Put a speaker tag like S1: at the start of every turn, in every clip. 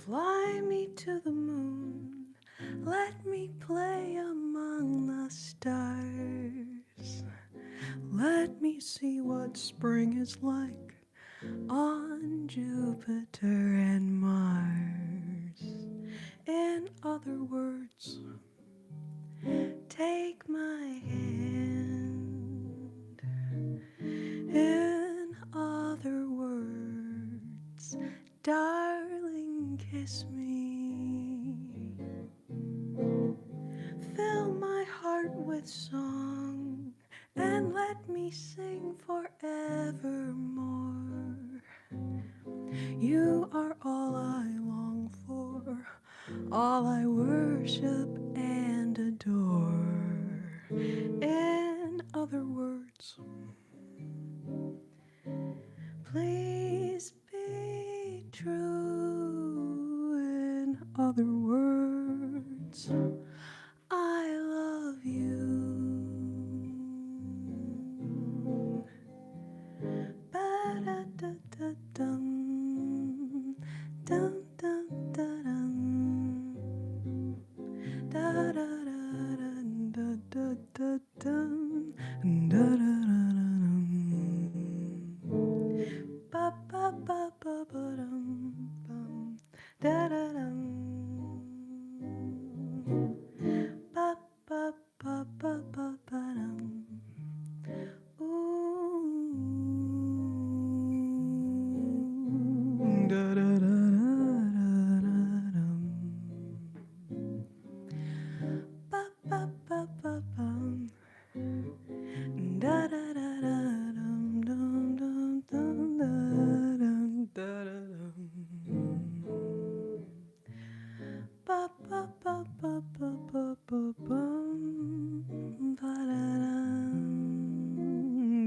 S1: Fly me to the moon, let me play among the stars. Let me see what spring is like on Jupiter and Mars. In other words, take my hand. In other words, darling, kiss me. Fill my heart with song and let me sing forevermore. You are all I long for, all I worship and adore. In other words, please be true. In other words, I love you. Ba-da-da-da-dum, dum-dum-da-dum, da-da-da-da-da-dum, da-da-da-da-dum, ba-ba-ba-ba-ba-dum, da-da-dum, ba-ba-ba-ba-ba-dum. Ooh, da-da-da-da-da-dum. Ba-ba-ba-ba-bum. Da-da-da-da-dum, dum, dum, dum, da-dum, da-da-dum. Ba-ba-ba-ba-ba-ba-bum, ba-da-dum,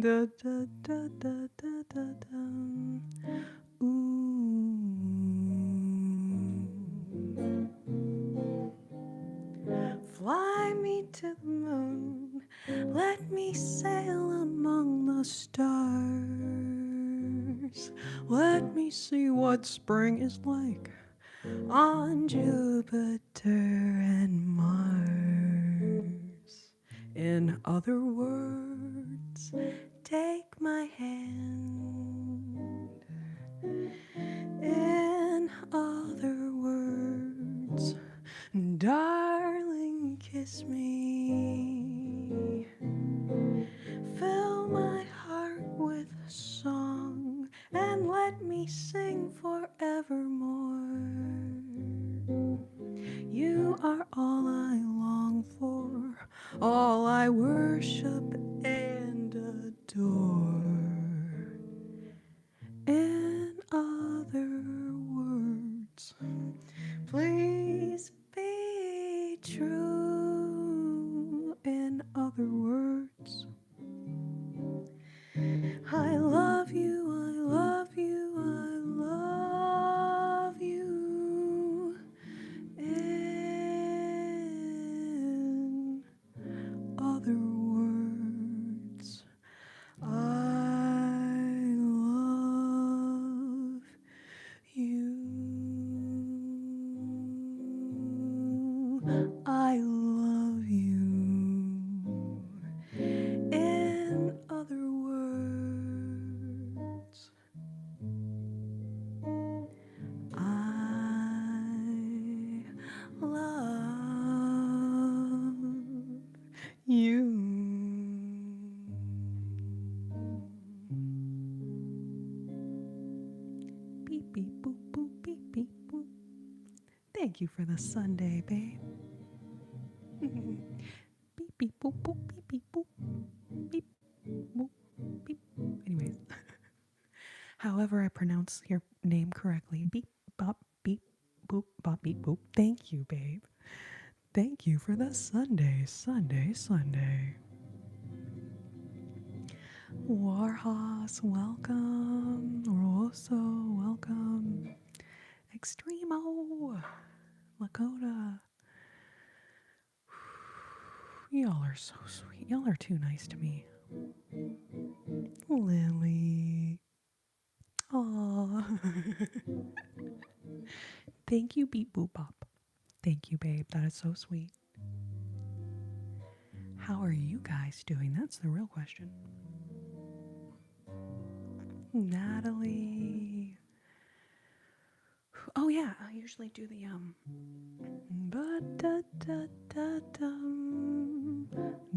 S1: da-da-da-da-da-da-dum. Fly me to the moon, let me sail among the stars. Let me see what spring is like on Jupiter and Mars. In other words, take my hand. In other words, darling, kiss me. Fill my heart with song and let me sing forevermore. You are all I long for, all I worship and adore. In other words, please be true. In other words, I love you, I love you, I love you. In other words, I love you. I love you. In other words, I love you. Beep, beep, boop, boop, beep, beep, boop. Thank you for the Sunday, babe. Beep, beep, boop, boop, beep, beep, boop. Beep, boop, beep. Anyways, however I pronounce your name correctly. Beep, bop, beep, boop, bop, beep, boop. Thank you, babe. Thank you for the Sunday, Sunday, Sunday. Warhorse, welcome. Rosso, welcome. Extremo, Lakota. Y'all are so sweet. Y'all are too nice to me. Lily. Aw. Thank you, Beep Boop Bop. Thank you, babe. That is so sweet. How are you guys doing? That's the real question. Natalie. Oh yeah, I usually do the but da da da dum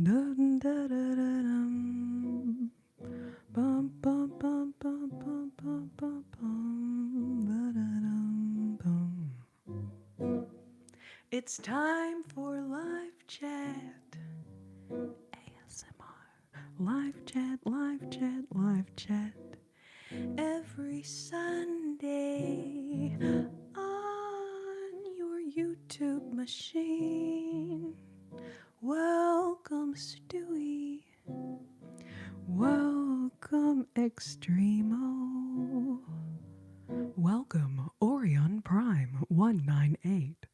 S1: dum da da da dum bum bum bum bum bum bum bum bum ba da dum bum. It's time for live chat. ASMR. Live chat, live chat, live chat. Every Sunday on your YouTube machine. Welcome, Stewie. Welcome, Extremo. Welcome, Orion Prime 198.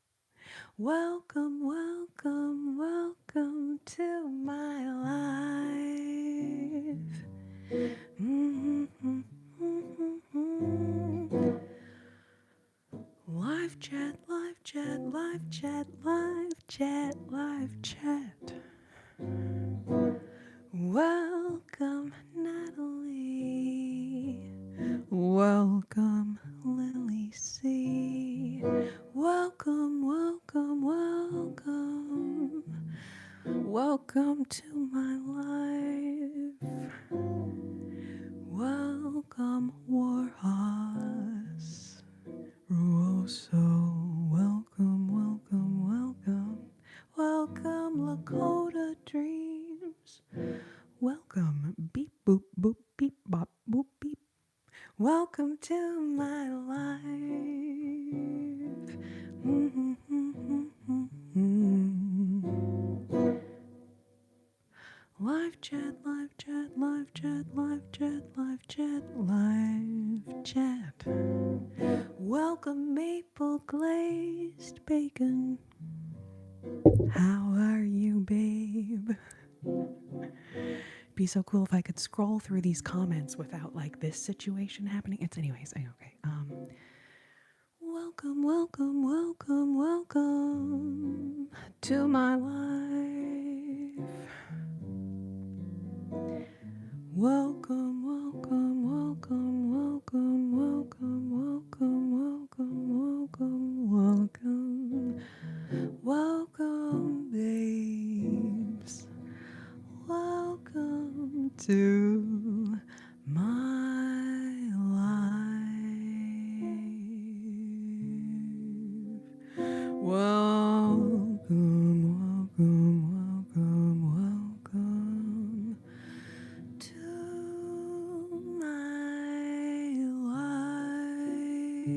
S1: Welcome, welcome, welcome to my life. Live chat, live chat, live chat, live chat, live chat. Welcome, Natalie. Welcome, Lily C. Welcome, welcome, welcome. Welcome to my life. Welcome, Warhorse. Ruoso. Welcome, welcome, welcome. Welcome, Lakota Dreams. Welcome, beep boop boop beep bop boop beep. Welcome to my life. Live chat, live chat, live chat, live chat, live chat, live chat. Welcome, maple glazed bacon. How are you, babe? Be so cool if I could scroll through these comments without like this situation happening. It's anyways, okay. Welcome, welcome, welcome, welcome to my life. Welcome, welcome, welcome, welcome, welcome, welcome, welcome, welcome, welcome, welcome, babes. Welcome to my life. Welcome, welcome, welcome, welcome to my life.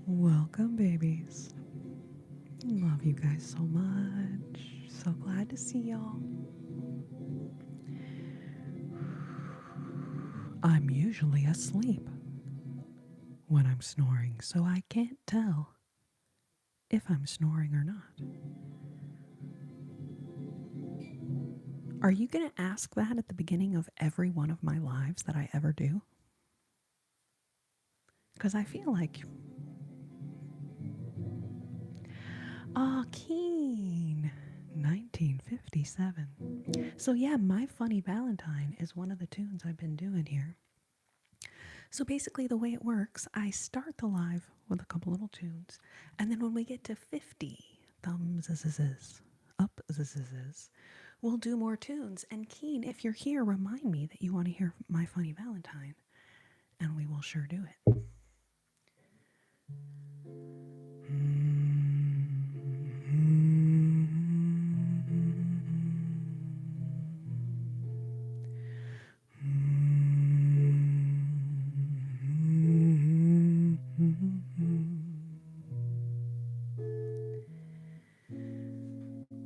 S1: Welcome, babies. Love you guys so much. So glad to see y'all. I'm usually asleep when I'm snoring, so I can't tell if I'm snoring or not. Are you going to ask that at the beginning of every one of my lives that I ever do? Because I feel like... Keen. 1957. So yeah, My Funny Valentine is one of the tunes I've been doing here. So basically the way it works, I start the live with a couple little tunes, and then when we get to 50 thumbs up we'll do more tunes. And Keen, if you're here, remind me that you want to hear My Funny Valentine, and we will sure do it.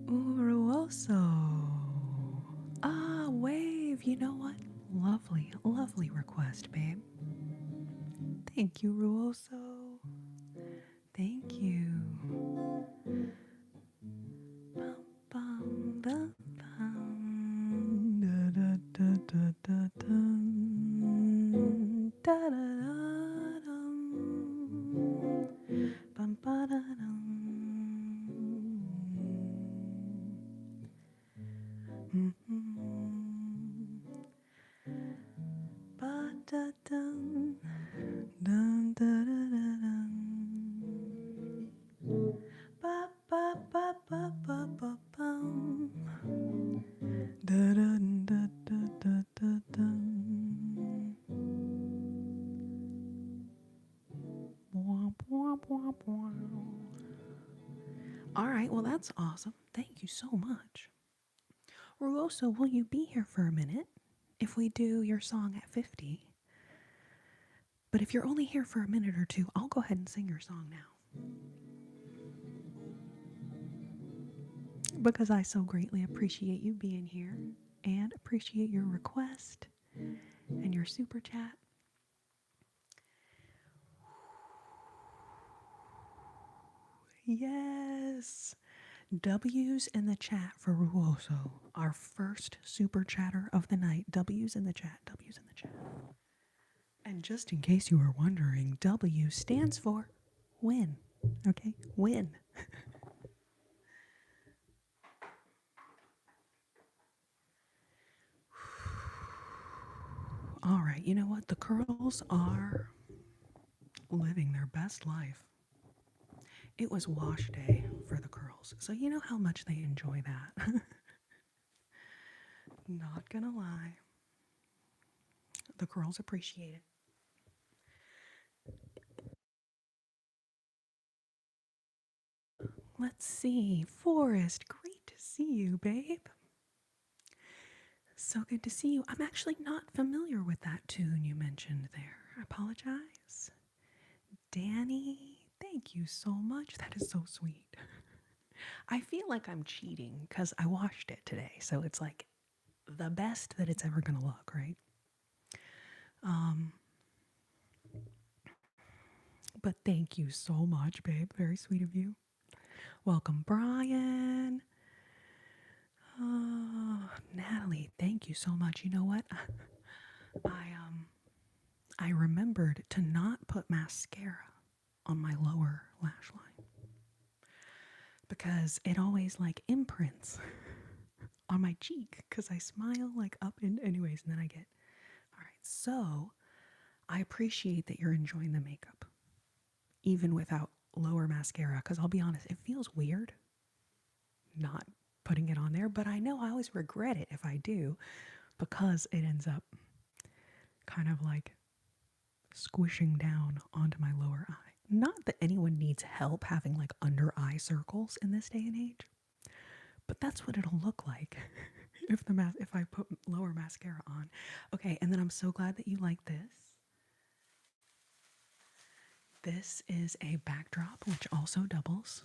S1: Uruoso. Wave. You know what? Lovely, lovely request, babe. Thank you, Ruoso. Thank you. Bum, bum, All right, well, that's awesome. Thank you so much. Ruoso, will you be here for a minute if we do your song at 50? But if you're only here for a minute or two, I'll go ahead and sing your song now. Because I so greatly appreciate you being here and appreciate your request and your super chat. Yes. W's in the chat for Ruoso, our first super chatter of the night. W's in the chat. W's in the chat. And just in case you were wondering, W stands for win. Okay? Win. All right, you know what? The curls are living their best life. It was wash day for the curls, so you know how much they enjoy that. Not gonna lie. The curls appreciate it. Let's see. Forrest, great to see you, babe. So good to see you. I'm actually not familiar with that tune you mentioned there. I apologize. Danny, thank you so much. That is so sweet. I feel like I'm cheating because I washed it today. So it's like the best that it's ever going to look, right? But thank you so much, babe. Very sweet of you. Welcome, Brian. Natalie, thank you so much. You know what? I remembered to not put mascara on my lower lash line because it always like imprints on my cheek because I smile like up in anyways, and then I get all right. So I appreciate that you're enjoying the makeup even without lower mascara because I'll be honest, it feels weird not putting it on there, but I know I always regret it if I do because it ends up kind of like squishing down onto my lower eye. Not that anyone needs help having like under eye circles in this day and age, but that's what it'll look like if I put lower mascara on. Okay, and then I'm so glad that you like this. This is a backdrop which also doubles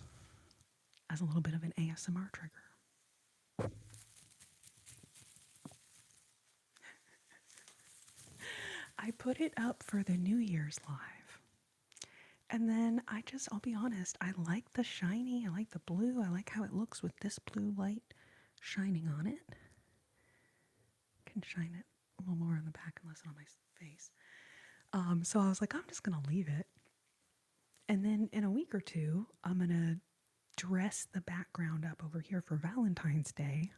S1: as a little bit of an ASMR trigger. I put it up for the New Year's live. And then I'll be honest, I like the shiny, I like the blue, I like how it looks with this blue light shining on it. Can shine it a little more on the back and less on my face. So I was like, I'm just gonna leave it. And then in a week or two, I'm gonna dress the background up over here for Valentine's Day.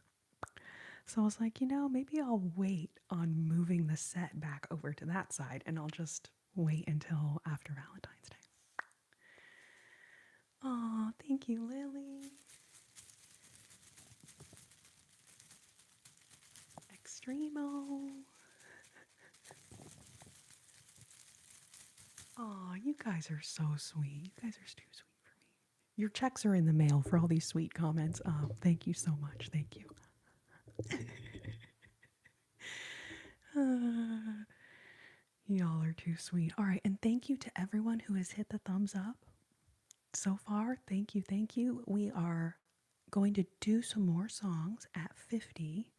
S1: So I was like, maybe I'll wait on moving the set back over to that side and I'll just wait until after Valentine's Day. Oh, thank you, Lily. Extremo. Oh, you guys are so sweet. You guys are too sweet for me. Your checks are in the mail for all these sweet comments. Thank you so much. Thank you. Y'all are too sweet. All right, and thank you to everyone who has hit the thumbs up so far. Thank you, thank you. We are going to do some more songs at 50.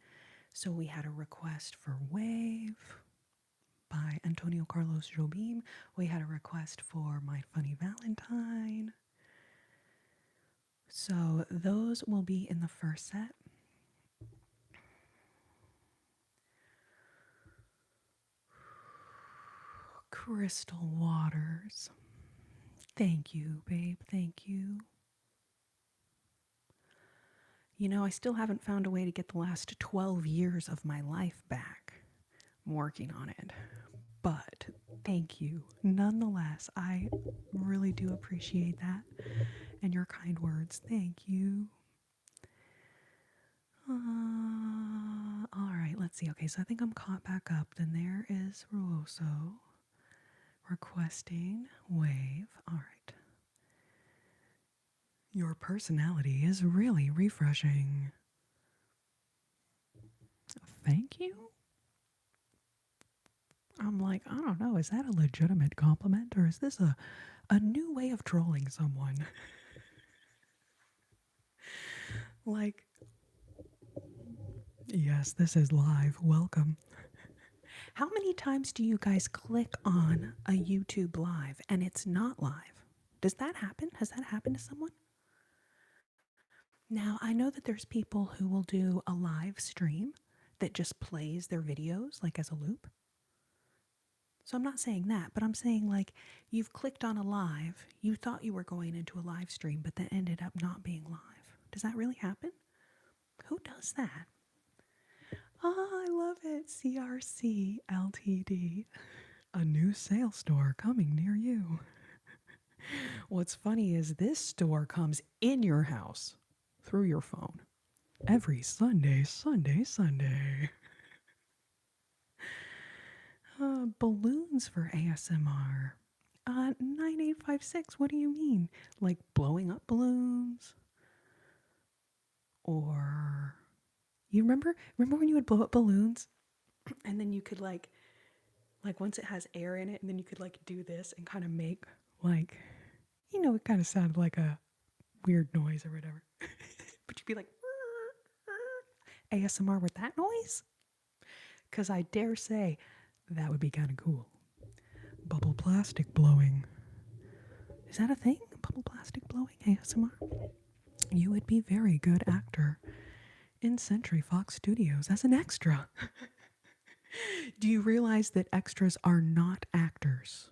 S1: So we had a request for Wave by Antonio Carlos Jobim. We had a request for My Funny Valentine. So those will be in the first set. Crystal Waters. Thank you, babe. Thank you. You know, I still haven't found a way to get the last 12 years of my life back. I'm working on it. But thank you. Nonetheless, I really do appreciate that and your kind words. Thank you. All right, let's see. Okay, so I think I'm caught back up. Then there is Ruoso requesting wave. All right. Your personality is really refreshing. Thank you. I'm like, I don't know, is that a legitimate compliment or is this a new way of trolling someone? Like, yes, this is live. Welcome. How many times do you guys click on a YouTube live and it's not live? Does that happen? Has that happened to someone? Now, I know that there's people who will do a live stream that just plays their videos like as a loop. So I'm not saying that, but I'm saying like you've clicked on a live, you thought you were going into a live stream, but that ended up not being live. Does that really happen? Who does that? Oh, I love it. CRC Ltd. A new sales store coming near you. What's funny is this store comes in your house through your phone every Sunday. Balloons for ASMR. 9856, what do you mean? Like blowing up balloons? Or you remember when you would blow up balloons and then you could like once it has air in it and then you could like do this and kind of make like, you know, it kind of sounded like a weird noise or whatever. But you'd be like ASMR with that noise? Because I dare say that would be kind of cool. Bubble plastic blowing. Is that a thing? Bubble plastic blowing ASMR? You would be very good actor in Century Fox Studios as an extra. Do you realize that extras are not actors?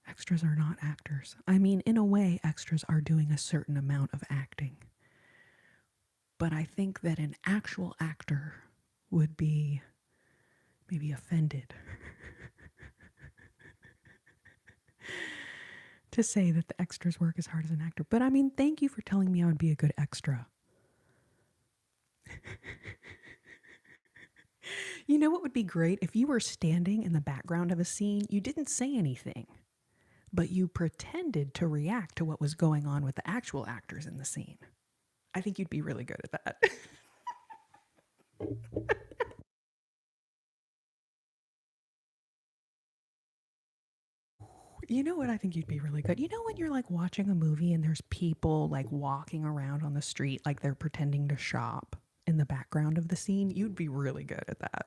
S1: Extras are not actors. I mean, in a way, extras are doing a certain amount of acting. But I think that an actual actor would be maybe offended to say that the extras work as hard as an actor. But I mean, thank you for telling me I would be a good extra. You know what would be great? If you were standing in the background of a scene, you didn't say anything, but you pretended to react to what was going on with the actual actors in the scene. I think you'd be really good at that. You know what I think you'd be really good? You know when you're like watching a movie and there's people like walking around on the street like they're pretending to shop in the background of the scene? You'd be really good at that.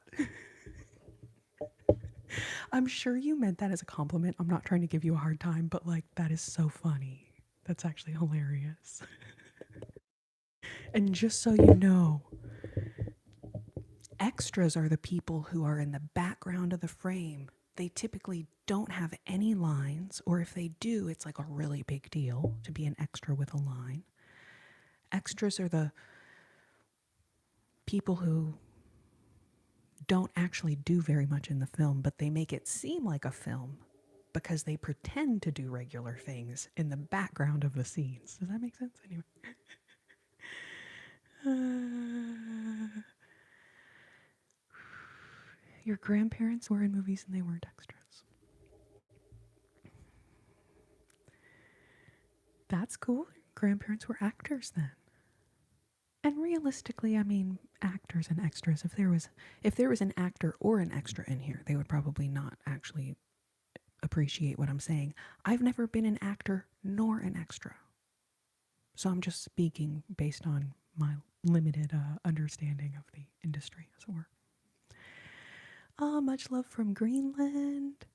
S1: I'm sure you meant that as a compliment. I'm not trying to give you a hard time, but like that is so funny. That's actually hilarious. And just so you know, extras are the people who are in the background of the frame. They typically don't have any lines, or if they do, it's like a really big deal to be an extra with a line. Extras are the people who don't actually do very much in the film, but they make it seem like a film because they pretend to do regular things in the background of the scenes. Does that make sense? Anyway. Your grandparents were in movies and they weren't extras. That's cool. Grandparents were actors then. And realistically, I mean, actors and extras. If there was an actor or an extra in here, they would probably not actually appreciate what I'm saying. I've never been an actor nor an extra. So I'm just speaking based on my limited understanding of the industry, as it were. Much love from Greenland.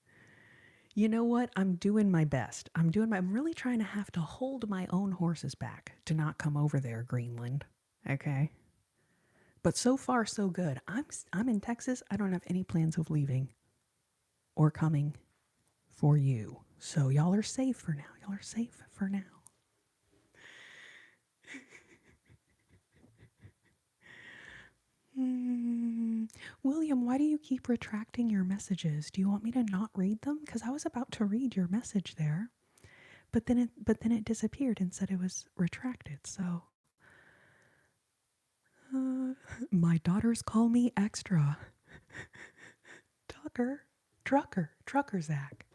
S1: You know what? I'm doing my best. I'm really trying to have to hold my own horses back to not come over there, Greenland. Okay? But so far, so good. I'm in Texas. I don't have any plans of leaving. or coming for you. So y'all are safe for now. Y'all are safe for now. William, why do you keep retracting your messages? Do you want me to not read them? Because I was about to read your message there, but then it disappeared and said it was retracted. So, my daughters call me extra. Trucker Zach.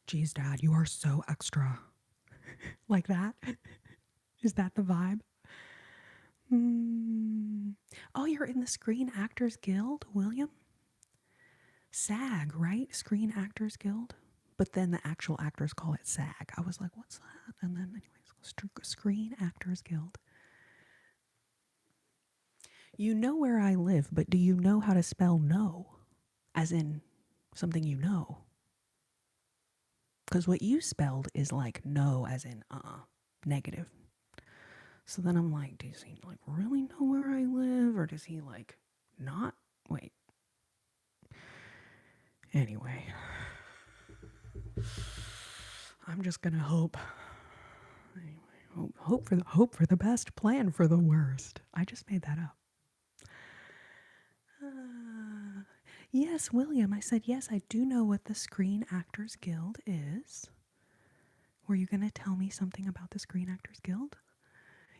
S1: Geez, Dad, you are so extra. Like that? Is that the vibe? Oh, you're in the Screen Actors Guild, William? SAG, right? Screen Actors Guild? But then the actual actors call it SAG. I was like, what's that? And then, anyways, Screen Actors Guild. You know where I live, but do you know how to spell no? As in something you know. Because what you spelled is like no, as in negative. So then I'm like, does he like really know where I live? Or does he like not? Wait. Anyway. I'm just gonna hope. Anyway, hope for the best, plan for the worst. I just made that up. Yes, William. I said yes. I do know what the Screen Actors Guild is. Were you gonna tell me something about the Screen Actors Guild?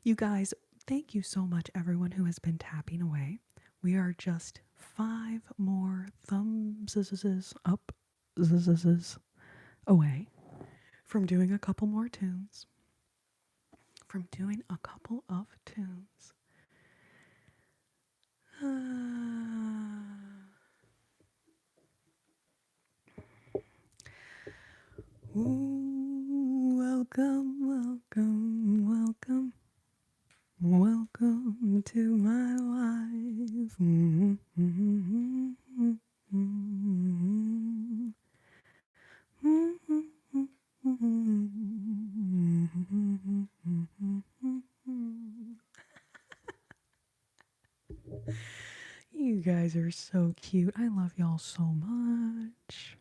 S1: You guys, thank you so much, everyone who has been tapping away. We are just 5 more thumbs up away from doing a couple more tunes. From doing a couple of tunes. Ooh, welcome. Welcome to my life. You guys are so cute. I love y'all so much.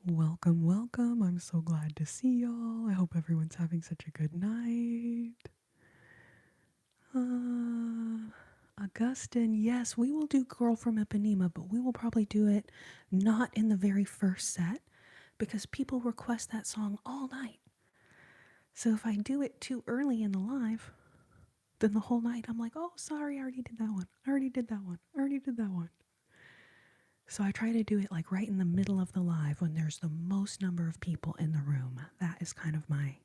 S1: Welcome. I'm so glad to see y'all. I hope everyone's having such a good night. Augustine, yes, we will do Girl from Ipanema, but we will probably do it not in the very first set because people request that song all night. So if I do it too early in the live, then the whole night I'm like, oh, sorry, I already did that one. So I try to do it like right in the middle of the live when there's the most number of people in the room. That is kind of my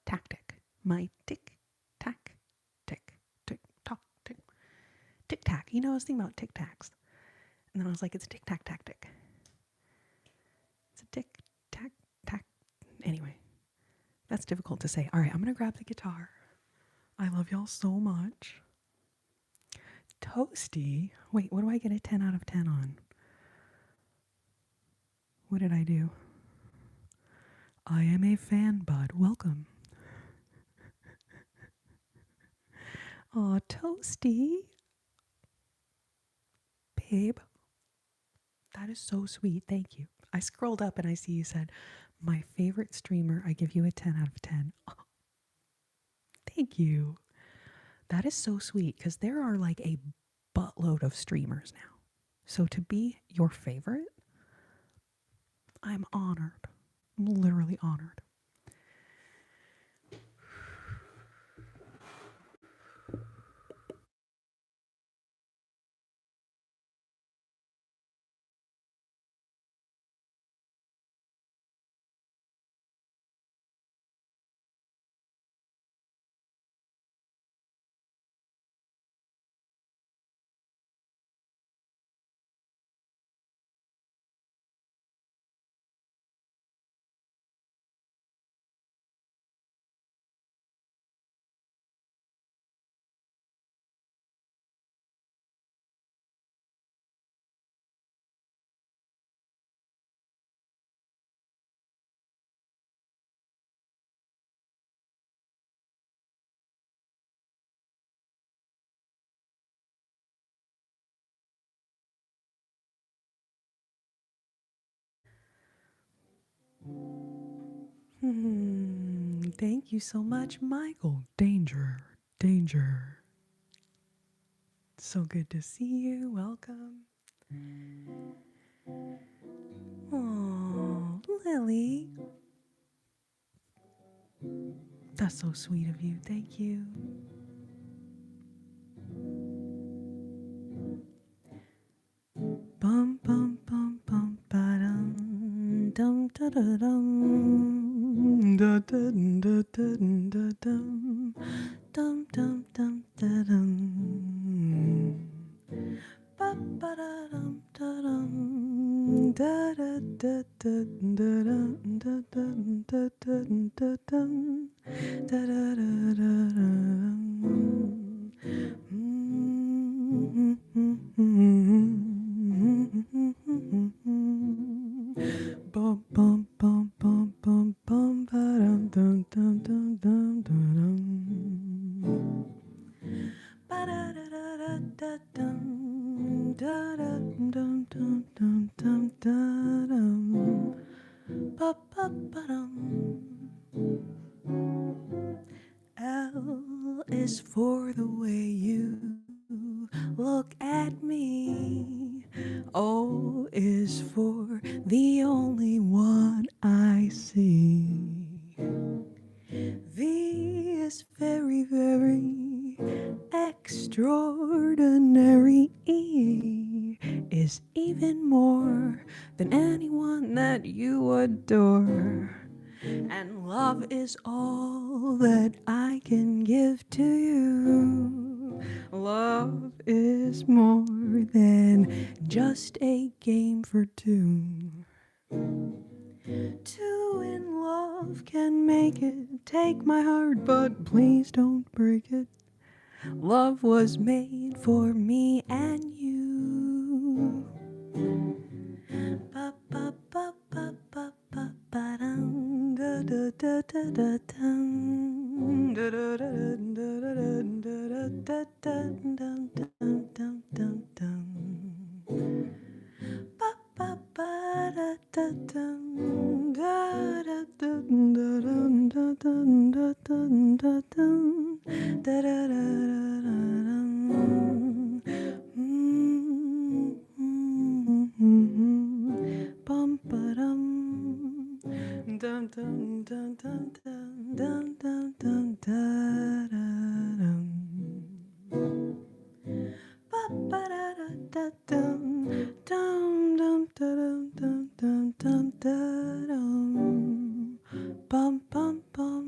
S1: tactic. My tick, tack, tick, tick, tock, tick, tic tac. You know, I was thinking about tic tacs. And then I was like, it's a tic tac tactic. It's a tic tac tac. Anyway, that's difficult to say. All right, I'm going to grab the guitar. I love y'all so much. Toasty. Wait, what do I get a 10 out of 10 on? What did I do? I am a fan, bud. Welcome. Aw, Toasty. Babe. That is so sweet. Thank you. I scrolled up and I see you said, my favorite streamer, I give you a 10 out of 10. Oh, thank you. That is so sweet because there are like a buttload of streamers now. So to be your favorite, I'm honored. I'm literally honored. Thank you so much, Michael. Danger, danger. So good to see you. Welcome. Oh, Lily. That's so sweet of you. Thank you. Bum bum bum bum ba dum dum da da dum da da da da da dum dum dum dum da dum ba ba da dum da dum da da da da da dum da da da da da dum da da da da dum. Bum bum bum bum bum bum ba dum dum dum dum dum dum. Ba da da da da da dum da da dum dum dum dum da dum. Ba ba ba dum. L is for the way you look at me. O is for the only one I see. V is very, very extraordinary. E is even more than anyone that you adore. And love is all that I can give to you. Love is more than just a game for two. Two in love can make it. Take my heart, but please don't break it. Love was made for me and you. Ba ba ba ba ba ba ba dum da da da da da dum da da da da da da da da dum dum dum dum dum. Ba ba ba da da dum da da dum da dum da dum da dum da dum da da da da dum. Bum ba dum dum dum dum dum dum dum dum da dum. Ba ba da da da dum dum dum da dum dum dum dum da dum. Bum bum bum.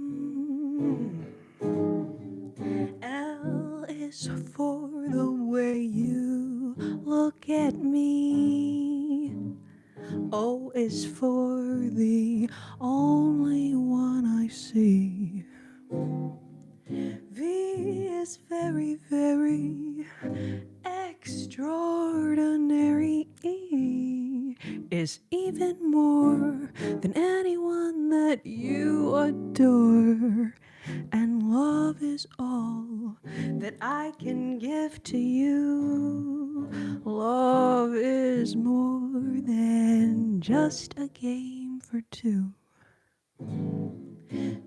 S1: L is for the way you look at me. O is for the only one I see. V is very, very extraordinary. E is even more than anyone that you adore. And love is all that I can give to you. Love is more than just a game for two.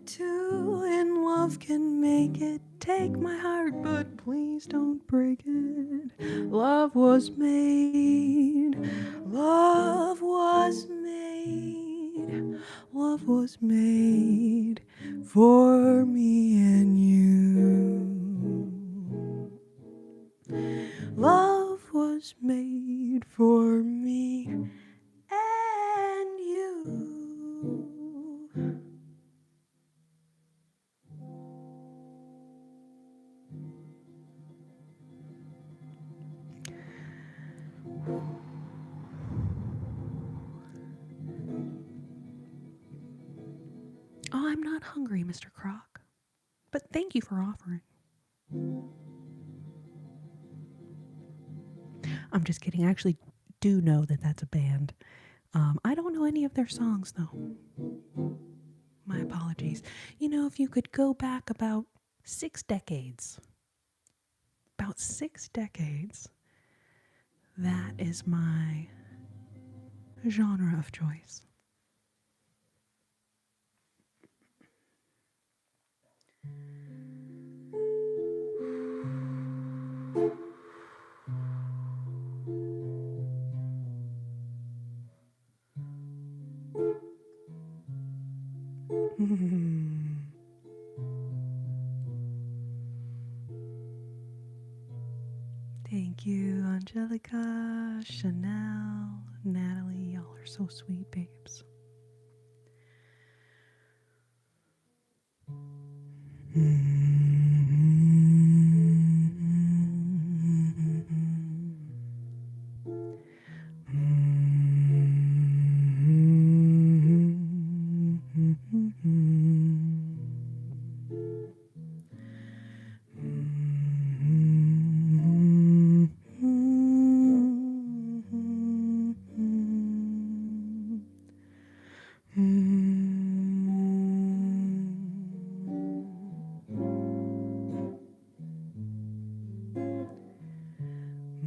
S1: Two in love can make it. Take my heart, but please don't break it. Love was made. Love was made. Love was made for me and you. Love was made for me and you. Oh, I'm not hungry, Mr. Croc. But thank you for offering. I'm just kidding. I actually do know that that's a band. I don't know any of their songs, though. My apologies. You know, if you could go back about 6 decades, that is my genre of choice. Thank you, Angelica, Chanel, Natalie. Y'all are so sweet, babes.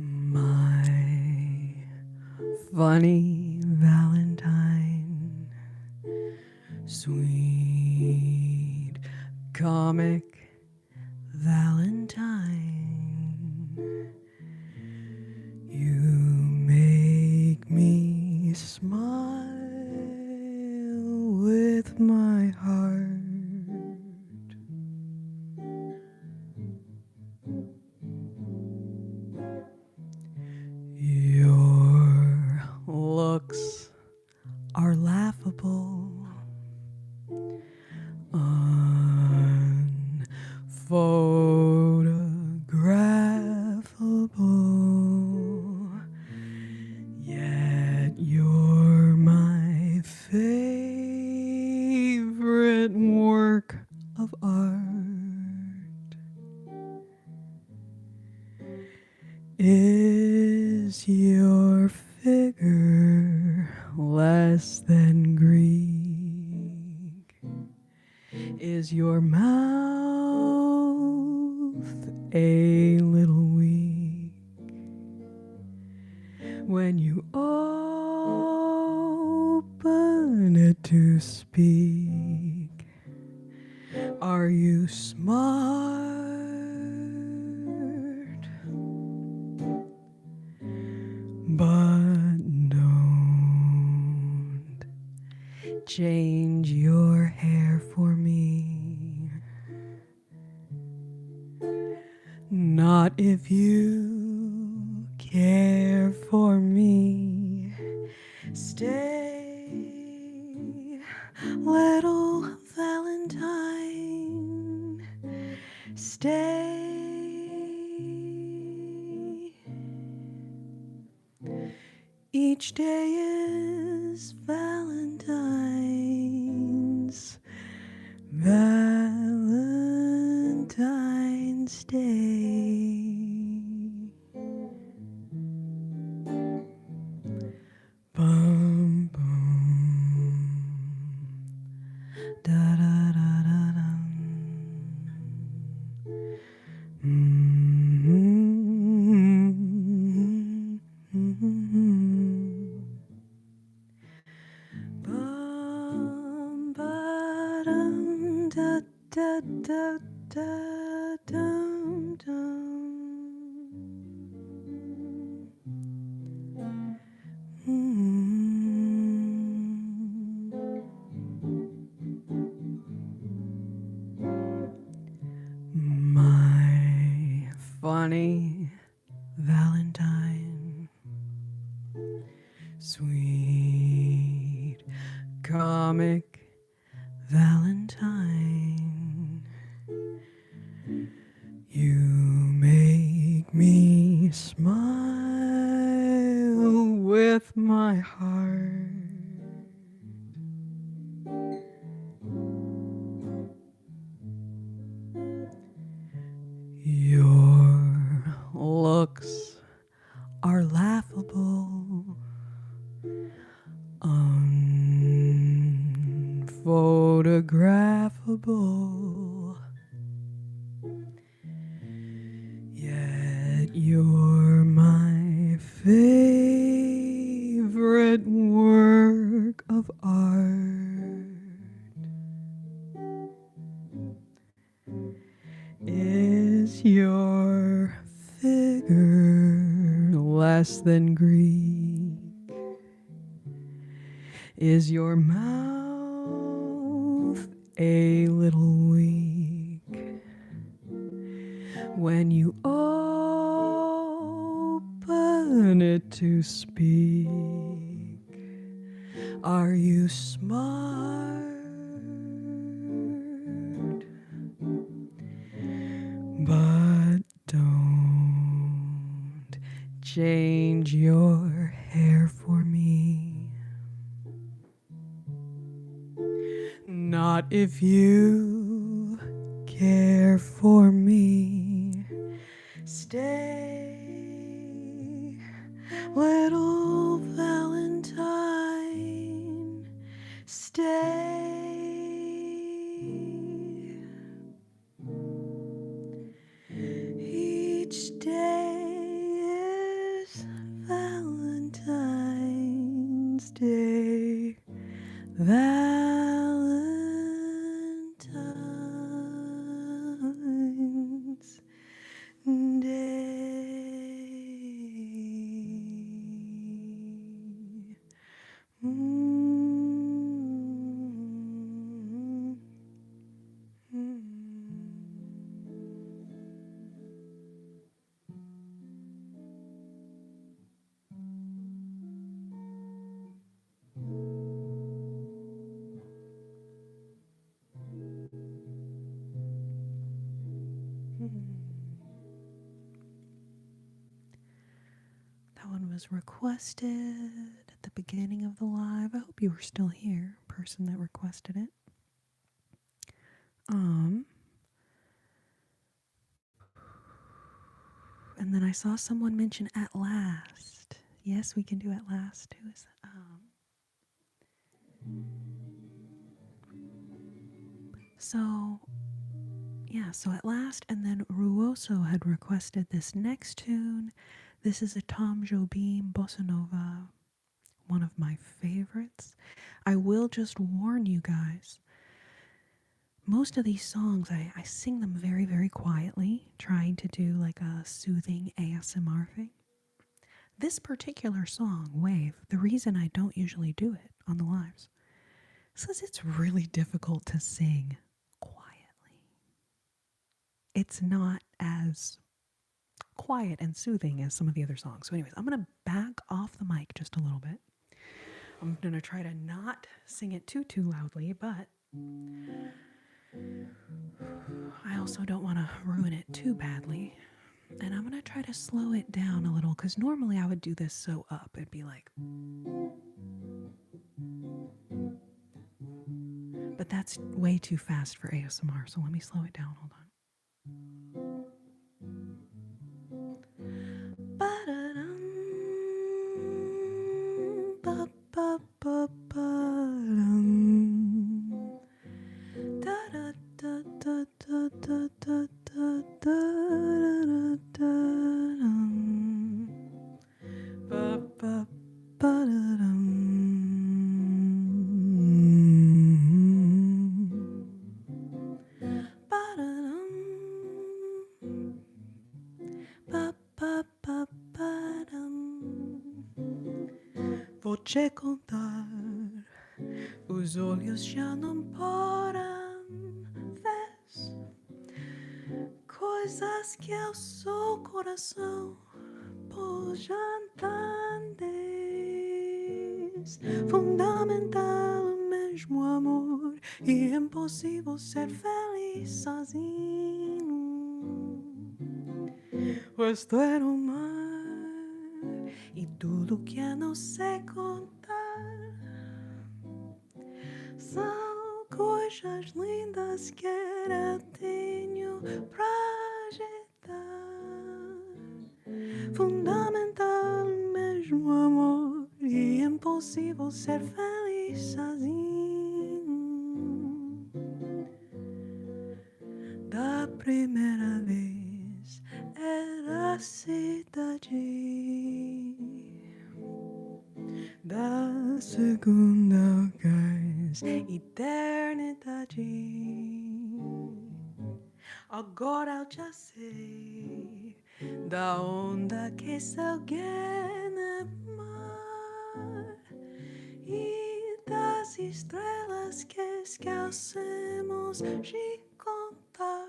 S1: My funny Valentine, sweet comic Valentine, you make me smile with my heart. Your looks are laughable, unphotographable, yet you're my favorite work of art. Is your figure less than Greek? Is your mouth a little weak when you open it to speak? Are you smart? But don't change your hair for me. Not if you care for me. Stay, little Valentine. Stay. Each day is Valentine's Day. Bum bum, da da da da dum. Bum ba dum da da da da dum dum. My funny Valentine, sweet comic Valentine, you make me smile with my heart. Your looks are laughable, unphotographable, yet you're my favorite work of art. Is your figure less than Greek? Is your mouth a little weak when you open minute to speak. Are you smart? But don't change your hair for me. Not if you care for me. Stay, little Valentine. Stay. Each day is Valentine's Day. Valentine's Day. That one was requested at the beginning of the live. I hope you were still here, person that requested it. And then I saw someone mention At Last. Yes, we can do At Last. Who is that? So At Last, and then Ruoso had requested this next tune. This is a Tom Jobim bossa nova, one of my favorites. I will just warn you guys, most of these songs, I sing them very, very quietly, trying to do like a soothing ASMR thing. This particular song, Wave, the reason I don't usually do it on the lives is because it's really difficult to sing quietly. It's not as quiet and soothing as some of the other songs. So anyways, I'm going to back off the mic just a little bit. I'm going to try to not sing it too loudly, but I also don't want to ruin it too badly. And I'm going to try to slow it down a little, because normally I would do this so up. It'd be like... But that's way too fast for ASMR, so let me slow it down. Hold on. Vou te contar, os olhos já não param, vês coisas que o seu coração pode já entendes. Fundamental o mesmo amor e é impossível ser feliz sozinho. Isto era o mar e tudo que eu não sei contar são coisas lindas que eu tenho pra agitar. Fundamental mesmo amor e é impossível ser feliz sozinho. Da primeira vez era a cidade, da segunda vez eternidade. Agora eu já sei da onda que se alguém é mar e das estrelas que esquecemos de contar.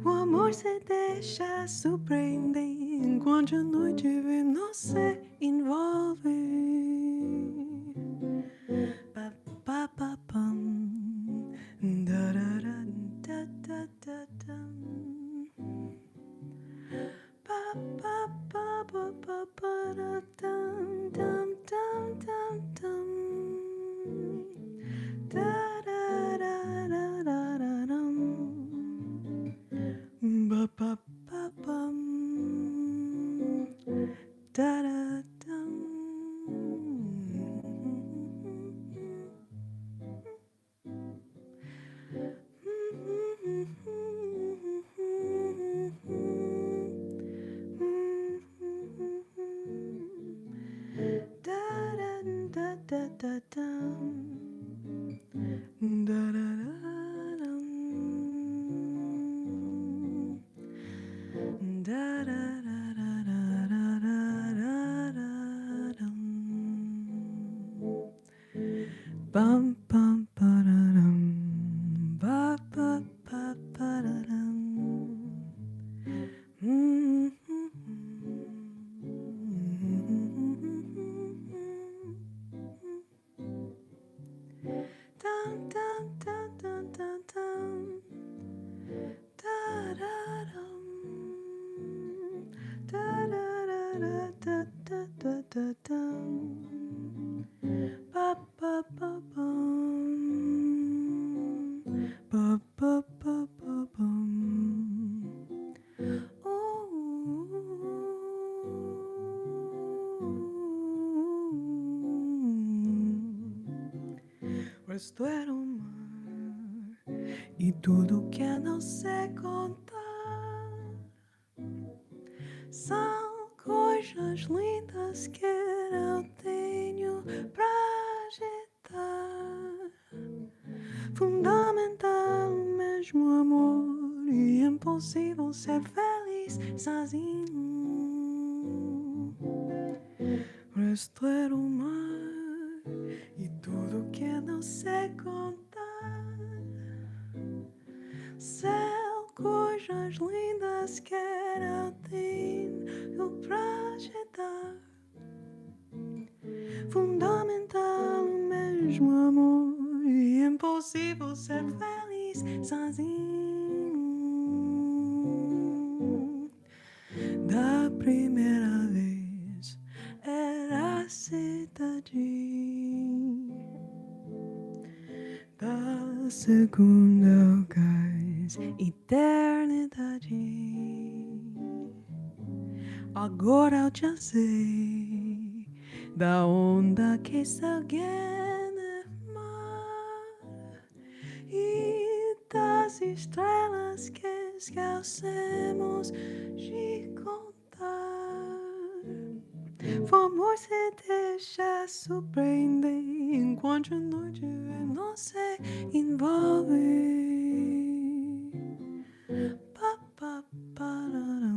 S1: O amor se deixa surpreender enquanto a noite vem nos se envolve. Pa, pa, pa, pam. Da, da, da, da, da, da, dum. Pa, pa, pa, pa, pa, pa, da, dum, dum, dum, dum, dum. Da, da, da, da, da, da, dum. Ba, ba, ba, bum. Da, da, dum. Da, da, da, da, da, dum. Da, da, da, dum. Da, da, da, da, da, da, da, da, dum. Bum, bum, ba-da-dum. Ba, ba, ba, ba-da-dum. Dum, dum, dum, dum, dum, dum. Da-da-dum. Da-da-da-da-da-da-da-dum. Ba, ba, ba, bum. Ba, ba, ba, ba, bum. Resto era o mar e tudo que eu não sei contar são coisas lindas que eu tenho pra agitar. Fundamental mesmo amor e impossível ser feliz sozinho. Resto era o mar e tudo que eu não sei contar. São coisas lindas que eu tenho pra te dar. Fundamental mesmo amor e impossível ser feliz sozinho. Da primeira vez era a cidade, da segunda o gás, eternidade. Agora eu já sei da onda que segue no mar e das estrelas que esquecemos de contar. O amor se deixa surpreender enquanto a noite não se envolve. Pa, pa, pararam.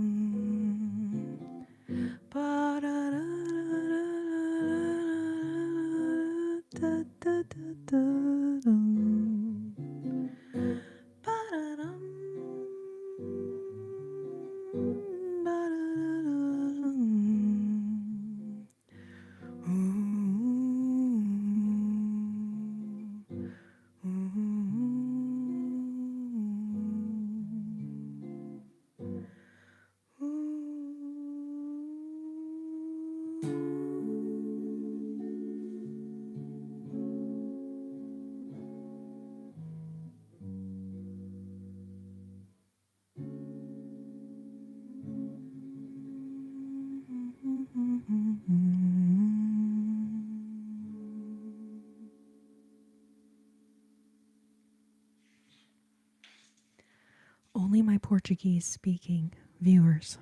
S1: Only my Portuguese speaking viewers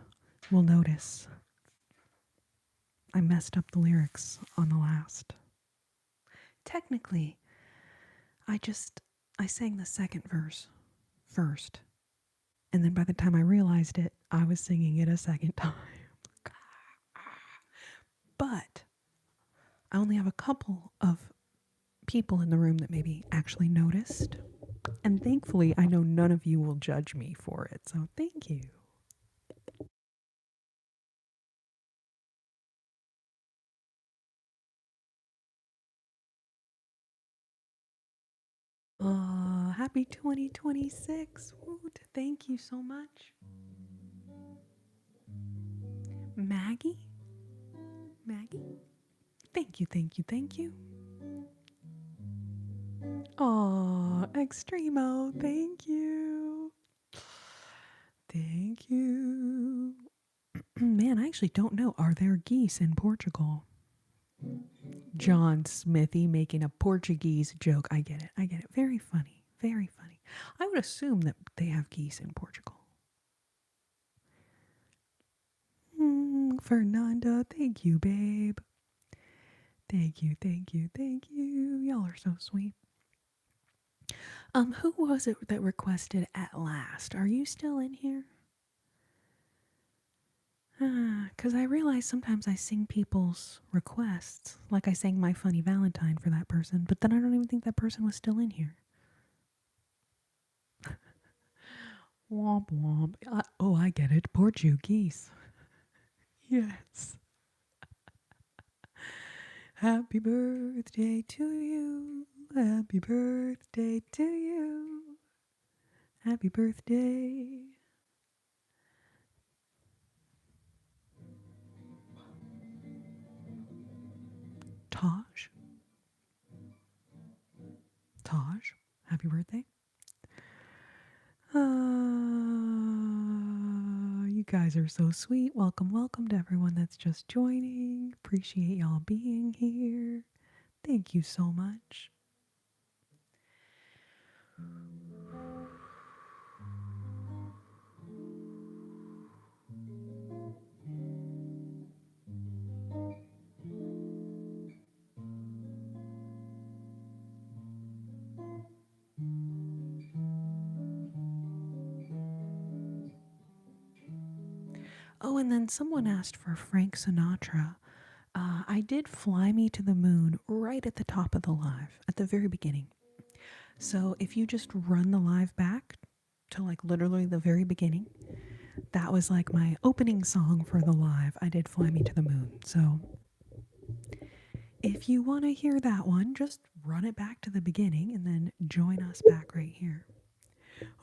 S1: will notice I messed up the lyrics on the last. Technically, I sang the second verse first. And then by the time I realized it, I was singing it a second time. But I only have a couple of people in the room that maybe actually noticed. And thankfully, I know none of you will judge me for it. So thank you. Happy 2026. Woot. Thank you so much. Maggie? Maggie? Thank you, thank you, thank you. Oh, Extremo, thank you. Thank you. Man, I actually don't know. Are there geese in Portugal? John Smithy making a Portuguese joke. I get it. I get it. Very funny. Very funny. I would assume that they have geese in Portugal. Fernanda, thank you, babe. Thank you, thank you, thank you. Y'all are so sweet. Who was it that requested At Last? Are you still in here? Because I realize sometimes I sing people's requests. Like I sang my Funny Valentine for that person, but then I don't even think that person was still in here. Womp womp. Oh, I get it. Portuguese. Yes. Happy birthday to you. Happy birthday to you. Happy birthday. Taj. Taj. Happy birthday. You guys are so sweet. Welcome, welcome to everyone that's just joining. Appreciate y'all being here. Thank you so much. Oh, and then someone asked for Frank Sinatra. I did Fly Me to the Moon right at the top of the live, at the very beginning. So if you just run the live back to like literally the very beginning, that was like my opening song for the live. I did Fly Me to the Moon. So if you want to hear that one, just run it back to the beginning and then join us back right here.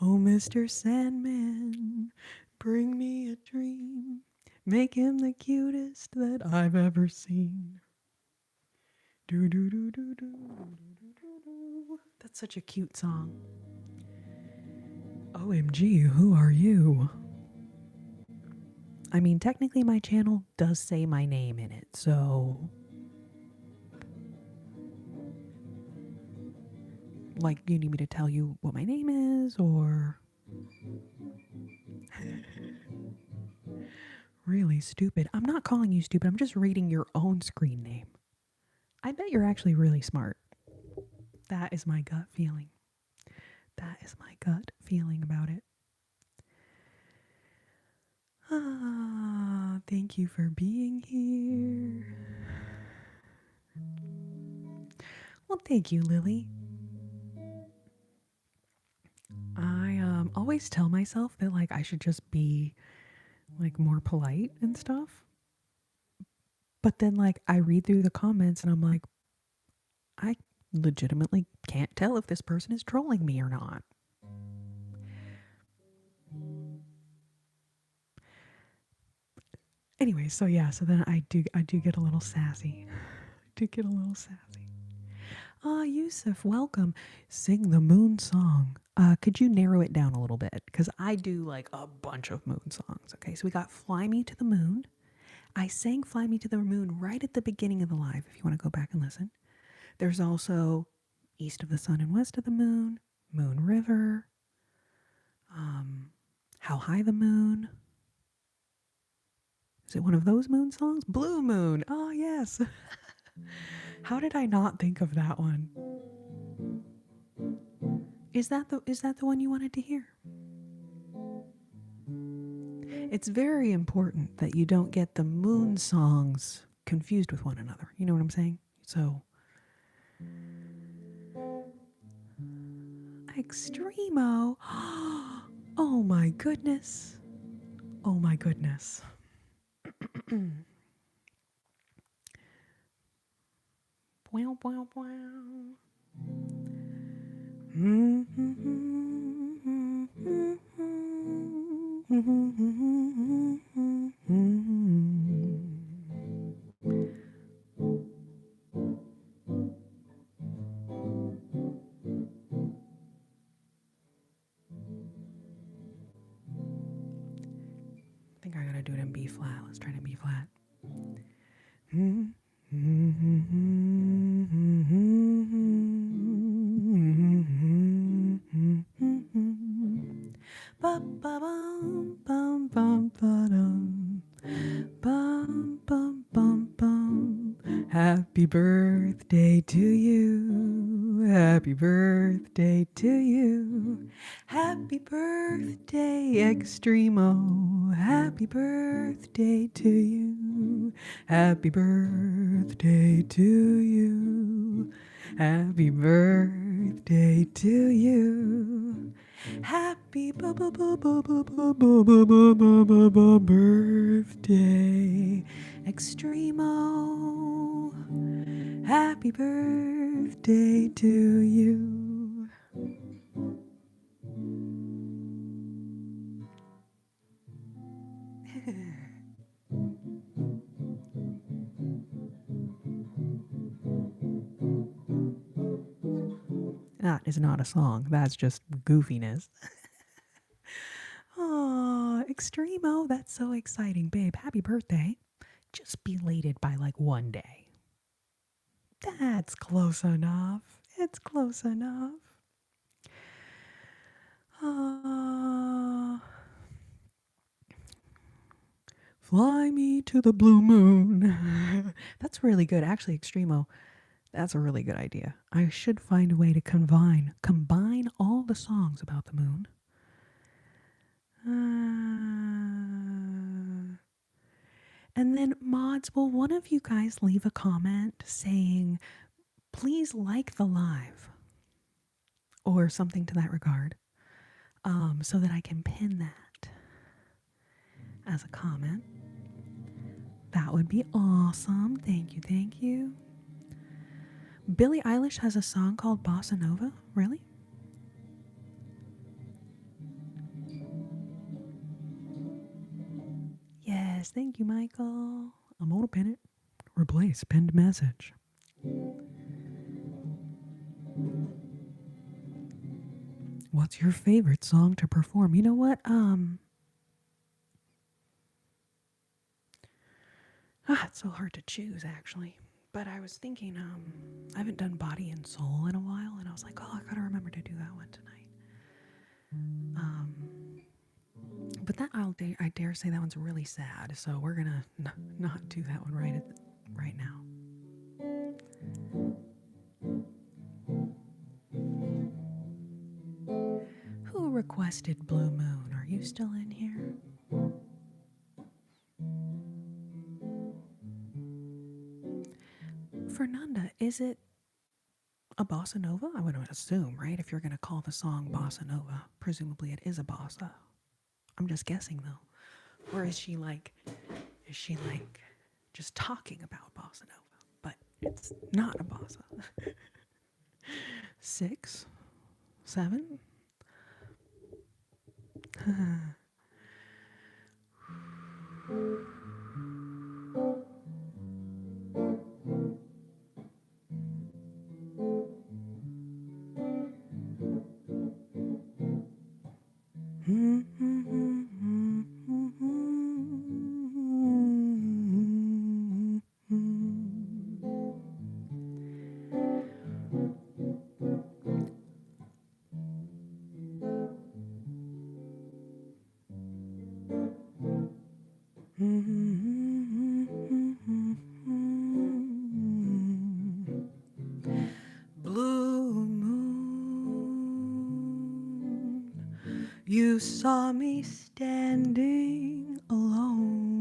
S1: Oh, Mr. Sandman, bring me a dream. Make him the cutest that I've ever seen. Do do do do do do do do. That's such a cute song. OMG, who are you? I mean, technically, my channel does say my name in it, so. Like, you need me to tell you what my name is, or. Really stupid. I'm not calling you stupid, I'm just reading your own screen name. I bet you're actually really smart. That is my gut feeling. That is my gut feeling about it. Thank you for being here. Well, thank you, Lily. I always tell myself that like I should just be like more polite and stuff. But then like I read through the comments and I'm like, I legitimately can't tell if this person is trolling me or not. Anyway, so yeah, so then I do get a little sassy. Yusuf, welcome. Sing the moon song. Could you narrow it down a little bit? Because I do like a bunch of moon songs. Okay, so we got Fly Me to the Moon. I sang Fly Me to the Moon right at the beginning of the live, if you want to go back and listen. There's also East of the Sun and West of the Moon, Moon River, How High the Moon. Is it one of those moon songs? Blue Moon. Oh, yes. How did I not think of that one? Is that the one you wanted to hear? It's very important that you don't get the moon songs confused with one another. You know what I'm saying? So Extremo. Oh my goodness. Oh my goodness. Wow, wow, wow. I think I gotta do it in B flat. Let's try it in B flat. Ba ba bum bum bum ba dum. Bum bum bum bum. Happy birthday to you. Happy birthday to you. Happy birthday, Extremo. Happy birthday to you. Happy birthday to you. Happy birthday to you. Happy birthday, Extremo. Happy birthday to you. That is not a song. That's just goofiness. Oh, Extremo. That's so exciting, babe. Happy birthday. Just belated by like one day. That's close enough. It's close enough. Fly me to the blue moon. That's really good. Actually, Extremo, that's a really good idea. I should find a way to combine all the songs about the moon. And then mods, will one of you guys leave a comment saying, please like the live or something to that regard, so that I can pin that as a comment. That would be awesome. Thank you, thank you. Billie Eilish has a song called Bossa Nova? Really? Yes, thank you, Michael. I'm gonna pin it. Replace pinned message. What's your favorite song to perform? You know what? It's so hard to choose actually. But I was thinking, I haven't done Body and Soul in a while, and I was like, oh, I gotta remember to do that one tonight. But that I dare say that one's really sad, so we're gonna not do that one right now. Who requested Blue Moon? Are you still in here? Fernanda, is it a bossa nova? I would assume, right? If you're going to call the song bossa nova, presumably it is a bossa. I'm just guessing though. Or is she like just talking about bossa nova, but it's not a bossa? 6, 7. Blue moon, you saw me standing alone,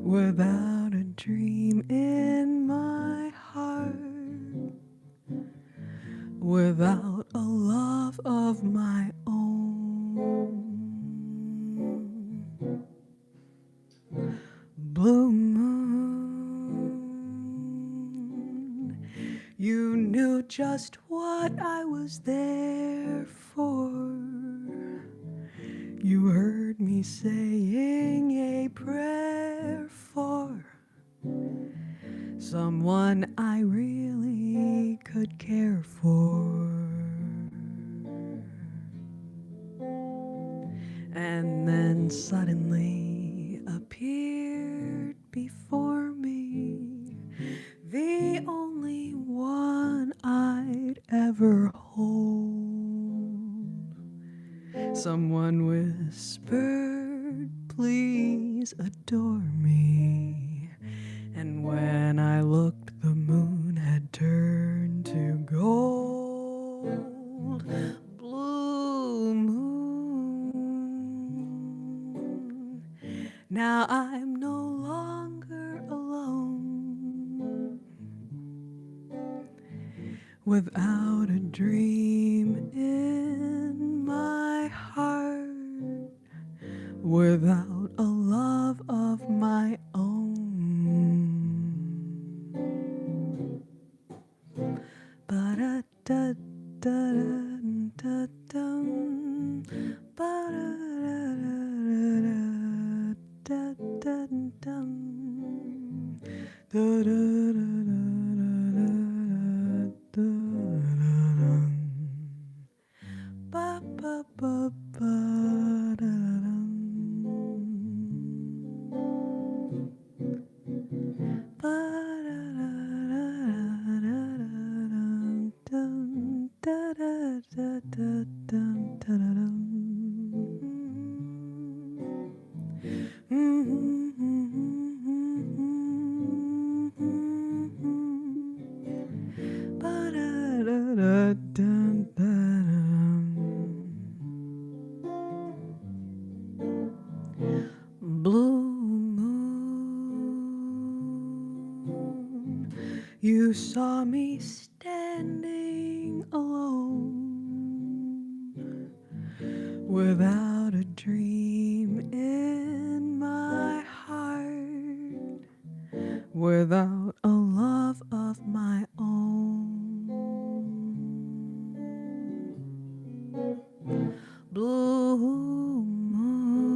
S1: without a dream in my heart, without a love of my own. Blue moon, you knew just what I was there for. You heard me saying a prayer for someone I really could care for. And then suddenly appeared before me the only one I'd ever hold. Someone whispered, please adore me. And when I looked, the moon had turned to gold. Blue moon, now I'm no longer alone. Without a dream in my heart, without a love of my own. Ba-da-da-da-da-dum, ba-da-da-da-da-da-dum, da-da-da-da-da-da-dum, ba-ba-ba-ba-da-dum. Blue moon, you saw me standing alone, without a dream in my heart, without a love of my own. Blue moon,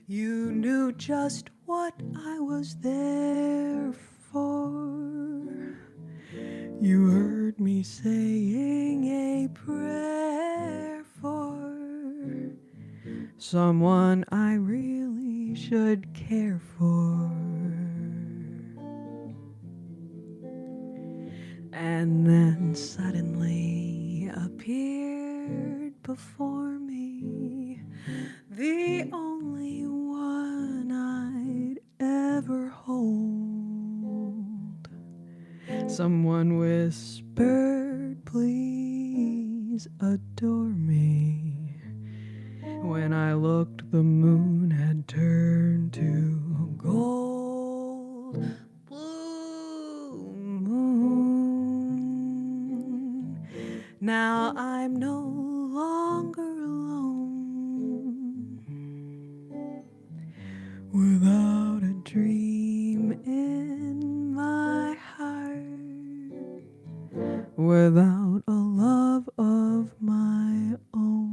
S1: you knew just what I was there for. You heard me saying a prayer for someone I really should care for. And then suddenly appeared before me the only one I'd ever hold. Someone whispered, please adore me. When I looked, the moon had turned to gold. Blue moon, now I'm no longer alone, without a dream in my heart, without a love of my own.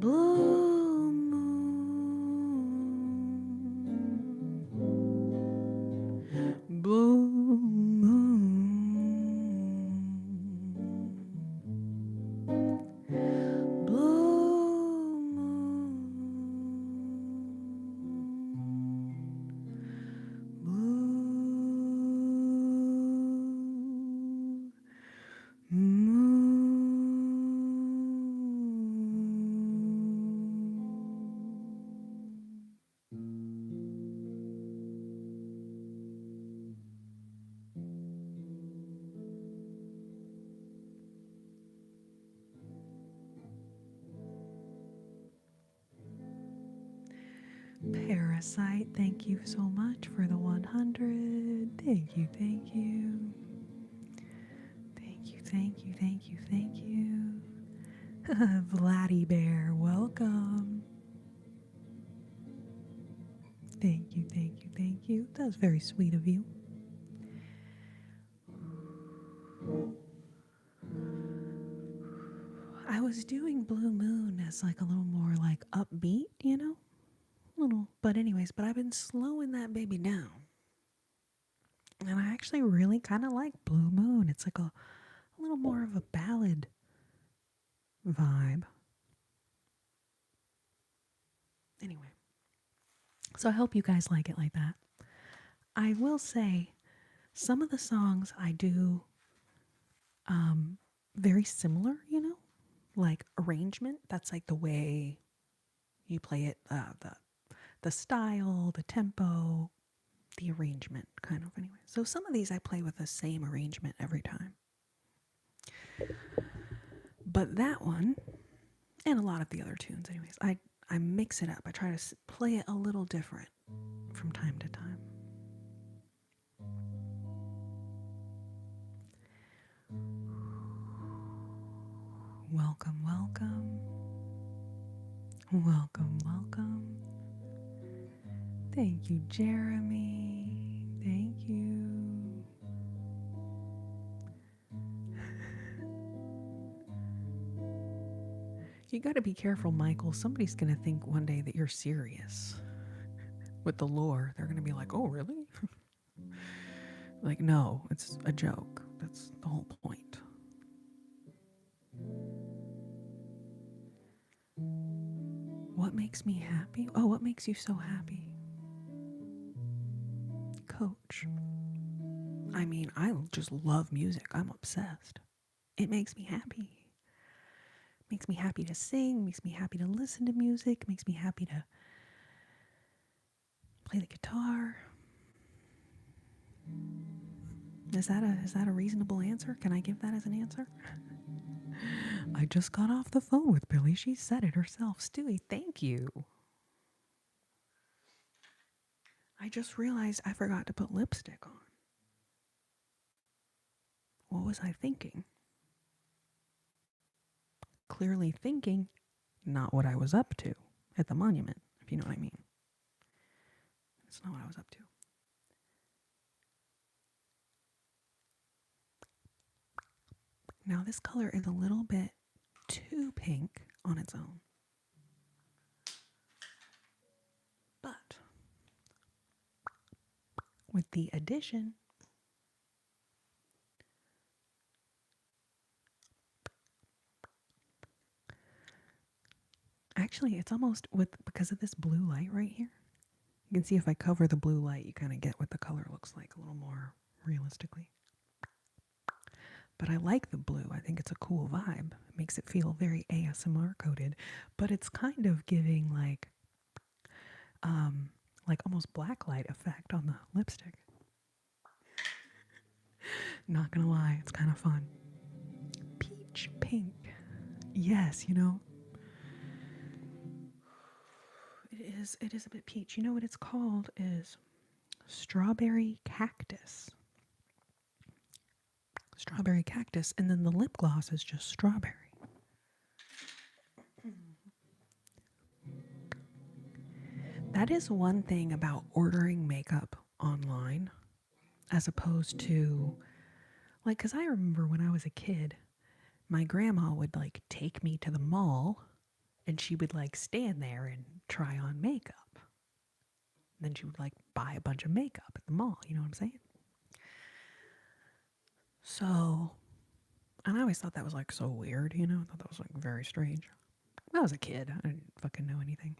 S1: Blue moon, blue moon. Parasite, thank you so much for the 100. Thank you, thank you. Thank you, thank you, thank you, thank you. Vladdy Bear, welcome. Thank you, thank you, thank you. That was very sweet of you. I was doing Blue Moon as like a little more like upbeat, you know? But anyways, but I've been slowing that baby down. And I actually really kind of like Blue Moon. It's like a little more of a ballad vibe. Anyway, so I hope you guys like it like that. I will say some of the songs I do very similar, you know? Like arrangement, that's like the way you play it, the style, the tempo, the arrangement kind of anyway. So some of these I play with the same arrangement every time. But that one, and a lot of the other tunes anyways, I mix it up. I try to play it a little different from time to time. Welcome, welcome. Welcome, welcome. Thank you, Jeremy. Thank you. You got to be careful, Michael. Somebody's going to think one day that you're serious with the lore. They're going to be like, oh, really? Like, no, it's a joke. That's the whole point. What makes me happy? Oh, what makes you so happy? Coach. I mean, I just love music. I'm obsessed. It makes me happy. Makes me happy to sing, makes me happy to listen to music, makes me happy to play the guitar. Is that a reasonable answer? Can I give that as an answer? I just got off the phone with Billy. She said it herself. Stewie, thank you. I just realized I forgot to put lipstick on. What was I thinking? Clearly thinking not what I was up to at the monument, if you know what I mean. It's not what I was up to. Now this color is a little bit too pink on its own. But with the addition actually it's almost because of this blue light right here. You can see if I cover the blue light, you kind of get what the color looks like a little more realistically. But I like the blue. I think it's a cool vibe. It makes it feel very ASMR coded, but it's kind of giving like almost blacklight effect on the lipstick. Not gonna lie, it's kind of fun. Peach pink. Yes, you know. It is a bit peach. You know what it's called is strawberry cactus. Strawberry cactus, and then the lip gloss is just strawberry. That is one thing about ordering makeup online as opposed to, like, because I remember when I was a kid, my grandma would, like, take me to the mall and she would, like, stand there and try on makeup. Then she would, like, buy a bunch of makeup at the mall. You know what I'm saying? So, and I always thought that was, like, so weird, you know? I thought that was, like, very strange. I was a kid. I didn't fucking know anything.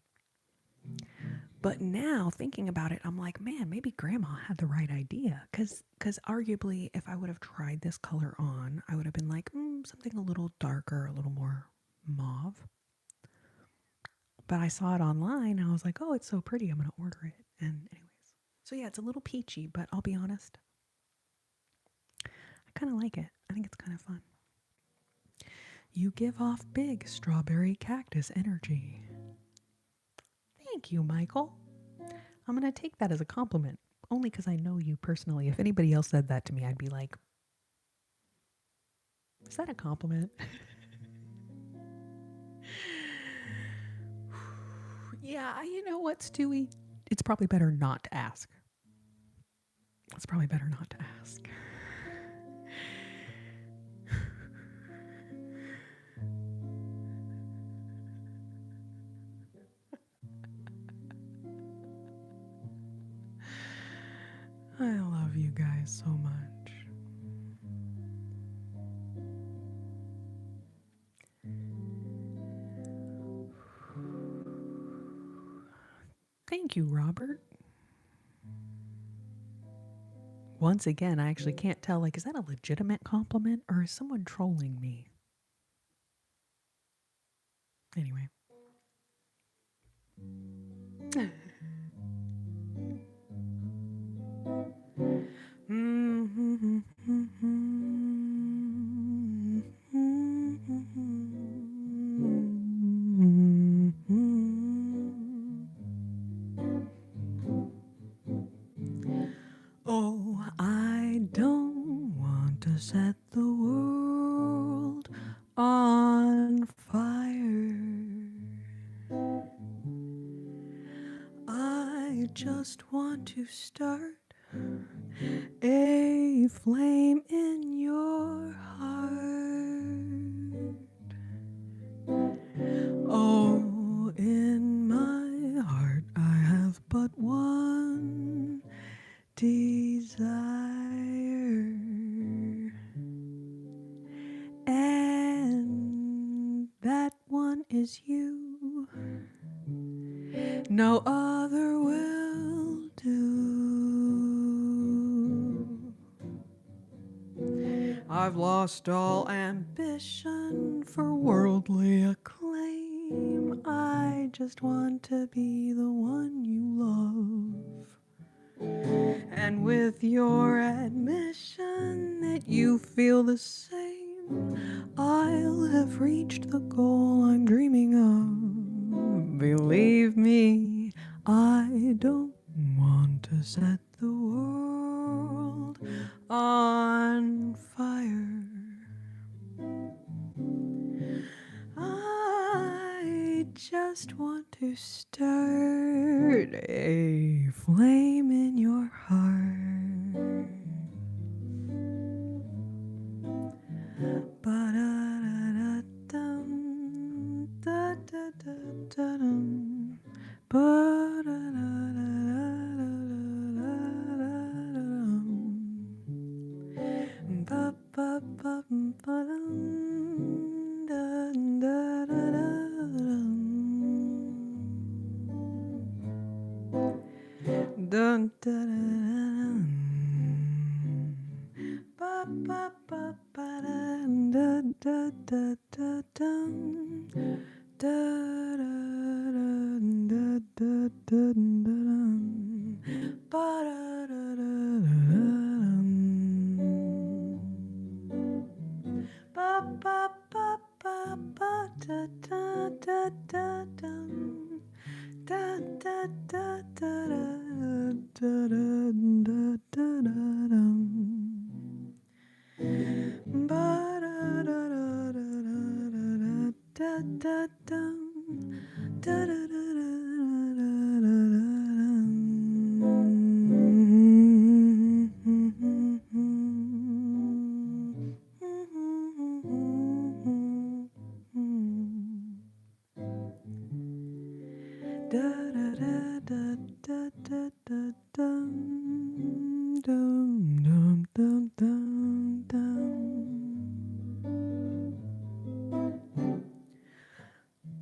S1: But now, thinking about it, I'm like, man, maybe grandma had the right idea. Because arguably, if I would have tried this color on, I would have been like, something a little darker, a little more mauve. But I saw it online, and I was like, oh, it's so pretty. I'm going to order it. And anyways. So yeah, it's a little peachy, but I'll be honest. I kind of like it. I think it's kind of fun. You give off big strawberry cactus energy. Thank you, Michael. I'm going to take that as a compliment, only because I know you personally. If anybody else said that to me, I'd be like, is that a compliment? Yeah, you know what, Stewie? It's probably better not to ask. It's probably better not to ask. I love you guys so much. Thank you, Robert. Once again, I actually can't tell, like, is that a legitimate compliment or is someone trolling me? Anyway. Oh, I don't want to set the world on fire. I just want to start a flame in your heart. Oh, in my heart I have but one desire, and that one is you. No other will do. I've lost all ambition for worldly acclaim. I just want to be the one you love. And with your admission that you feel the same, I'll have reached the goal I'm dreaming of. Believe me, I don't want to set the world on fire. I just want to start a flame in your heart. Ba-da-da-da-dum, da-da-da-da-dum, ba-da-da-da-da-da-da-dum, ba-ba-ba-ba-dum, da-da-da-da-dum, dun-da-da-da-dum. Ba ba ba ba da da da da dum da da da da da dum ba da da da dum ba ba ba ba ba da da da da dum da da da da da da da da dum.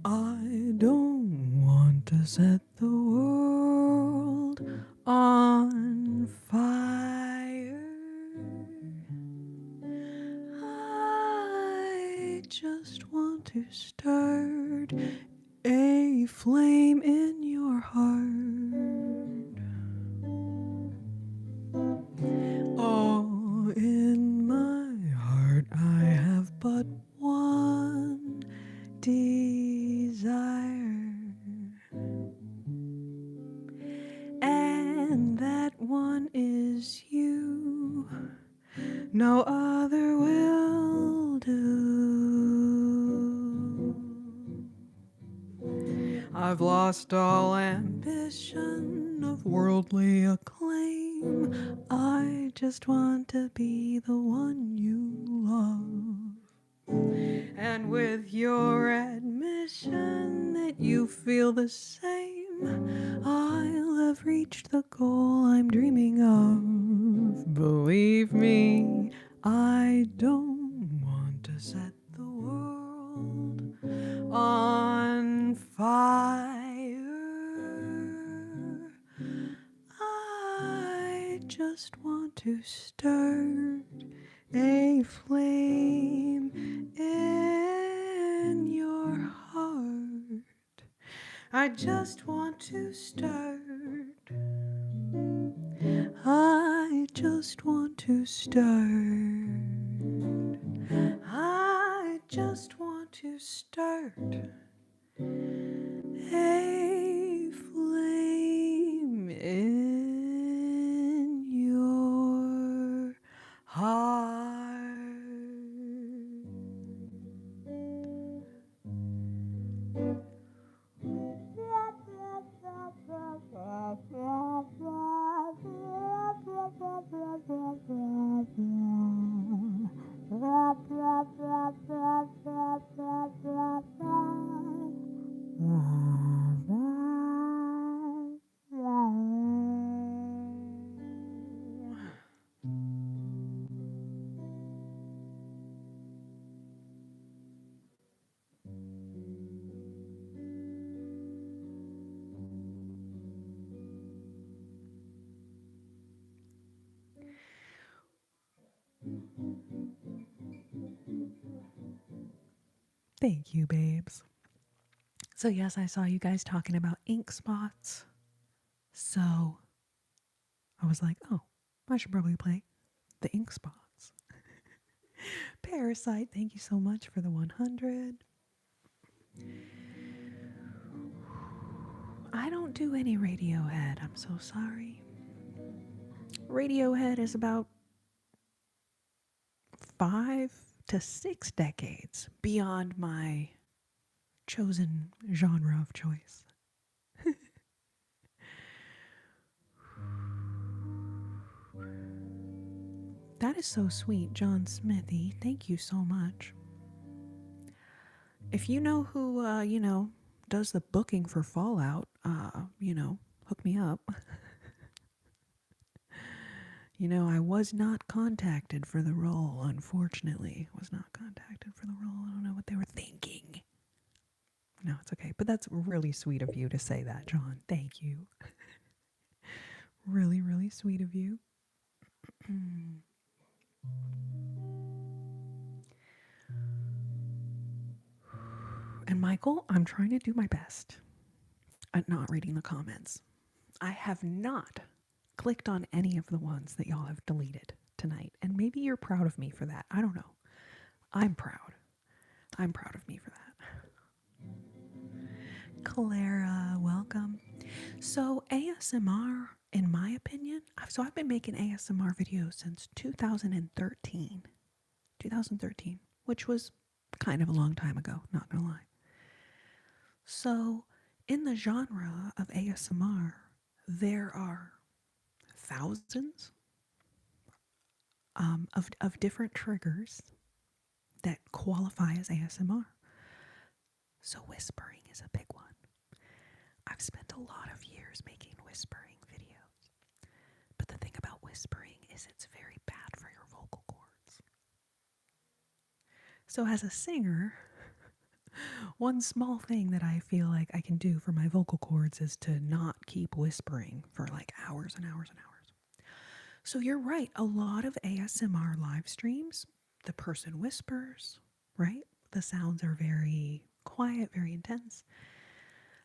S1: I don't want to set the world on fire. I just want to start a flame in your heart. Oh, in my heart I have but one desire, and no other will do. I've lost all ambition of worldly acclaim. I just want to be the one you love. And with your admission that you feel the same, I'll have reached the goal I'm dreaming of. Believe me, I don't want to set the world on fire. I just want to start a flame in your heart. I just want to start. I just want to start. I just want to start a flame in your heart. Thank you, babes. So, yes, I saw you guys talking about ink spots. So, I was like, oh, I should probably play the ink spots. Parasite, thank you so much for the 100. I don't do any Radiohead. I'm so sorry. Radiohead is about 5 to 6 decades beyond my chosen genre of choice. That is so sweet, John Smithy. Thank you so much. If you know who, does the booking for Fallout, hook me up. I was not contacted for the role, unfortunately. Was not contacted for the role. I don't know what they were thinking. No, it's okay. But that's really sweet of you to say that, John. Thank you. Really, really sweet of you. And Michael, I'm trying to do my best at not reading the comments. I have not clicked on any of the ones that y'all have deleted tonight. And maybe you're proud of me for that. I don't know. I'm proud. I'm proud of me for that. Clara, welcome. So ASMR, in my opinion, I've been making ASMR videos since 2013. 2013, which was kind of a long time ago, not gonna lie. So in the genre of ASMR, there are thousands of different triggers that qualify as ASMR. So whispering is a big one. I've spent a lot of years making whispering videos. But the thing about whispering is it's very bad for your vocal cords. So as a singer, one small thing that I feel like I can do for my vocal cords is to not keep whispering for like hours and hours and hours. So you're right, a lot of ASMR live streams, the person whispers, right? The sounds are very quiet, very intense.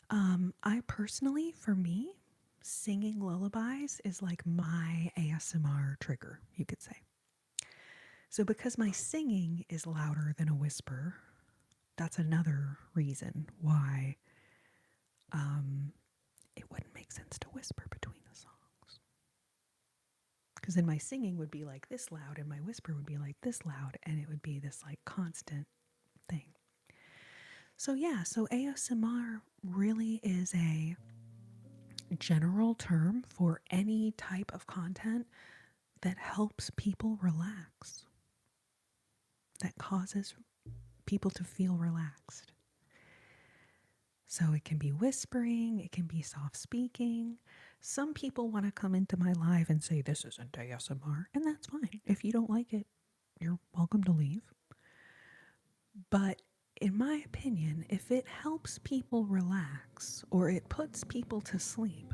S1: I personally, for me, singing lullabies is like my ASMR trigger, you could say. So because my singing is louder than a whisper, that's another reason why it wouldn't make sense to whisper between the songs. Because then my singing would be like this loud and my whisper would be like this loud, and it would be this like constant thing. So yeah, so ASMR really is a general term for any type of content that helps people relax, that causes people to feel relaxed. So it can be whispering, it can be soft speaking. Some people want to come into my live and say, this isn't ASMR, and that's fine. If you don't like it, you're welcome to leave. But in my opinion, if it helps people relax or it puts people to sleep,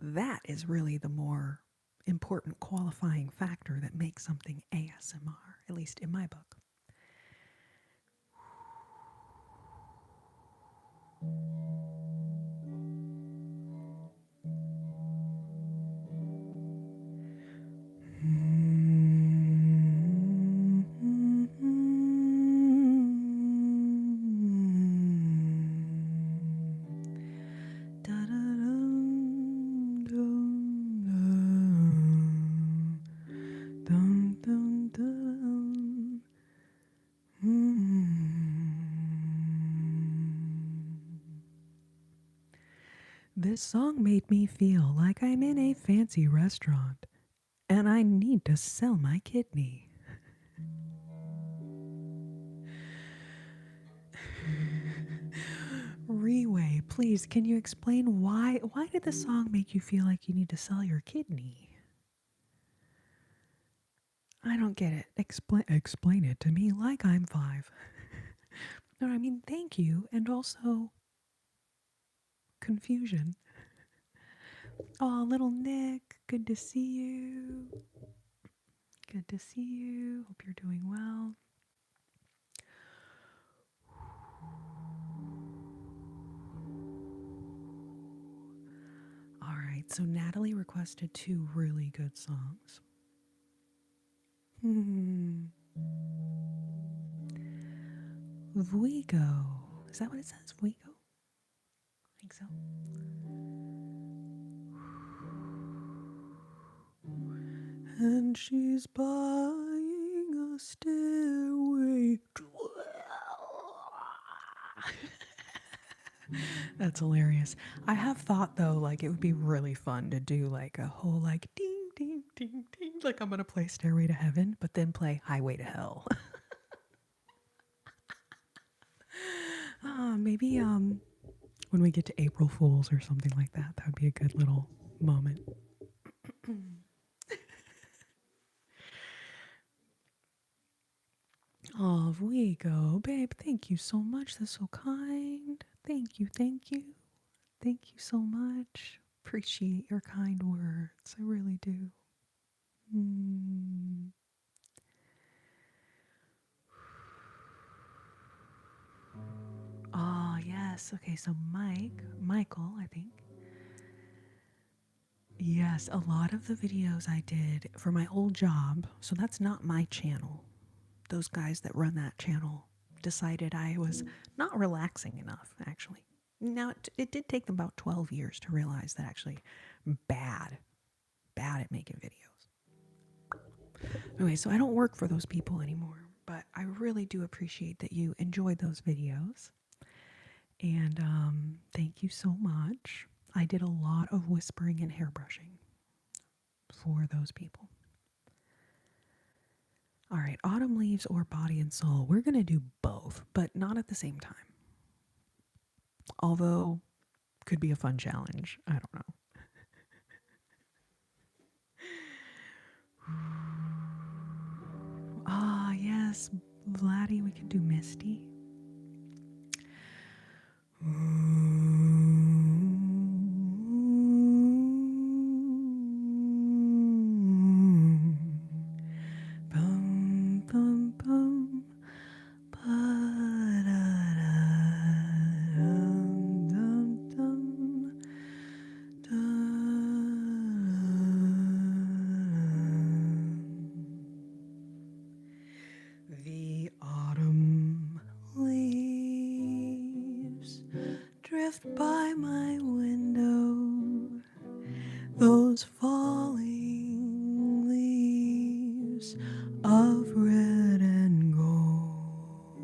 S1: that is really the more important qualifying factor that makes something ASMR, at least in my book. This song made me feel like I'm in a fancy restaurant and I need to sell my kidney. Reway, please, can you explain why did the song make you feel like you need to sell your kidney? I don't get it. Explain it to me like I'm 5. No, I mean, thank you, and also confusion. Oh, little Nick, good to see you. Good to see you. Hope you're doing well. All right, so Natalie requested 2 really good songs. Vuigo. Is that what it says? Vuigo? I think so. And she's buying a stairway to That's hilarious. I have thought though, like it would be really fun to do like a whole like ding ding ding ding, like I'm gonna play Stairway to Heaven, but then play Highway to Hell. Maybe when we get to April Fools or something like that, that would be a good little moment. Off we go, babe. Thank you so much. That's so kind. Thank you, thank you. Thank you so much. Appreciate your kind words. I really do. Oh, yes. Okay, so Michael, I think. Yes, a lot of the videos I did for my old job, so that's not my channel. Those guys that run that channel decided I was not relaxing enough, actually. Now, it did take them about 12 years to realize that actually bad at making videos. Anyway, so I don't work for those people anymore, but I really do appreciate that you enjoyed those videos. And thank you so much. I did a lot of whispering and hair brushing for those people. All right, Autumn Leaves or Body and Soul. We're going to do both, but not at the same time. Although, could be a fun challenge. I don't know. Ah, yes, Vladdy, we can do Misty. Bum, bum, bum. The autumn leaves drift by my window, those falling of red and gold.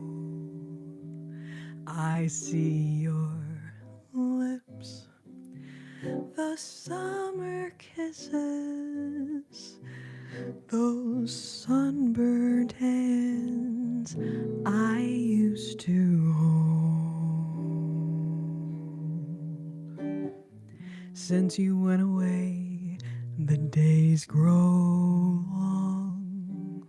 S1: I see your lips, the summer kisses, those sunburned hands I used to hold. Since you went away, the days grow long,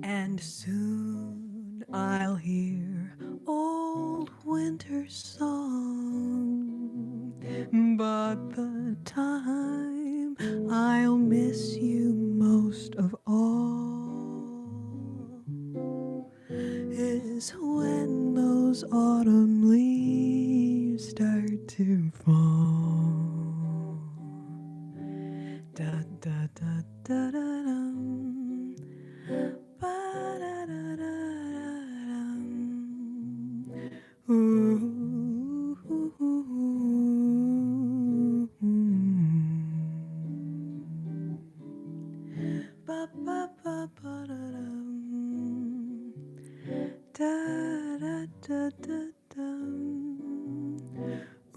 S1: and soon I'll hear old winter's song. But the time I'll miss you most of all is when those autumn leaves start to fall. Da da da da da dum. Ba da da da dum. Ooh, ooh, ooh, ba ba ba ba da dum. Da da da da dum.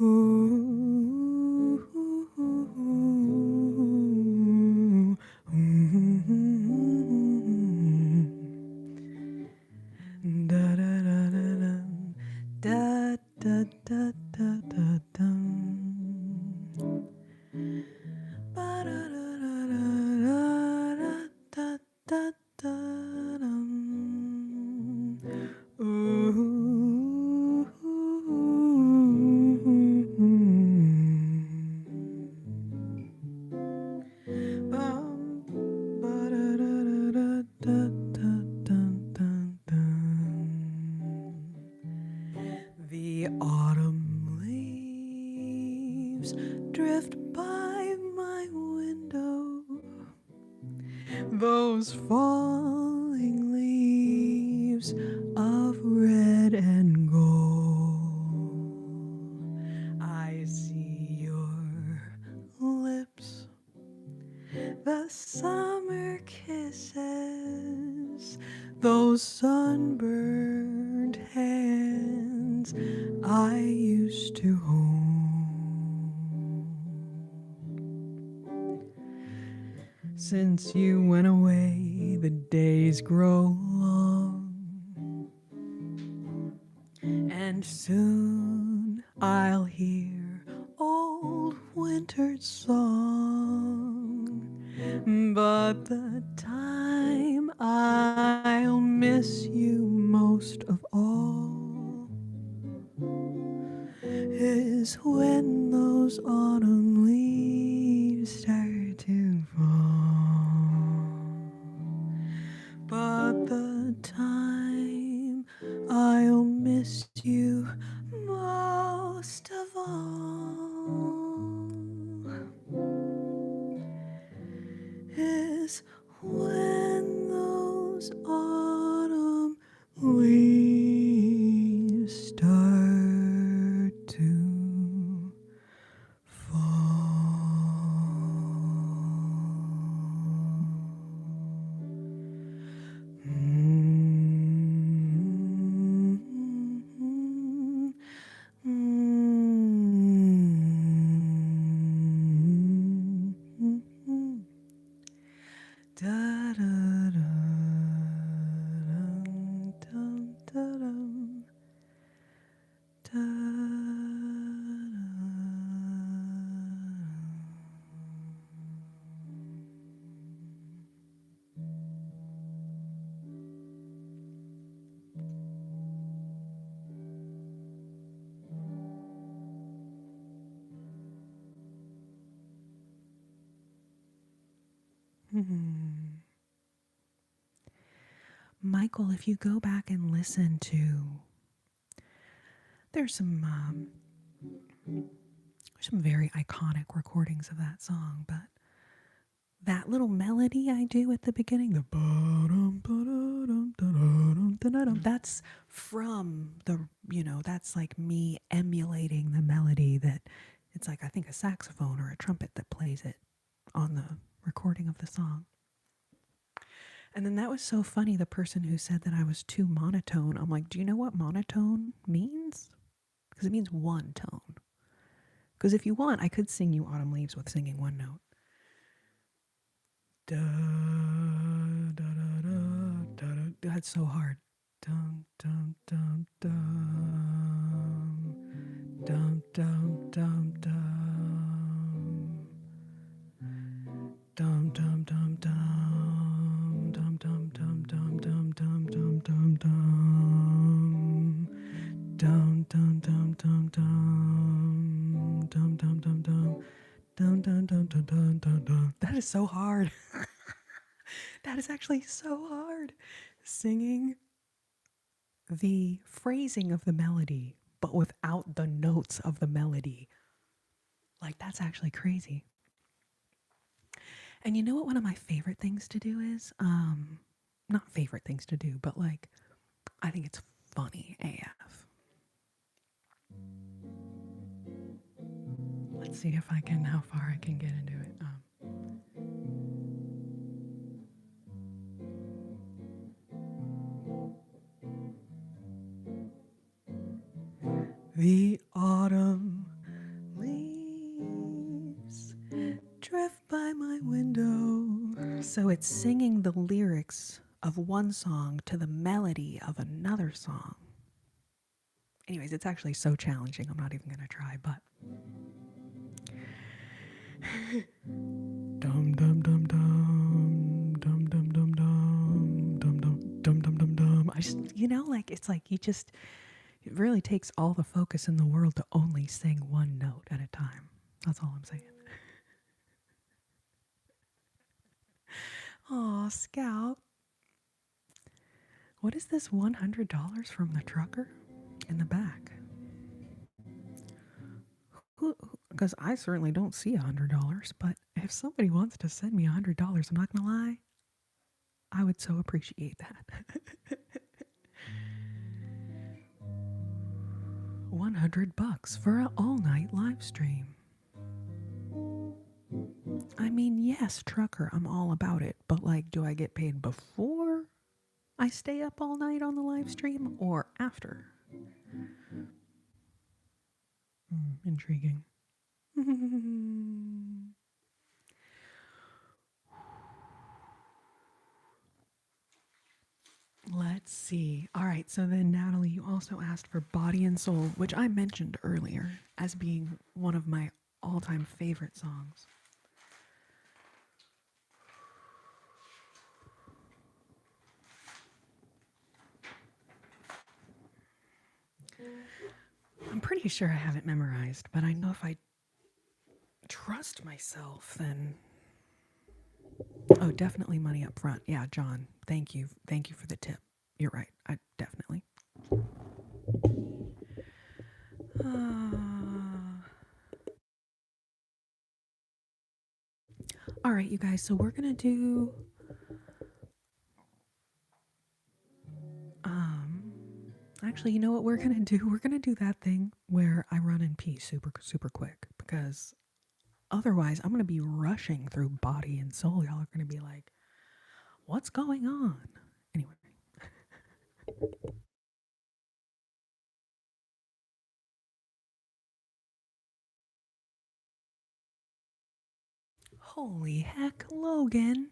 S1: Ooh, ooh, ooh, da da da da dum. Da da da da da dum. Ba da da da da da da da dum. Ooh. Bum, ba da da da da da dum dum dum. The autumn leaves drift by my window. Those falling leaves of red and gold. I see your lips, the summer kisses, those sunburned hands I used to hold. Since you went away, the days grow long, and soon I'll hear old winter's song. But the time I'll miss you most of all is when those autumn leaves start to fall. But the time I'll miss you most of all is when those autumn leaves start to da da da dum da dum da. Michael, if you go back and listen to, there's some very iconic recordings of that song, but that little melody I do at the beginning, the that's from the, that's like me emulating the melody that it's like, I think, a saxophone or a trumpet that plays it on the recording of the song. And then that was so funny, the person who said that I was too monotone. I'm like, do you know what monotone means? Because it means one tone. Because if you want, I could sing you Autumn Leaves with singing one note. Da, da, da, da, da, da. That's so hard. Dum, dum, dum, dum. Dum, dum, dum, dum. Dum, dum, dum, dum. Dum, dum, dum, dum, dum, dum, dum, dum, dum. Dum, dum, dum, dum, dum. Dum, dum, dum, dum. Dun, dun, dun, dun, dun, dun, dun. That is so hard. That is actually so hard. Singing the phrasing of the melody, but without the notes of the melody. Like, that's actually crazy. And you know what one of my favorite things to do is? Not favorite things to do, but like, I think it's funny AF. Let's see if I can, how far I can get into it. The autumn leaves drift by my window. So it's singing the lyrics of one song to the melody of another song. Anyways, it's actually so challenging. I'm not even going to try, but. Dum dum dum dum dum dum dum dum dum dum dum dum dum dum. I just, like, it's like it really takes all the focus in the world to only sing one note at a time. That's all I'm saying. Aw, Scout. What is this $100 from the trucker in the back? Because I certainly don't see $100, but if somebody wants to send me $100, I'm not gonna lie, I would so appreciate that. $100 for an all-night live stream. I mean, yes, trucker, I'm all about it, but like, do I get paid before I stay up all night on the live stream or after? Intriguing. Let's see. All right, so then Natalie, you also asked for Body and Soul, which I mentioned earlier as being one of my all-time favorite songs. I'm pretty sure I have it memorized, but I know if I trust myself, then... Oh, definitely money up front. Yeah, John, thank you. Thank you for the tip. You're right. I definitely. All right, you guys, so we're going to do... Actually, you know what we're going to do? We're going to do that thing where I run in peace super, super quick, because otherwise I'm going to be rushing through Body and Soul. Y'all are going to be like, what's going on? Anyway. Holy heck, Logan.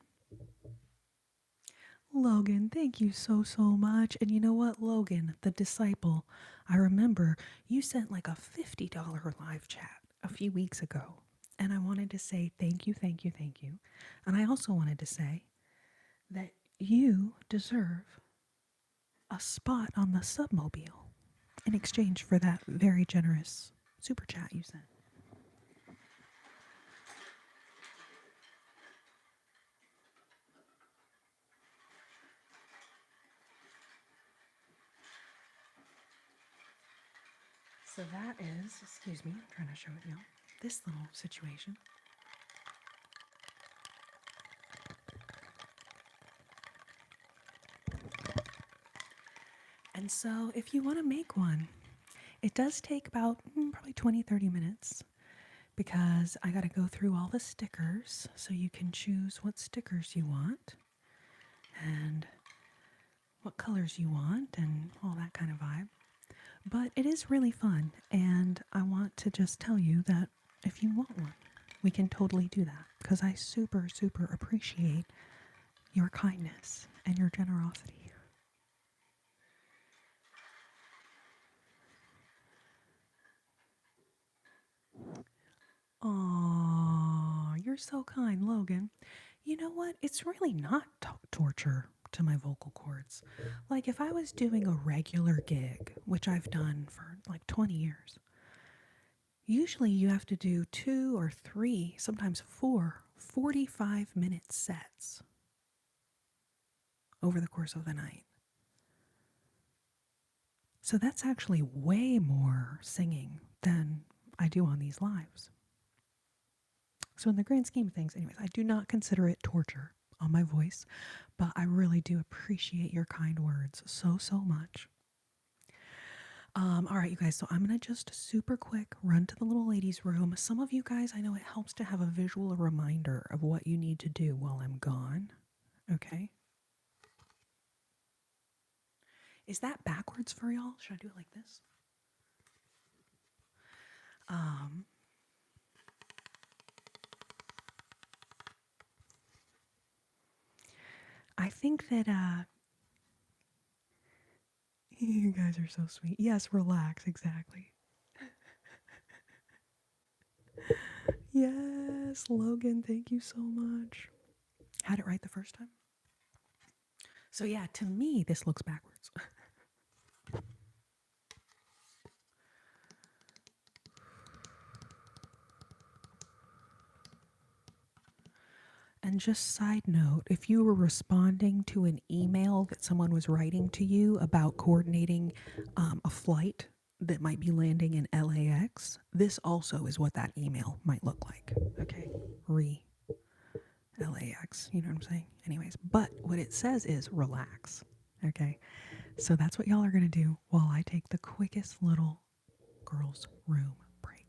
S1: Logan, thank you so, so much. And you know what, Logan, the disciple, I remember you sent like a $50 live chat a few weeks ago. And I wanted to say thank you, thank you, thank you. And I also wanted to say that you deserve a spot on the submobile in exchange for that very generous super chat you sent. So that is, excuse me, I'm trying to show it now, this little situation. And so if you want to make one, it does take about probably 20-30 minutes, because I got to go through all the stickers so you can choose what stickers you want. and what colors you want and all that kind of vibe. But it is really fun, and I want to just tell you that if you want one, we can totally do that because I super, super appreciate your kindness and your generosity. Aw, you're so kind, Logan. You know what? It's really not torture to my vocal cords. Like, if I was doing a regular gig, which I've done for like 20 years, usually you have to do 2 or 3, sometimes 4, 45-minute sets over the course of the night. So that's actually way more singing than I do on these lives. So, in the grand scheme of things, anyways, I do not consider it torture on my voice, but I really do appreciate your kind words so, so much. All right, you guys, so I'm going to just super quick run to the little ladies' room. Some of you guys, I know it helps to have a visual reminder of what you need to do while I'm gone. Okay. Is that backwards for y'all? Should I do it like this? I think that you guys are so sweet. Yes, relax, exactly. Yes, Logan, thank you so much. Had it right the first time. So yeah, to me this looks backwards. And just side note, if you were responding to an email that someone was writing to you about coordinating a flight that might be landing in LAX, this also is what that email might look like. Okay, LAX, you know what I'm saying? Anyways, but what it says is relax. Okay, so that's what y'all are gonna do while I take the quickest little girls' room break.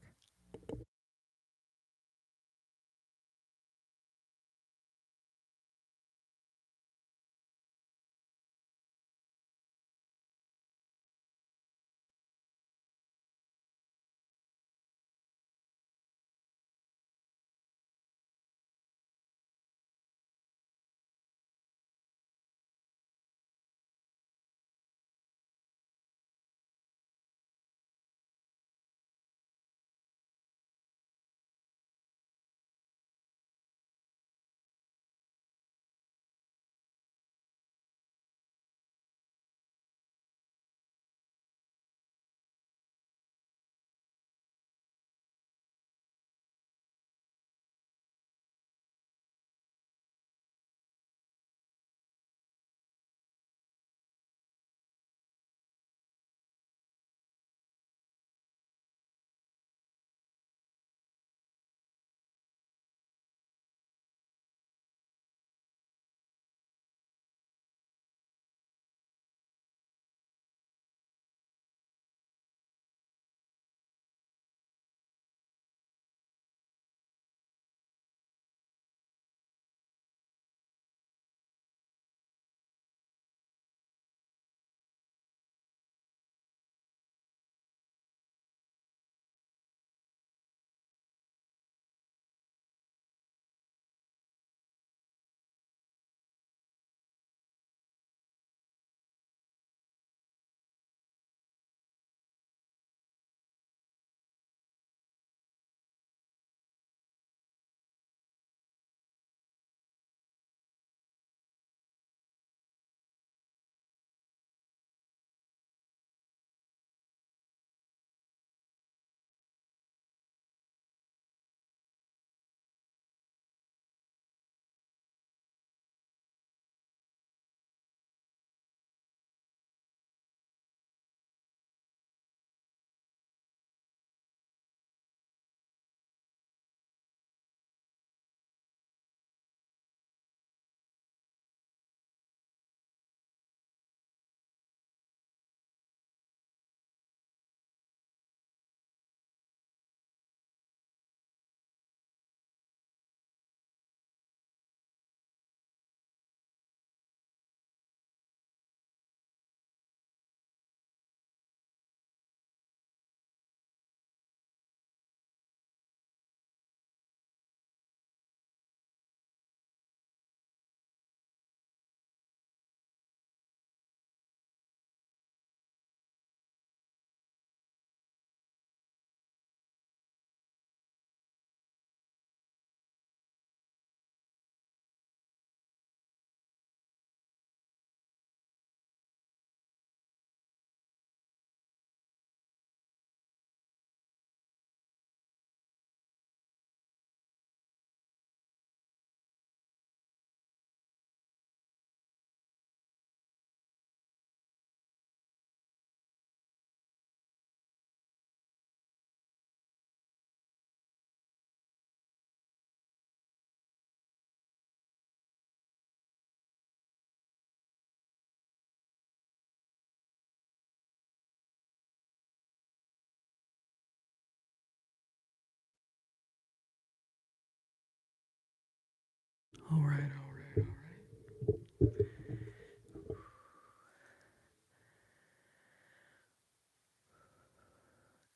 S1: All right, all right, all right.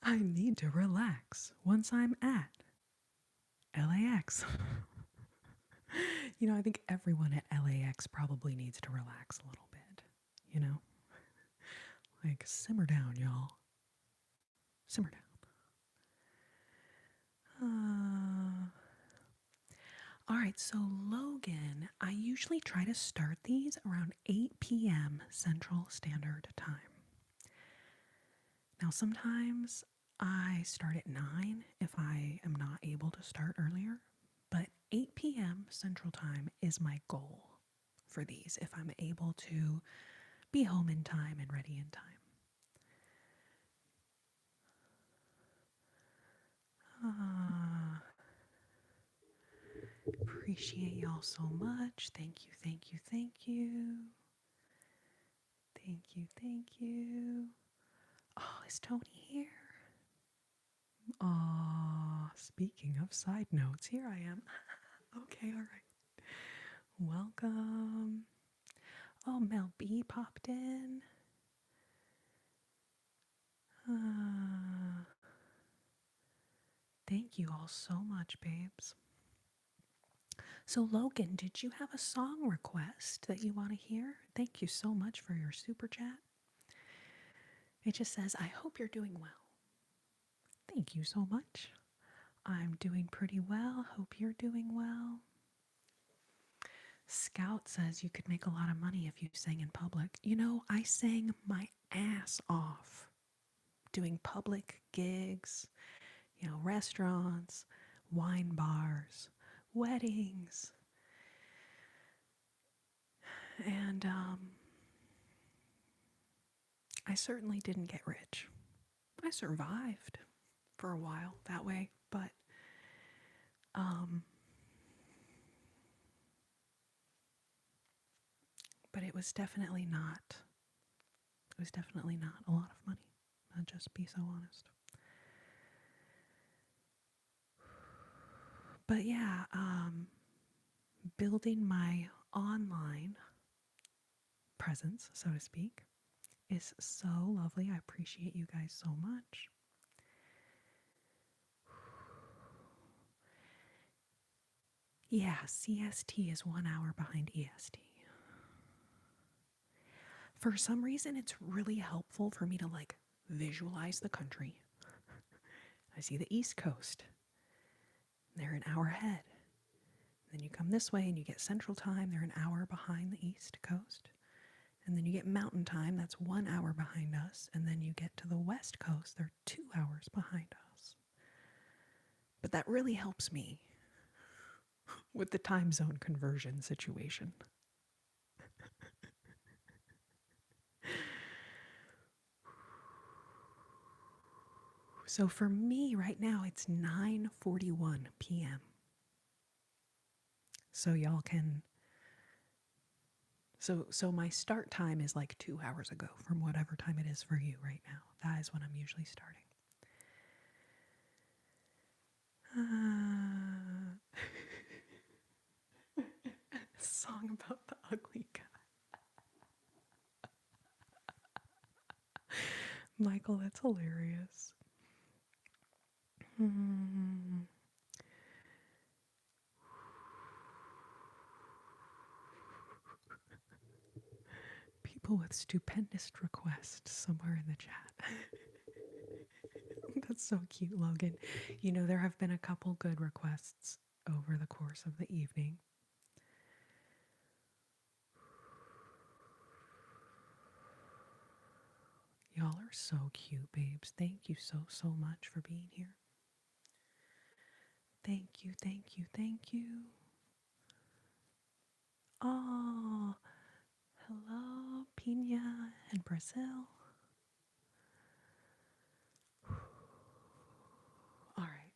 S1: I need to relax once I'm at LAX. I think everyone at LAX probably needs to relax a little bit, you know? Like, simmer down, y'all. Simmer down. All right, so Logan, I usually try to start these around 8 p.m. Central Standard Time. Now, sometimes I start at 9 if I am not able to start earlier, but 8 p.m. Central Time is my goal for these if I'm able to be home in time and ready in time. Appreciate y'all so much. Thank you, thank you, thank you. Thank you, thank you. Oh, is Tony here? Aw, speaking of side notes, here I am. Okay, all right. Welcome. Oh, Mel B popped in. Thank you all so much, babes. So, Logan, did you have a song request that you want to hear? Thank you so much for your super chat. It just says, I hope you're doing well. Thank you so much. I'm doing pretty well. Hope you're doing well. Scout says you could make a lot of money if you sang in public. I sang my ass off doing public gigs, restaurants, wine bars, weddings. And I certainly didn't get rich. I survived for a while that way, but it was definitely not. It was definitely not a lot of money. I'll just be so honest. But yeah, building my online presence, so to speak, is so lovely. I appreciate you guys so much. Yeah, CST is 1 hour behind EST. For some reason, it's really helpful for me to visualize the country. I see the East Coast. They're an hour ahead. Then you come this way and you get Central Time. They're an hour behind the East Coast. And then you get Mountain Time. That's 1 hour behind us. And then you get to the West Coast. They're 2 hours behind us. But that really helps me with the time zone conversion situation. So for me right now, it's 9:41 p.m. So y'all can... So my start time is 2 hours ago from whatever time it is for you right now. That is when I'm usually starting. Song about the ugly guy. Michael, that's hilarious. People with stupendous requests somewhere in the chat. That's so cute, Logan. There have been a couple good requests over the course of the evening. Y'all are so cute, babes. Thank you so, so much for being here. Thank you, thank you, thank you. Oh, hello, Pina and Brazil. All right.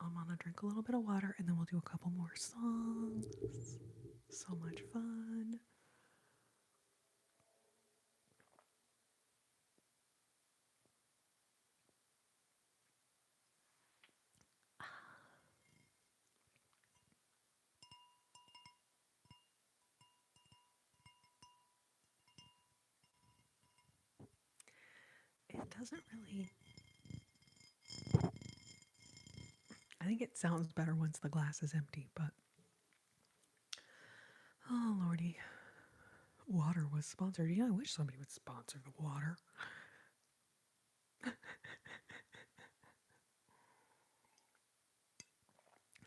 S1: I'm gonna drink a little bit of water and then we'll do a couple more songs. So much fun. doesn't really. I think it sounds better once the glass is empty, but. Oh, Lordy. Water was sponsored. I wish somebody would sponsor the water.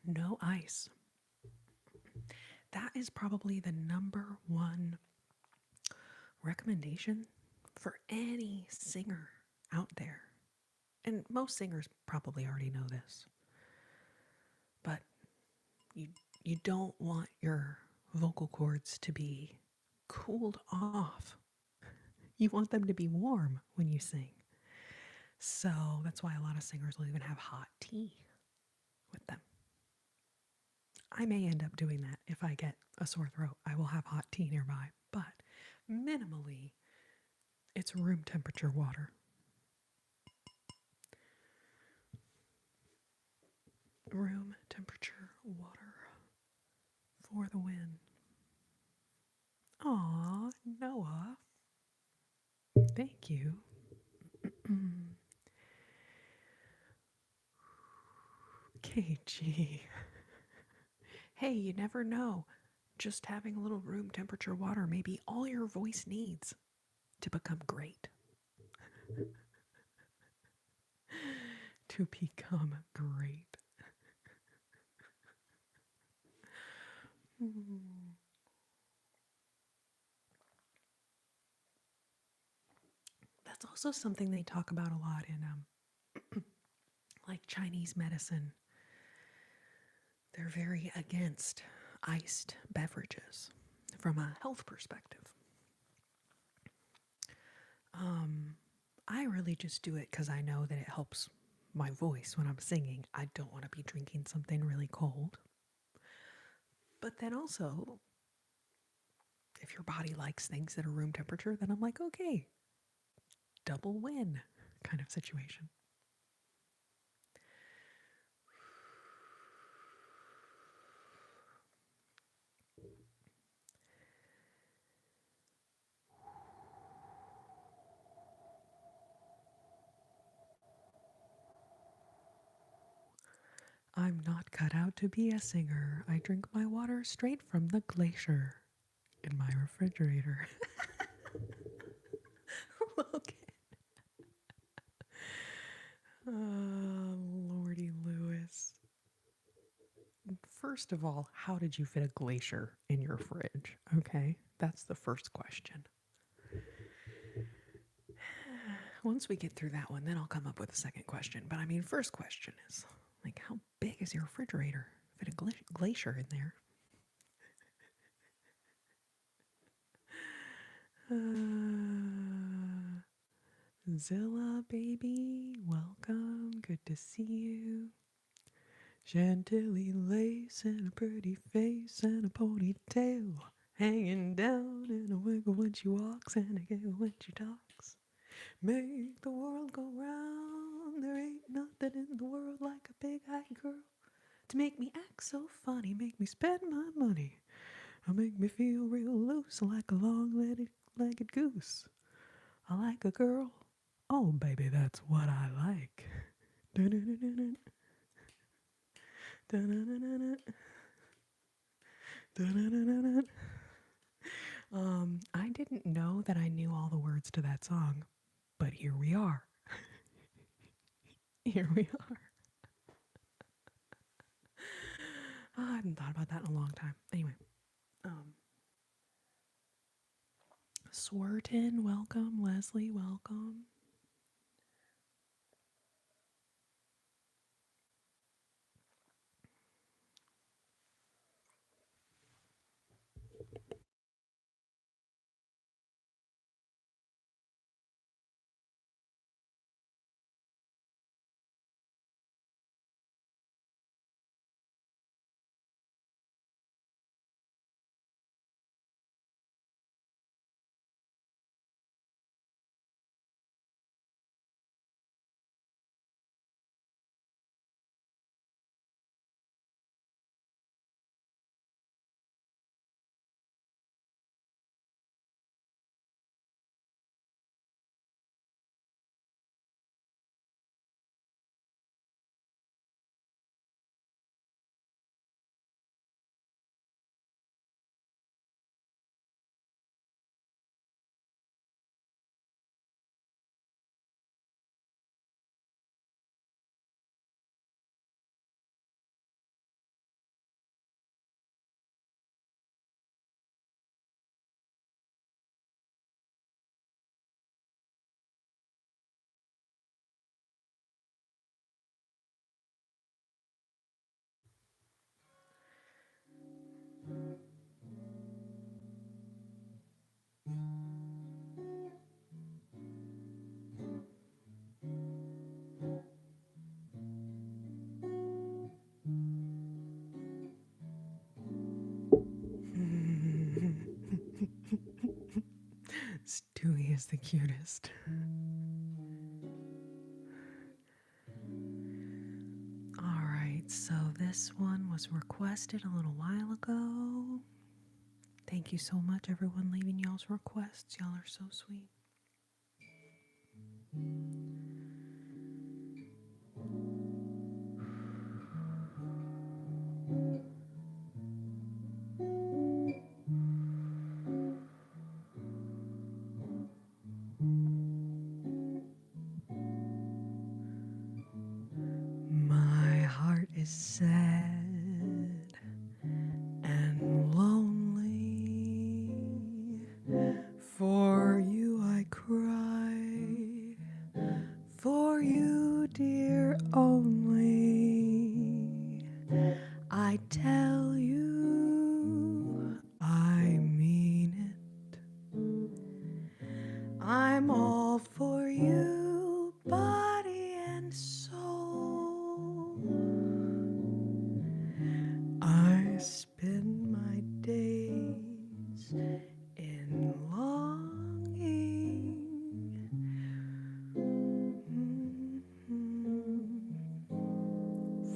S1: No ice. That is probably the number one recommendation for any singer out there. And most singers probably already know this. But you don't want your vocal cords to be cooled off. You want them to be warm when you sing. So that's why a lot of singers will even have hot tea with them. I may end up doing that if I get a sore throat. I will have hot tea nearby, but minimally, it's room temperature water. Room temperature water for the win. Aw, Noah. Thank you. KG. Hey, you never know. Just having a little room temperature water may be all your voice needs to become great. To become great. That's also something they talk about a lot in like Chinese medicine. They're very against iced beverages from a health perspective. I really just do it because I know that it helps my voice when I'm singing. I don't want to be drinking something really cold. But then also, if your body likes things that are room temperature, then I'm like, okay, double win kind of situation. I'm not cut out to be a singer. I drink my water straight from the glacier in my refrigerator. Okay. Lordy Lewis. First of all, how did you fit a glacier in your fridge? Okay, that's the first question. Once we get through that one, then I'll come up with a second question. But I mean, first question is, like, how big is your refrigerator? Fit a glacier in there? Zilla, baby, welcome. Good to see you. Chantilly lace and a pretty face and a ponytail hanging down and a wiggle when she walks and a giggle when she talks. Make the world go round. There ain't nothing in the world like a big-eyed girl to make me act so funny, make me spend my money, or make me feel real loose like a long-legged goose. I like a girl. Oh, baby, that's what I like. Dun-dun-dun-dun-dun. Dun-dun-dun-dun-dun. Dun-dun-dun-dun-dun. I didn't know that I knew all the words to that song, but here we are. Here we are. I hadn't thought about that in a long time. Anyway, Swerton, welcome. Leslie, welcome. is the cutest. All right, so this one was requested a little while ago. Thank you so much, everyone, leaving y'all's requests. Y'all are so sweet. My heart is sad and lonely. For you I cry, for you, dear, only. I tell you, I mean it. I'm all for you, body and soul. I spend my days in longing,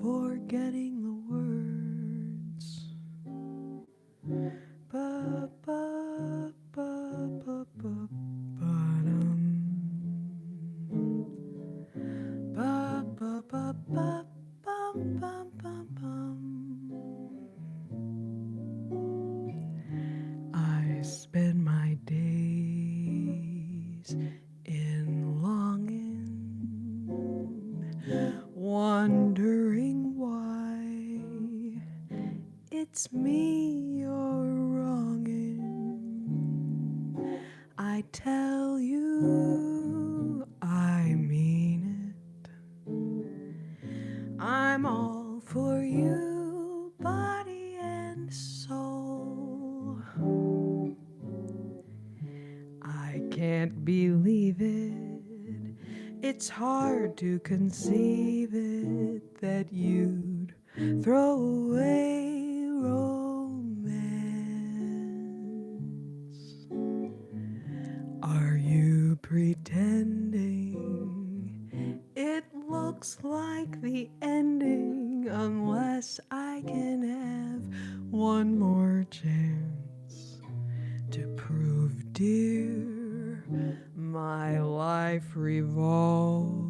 S1: forgetting the words. Ba, ba, ba, ba, ba, ba-dum. Ba, ba, ba, ba, bum, bum, bum, bum. I spend my days in longing, wondering why it's me you're wronging. I tell you, I mean it. I'm all for you, body and soul. I can't believe it. It's hard to conceive it that you'd throw away romance. Are you pretending it looks like the ending unless I can have one more chance to prove, dear, my life revolves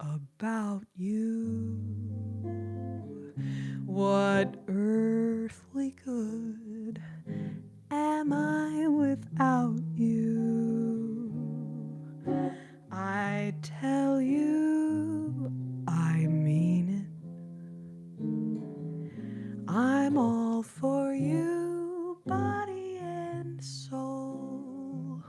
S1: about you? What earthly good am I without you? I tell you, I mean it. I'm all for you, body and soul.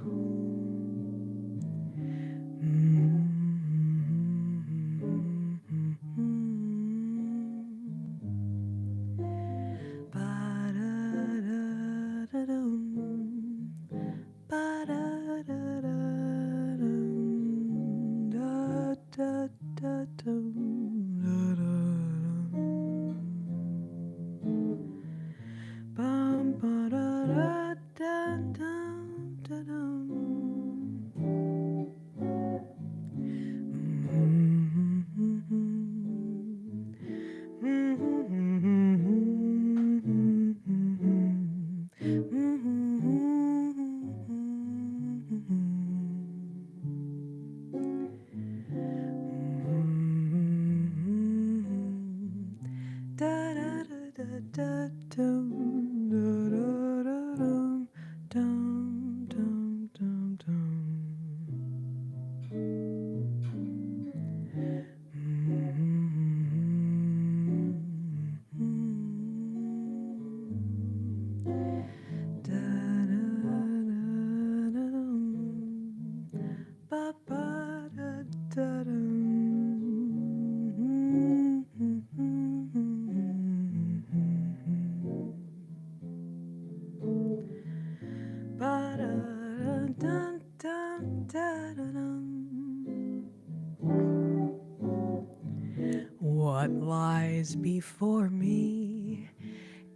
S1: What lies before me?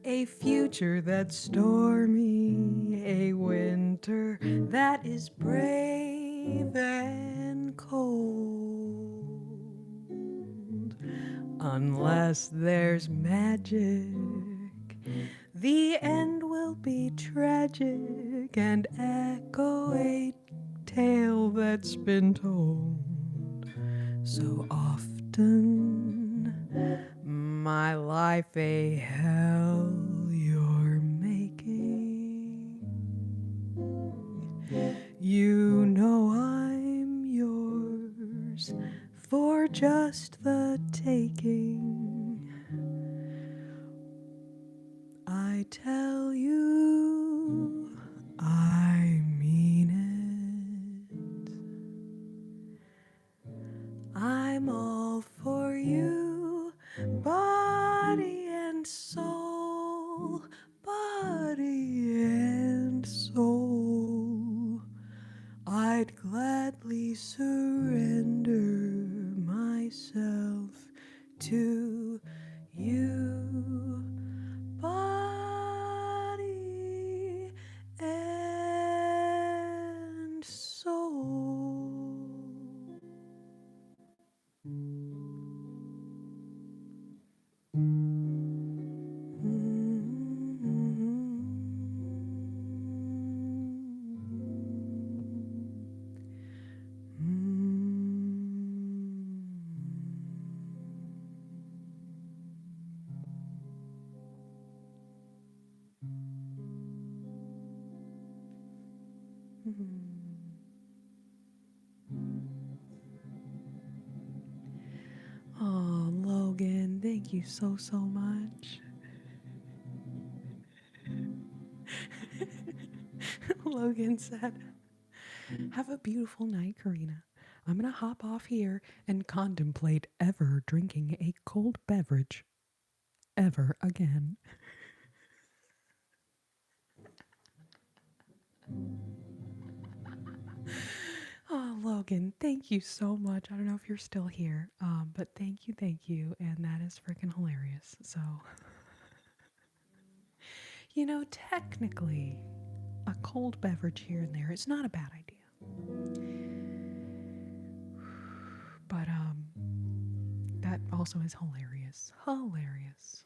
S1: A future that's stormy, a wind banter that is brave and cold. Unless there's magic, the end will be tragic and echo a tale that's been told so often. My life a hell you're making. You know I'm yours for just the taking. I tell you, I mean it. I'm all for you, body and soul, body and soul. I'd gladly surrender myself to you, body and soul. Oh, Logan, thank you so much. Logan said, have a beautiful night, Corrina. I'm going to hop off here and contemplate ever drinking a cold beverage ever again. Oh, Logan, thank you so much. I don't know if you're still here, but thank you. And that is freaking hilarious. So, technically, a cold beverage here and there is not a bad idea. But, that also is hilarious. Hilarious.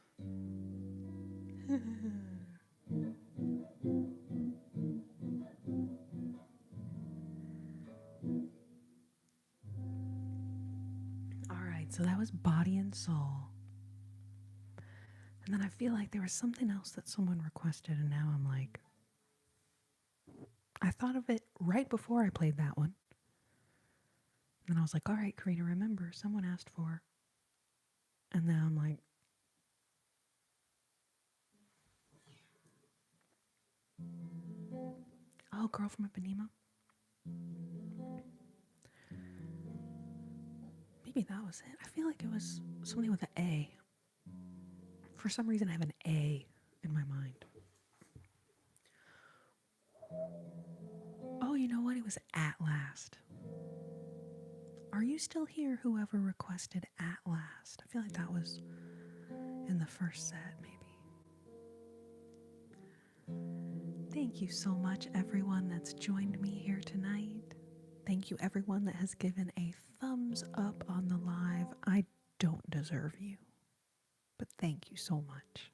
S1: All right, so that was Body and Soul. And then I feel like there was something else that someone requested, and now I'm like, I thought of it right before I played that one. And I was like, all right, Corrina, remember, someone asked for. And now I'm like, oh, Girl from Ipanema? Maybe that was it. I feel like it was something with an A. For some reason, I have an A in my mind. Oh, you know what? It was At Last. Are you still here, whoever requested At Last? I feel like that was in the first set, maybe. Thank you so much, everyone that's joined me here tonight. Thank you, everyone that has given a thumbs up on the live. I don't deserve you, but thank you so much.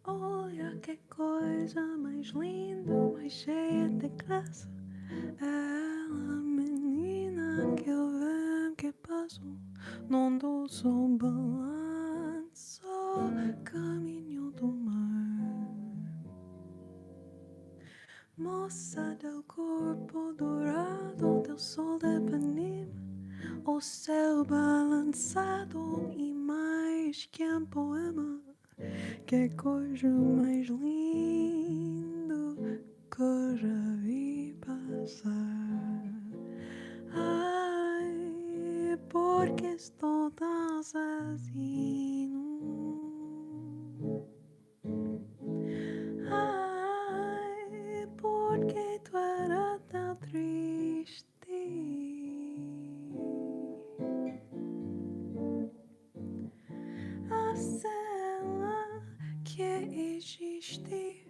S1: Olha que coisa mais linda, mais cheia de graça. Ela, menina que eu vejo que passou, não dou um balanço, caminho do mar. Moça del corpo dourado del sol de Ipanema, o céu balançado e mais que um poema. Que coisa mais lindo que eu já vi passar. Ai, porque estou tão sozinho. Ai, porque tu era tão triste. A cela que existe,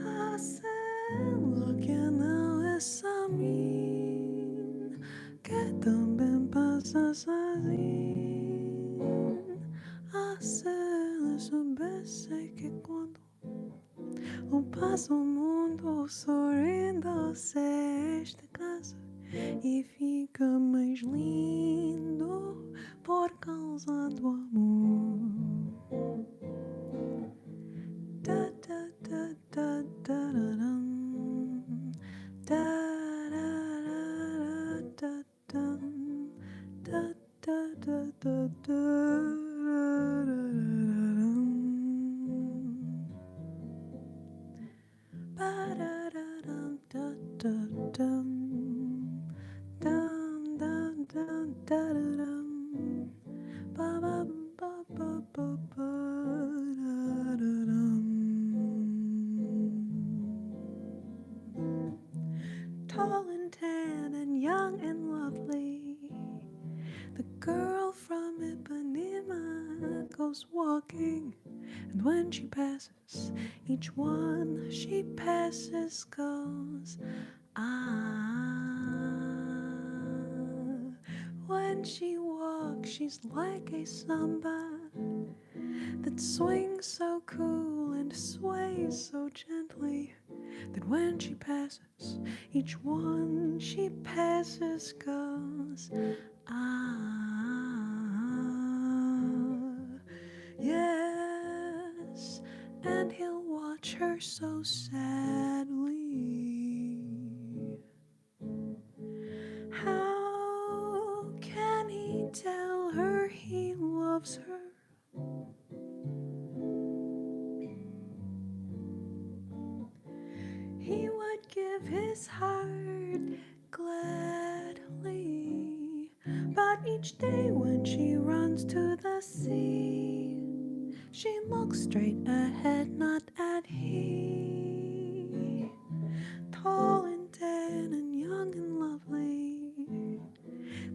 S1: a cela que não é só mim, que também passa sozinho. A cela soubesse que quando eu passo o mundo sorrindo, se esta casa e fica mais lindo por causa do amor. Da da da da da da da da da da da Tall and tan and young and lovely, the girl from Ipanema goes walking, and when she passes, each one she passes goes, ah. When she walks, she's like a samba that swings so cool and sways so gently that when she passes, each one she passes goes, ah, yes, and he'll watch her so sadly. How can he tell her he loves her? He would give his heart gladly, but each day when she runs to the sea, she looks straight ahead, not at he. Tall and tan and young and lovely,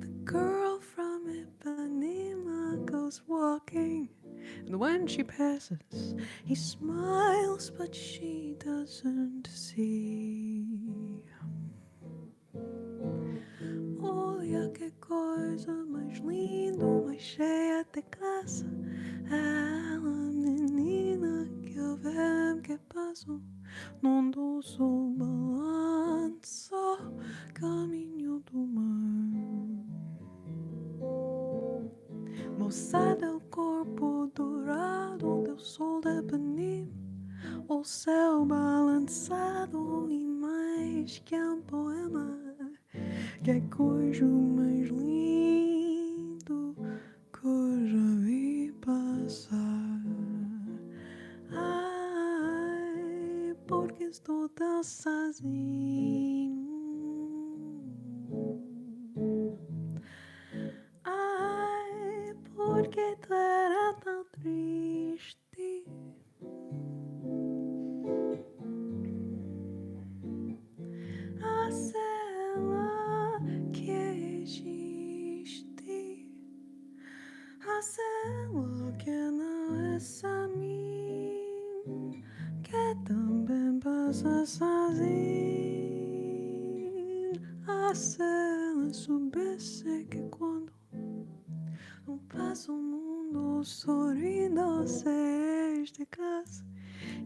S1: the girl from Ipanema goes walking, and when she passes, he smiles, but she doesn't see. Olha que coisa mais linda, mais cheia de graça. Ela, menina, que eu vejo que passo num doce balanço, caminho do mar. Moça del corpo dourado del sol de Ipanema, o céu balançado e mais que um poema. Que coisa mais lindo que eu já vi passar. Ai, porque estou tão sozinho. Ai, porque tu era tão triste. A cela que existe, a cela que não é só mim, que também passa sozinho. A cela soubesse que quando eu passo o mundo sorrindo, se este casa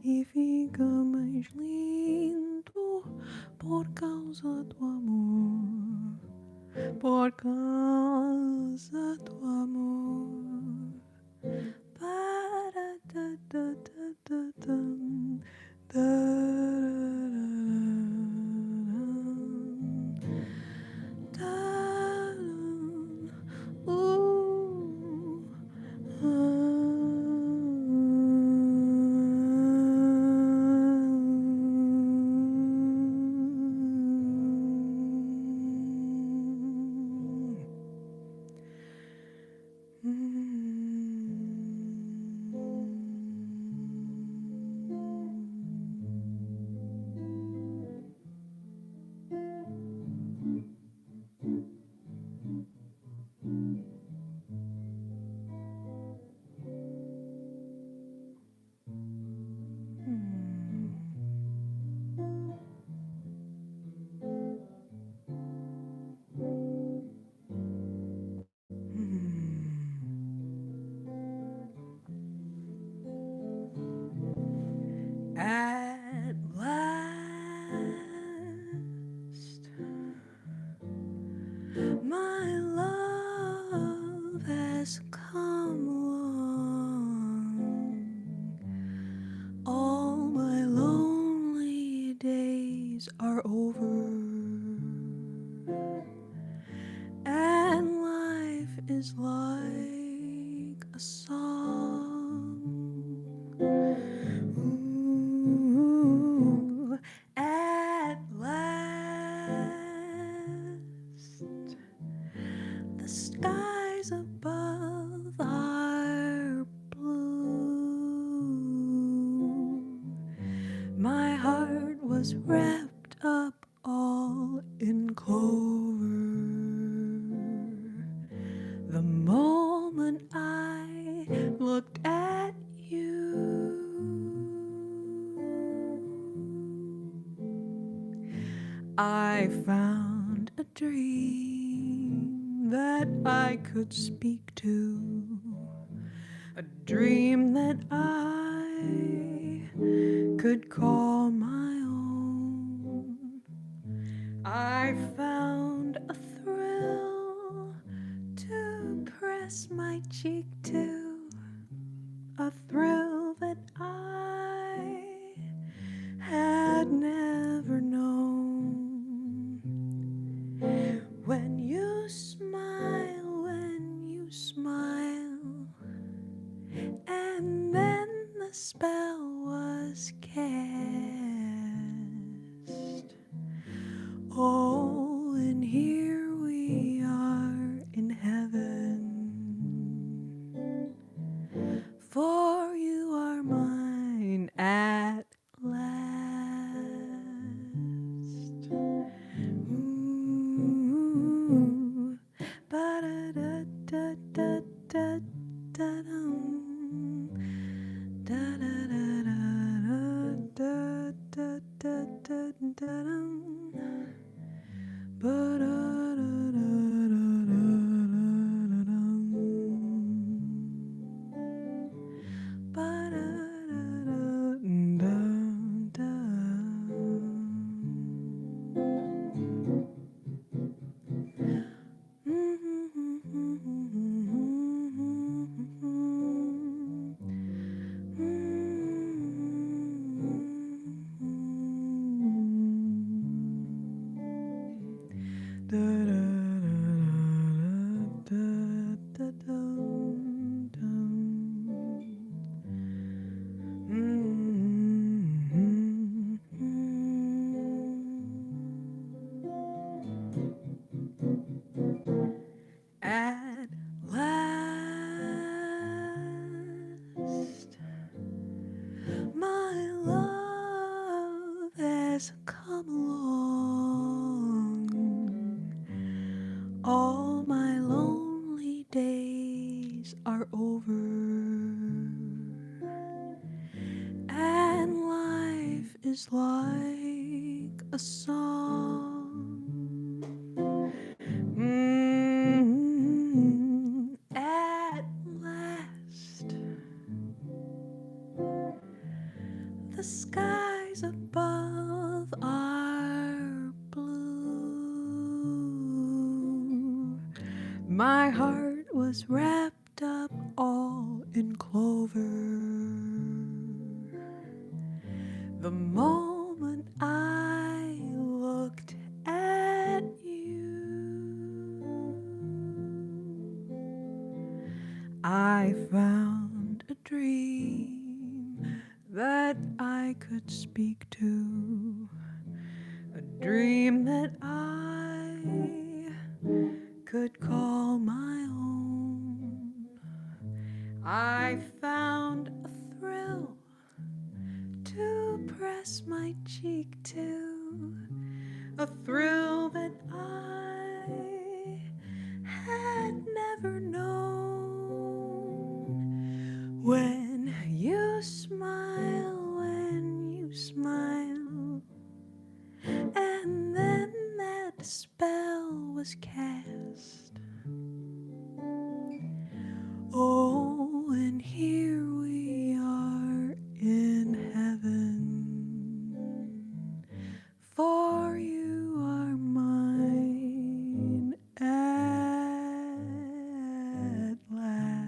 S1: e fica mais lindo por causa do amor, por causa do amor. Para da da da da da da. was wrapped up all in clover. The moment I looked at you, I found a dream that I could speak to, a dream that I could call my own. I found a thrill to press my cheek to, a thrill that I had never known. When you smile, and then the spell was cast. Oh, and here we are in heaven, for you are mine at last. Ooh, ba-da-da-da-da-da-dum, da-da-da-da-da-da-da-da-dum, ba-da-da-da-da-da-da-dum, ba-da-da-da-dum. At last, my love has come along. All my lonely days are over, and life is like a song. At last, the skies above are blue. My heart was wrapped up all in clover. The moment I looked at you, I found a dream that I could speak to, a dream that I could call my own. I found a thrill to press my cheek to, a thrill that I had never known. When you smile, and then that spell was cast. Oh, and here we are in heaven, for you are mine at last.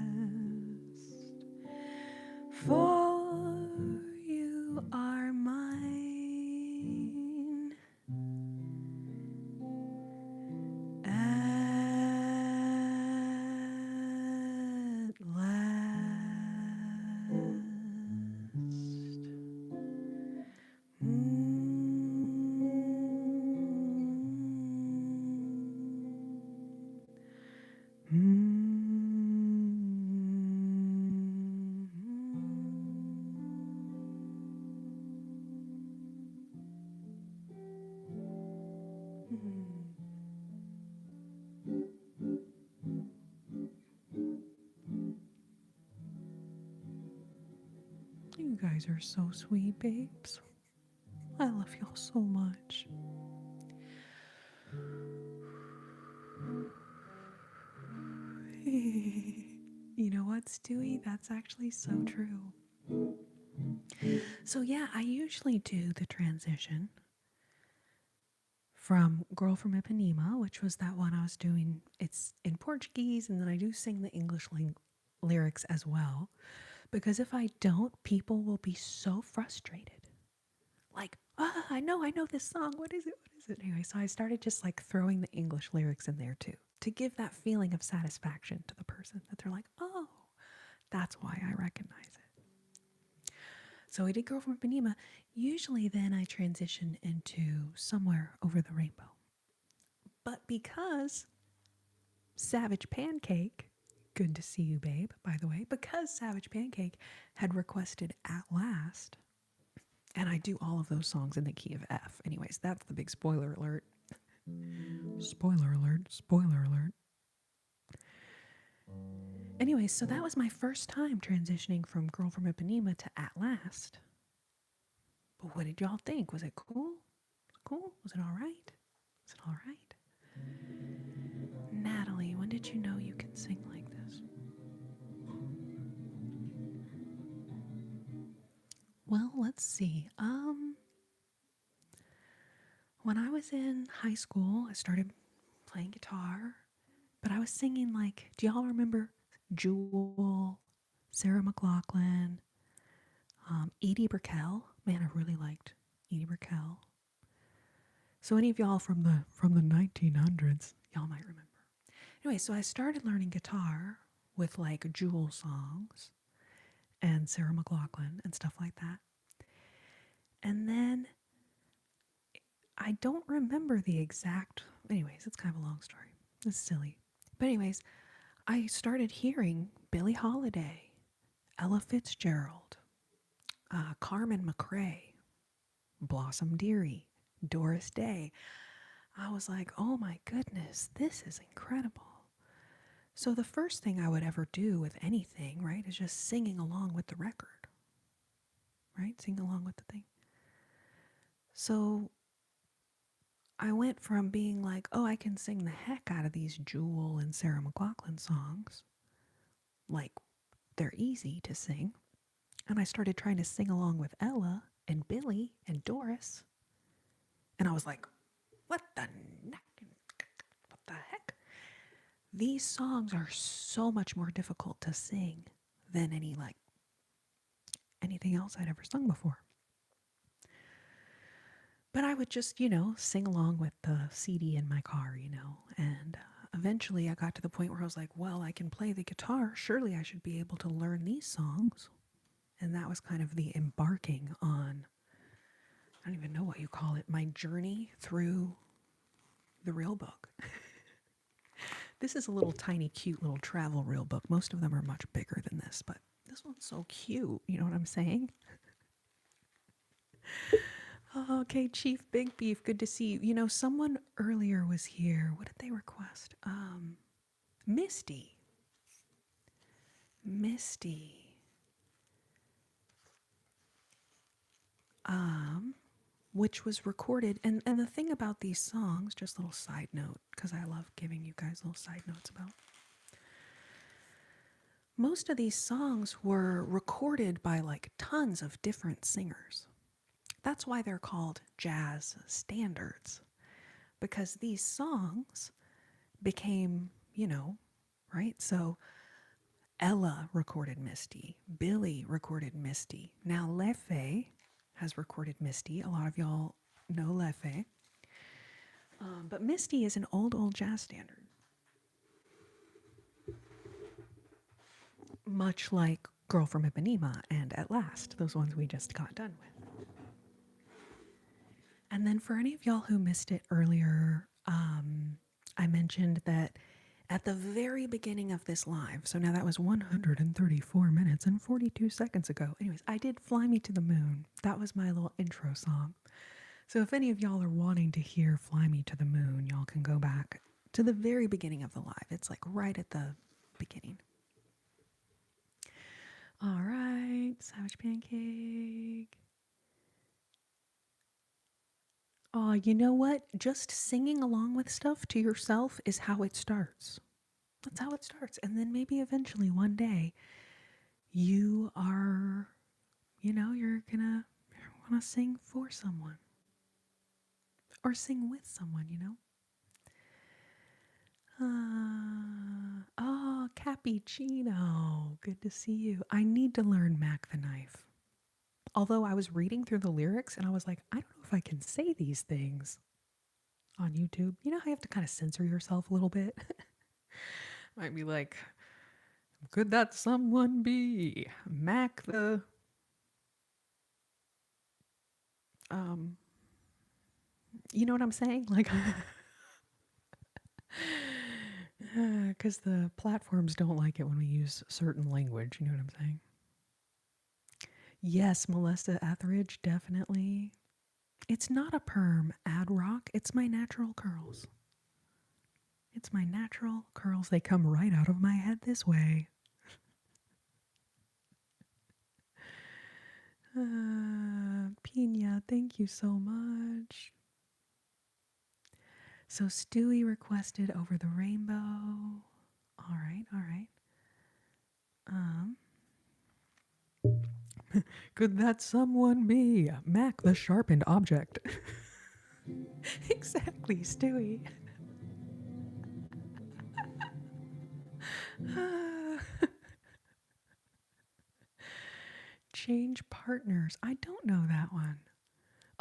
S1: For you are mine at You guys are so sweet, babes. I love y'all so much. You know what, Stewie? That's actually so true. So, yeah, I usually do the transition from Girl from Ipanema, which was that one I was doing. It's in Portuguese, and then I do sing the English lyrics as well. Because if I don't, people will be so frustrated. Like, I know this song. What is it? What is it? Anyway, so I started just like throwing the English lyrics in there too to give that feeling of satisfaction to the person that they're like, oh, that's why I recognize it. So I did Girl from Ipanema. Usually then I transition into Somewhere Over the Rainbow. But because Savage Pancake, good to see you, babe, by the way, because Savage Pancake had requested At Last, and I do all of those songs in the key of F. Anyways, that's the big spoiler alert. Spoiler alert, spoiler alert. Anyways, so that was my first time transitioning from Girl from Ipanema to At Last. But what did y'all think? Was it cool? Cool? Was it all right? Was it all right? Natalie, when did you know you can sing like this? Well, let's see. When I was in high school, I started playing guitar, but I was singing like, do y'all remember Jewel, Sarah McLachlan, Edie Brickell? Man, I really liked Edie Brickell. So any of y'all from the 1900s, y'all might remember. Anyway, so I started learning guitar with like Jewel songs and Sarah McLachlan and stuff like that. And then I don't remember the exact, anyways, it's kind of a long story. It's silly. But anyways, I started hearing Billie Holiday, Ella Fitzgerald, Carmen McRae, Blossom Dearie, Doris Day. I was like, oh my goodness, this is incredible. So the first thing I would ever do with anything, right, is just singing along with the record, right? Singing along with the thing. So I went from being like, oh, I can sing the heck out of these Jewel and Sarah McLachlan songs. Like, they're easy to sing. And I started trying to sing along with Ella and Billy and Doris. And I was like, what the heck? These songs are so much more difficult to sing than anything else I'd ever sung before. But I would just, sing along with the CD in my car, and eventually I got to the point where I was like, well, I can play the guitar. Surely I should be able to learn these songs. And that was kind of the embarking on, I don't even know what you call it, my journey through the real book. This is a little tiny, cute little travel reel book. Most of them are much bigger than this, but this one's so cute. You know what I'm saying? Okay, Chief Big Beef, good to see you. Someone earlier was here. What did they request? Misty. Which was recorded. And the thing about these songs, just a little side note, because I love giving you guys little side notes about. Most of these songs were recorded by like tons of different singers. That's why they're called jazz standards, because these songs became, right? So Ella recorded Misty, Billy recorded Misty. Now Leffe has recorded Misty. A lot of y'all know Leffe. But Misty is an old jazz standard. Much like Girl from Ipanema and At Last, those ones we just got done with. And then for any of y'all who missed it earlier, I mentioned that at the very beginning of this live, so now that was 134 minutes and 42 seconds ago. Anyways, I did Fly Me to the Moon. That was my little intro song. So if any of y'all are wanting to hear Fly Me to the Moon, y'all can go back to the very beginning of the live. It's like right at the beginning. All right, Savage Pancake. Oh, you know what? Just singing along with stuff to yourself is how it starts. That's how it starts. And then maybe eventually one day you are, you're gonna want to sing for someone or sing with someone, Oh, Cappuccino. Good to see you. I need to learn Mac the Knife. Although I was reading through the lyrics and I was like, I don't know if I can say these things on YouTube. You know how you have to kind of censor yourself a little bit? Might be like, could that someone be Mac the you know what I'm saying? Like because the platforms don't like it when we use certain language, you know what I'm saying? Yes, Molesta Etheridge, definitely. It's not a perm ad rock, it's my natural curls. It's my natural curls. They come right out of my head this way. Pina, thank you so much. So Stewie requested Over the Rainbow. All right, all right. Could that someone be Mac the sharpened object? Exactly, Stewie. Change partners. I don't know that one.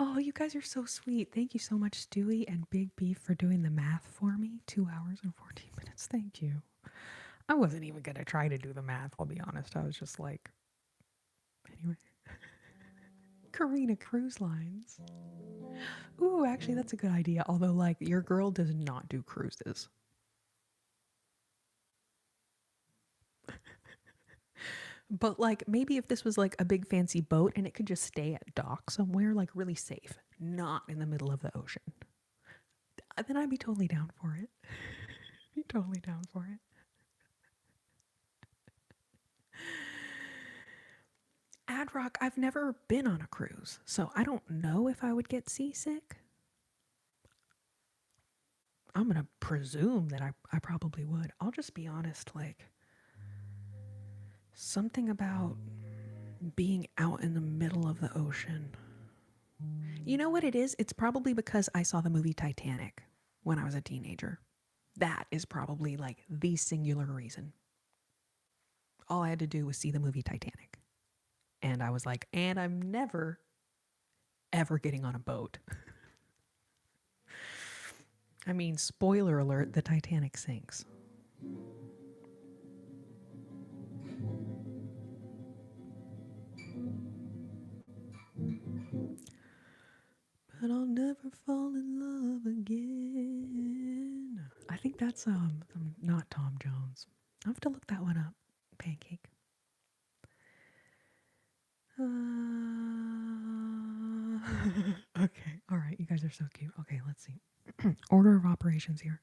S1: Oh, you guys are so sweet. Thank you so much, Stewie and Big Beef, for doing the math for me. 2 hours and 14 minutes. Thank you. I wasn't even going to try to do the math, I'll be honest. I was just like, anyway. Corrina Cruise Lines. Ooh, actually, that's a good idea. Although, like, your girl does not do cruises. But, like, maybe if this was like a big fancy boat and it could just stay at dock somewhere, like, really safe, not in the middle of the ocean, then I'd be totally down for it. Be totally down for it. Ad Rock, I've never been on a cruise, so I don't know if I would get seasick. I'm gonna presume that I probably would. I'll just be honest, like, something about being out in the middle of the ocean. You know what it is? It's probably because I saw the movie Titanic when I was a teenager. That is probably like the singular reason. All I had to do was see the movie Titanic. And I was like, and I'm never, ever getting on a boat. I mean, spoiler alert, the Titanic sinks. But I'll never fall in love again. I think that's not Tom Jones. I'll have to look that one up. Pancake. Okay, all right. You guys are so cute. Okay, let's see. Order of operations here.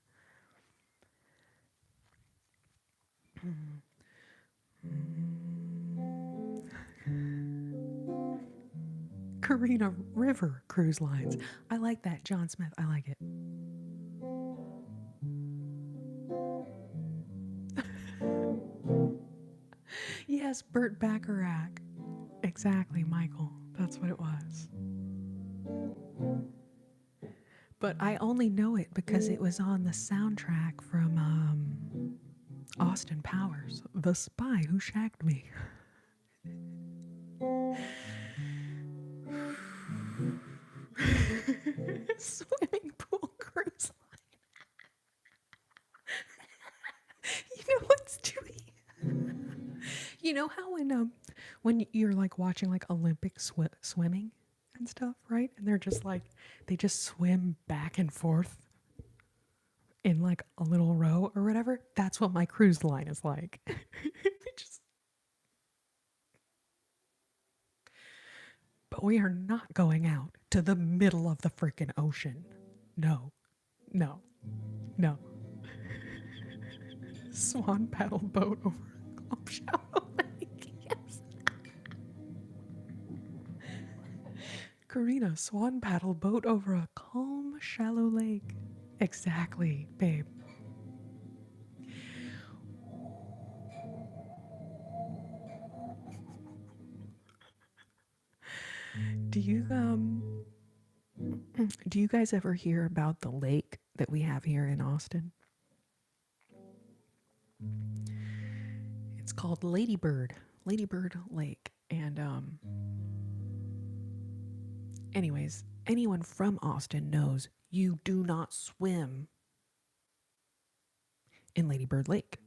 S1: Corrina River Cruise Lines. I like that. John Smith. I like it. Yes, Burt Bacharach. Exactly, Michael. That's what it was. But I only know it because it was on the soundtrack from Austin Powers, The Spy Who Shagged Me. Swimming pool cruise line. You know what's doing? You know how when you're like watching like Olympic swimming and stuff, right? And they're just like they just swim back and forth in like a little row or whatever. That's what my cruise line is like. Just But we are not going out to the middle of the freaking ocean. No, no, no. Swan paddle boat over a calm, shallow lake. Yes. Corrina, swan paddle boat over a calm, shallow lake. Exactly, babe. Do you do you guys ever hear about the lake that we have here in Austin? It's called Ladybird Lake. And anyways, anyone from Austin knows you do not swim in Ladybird Lake.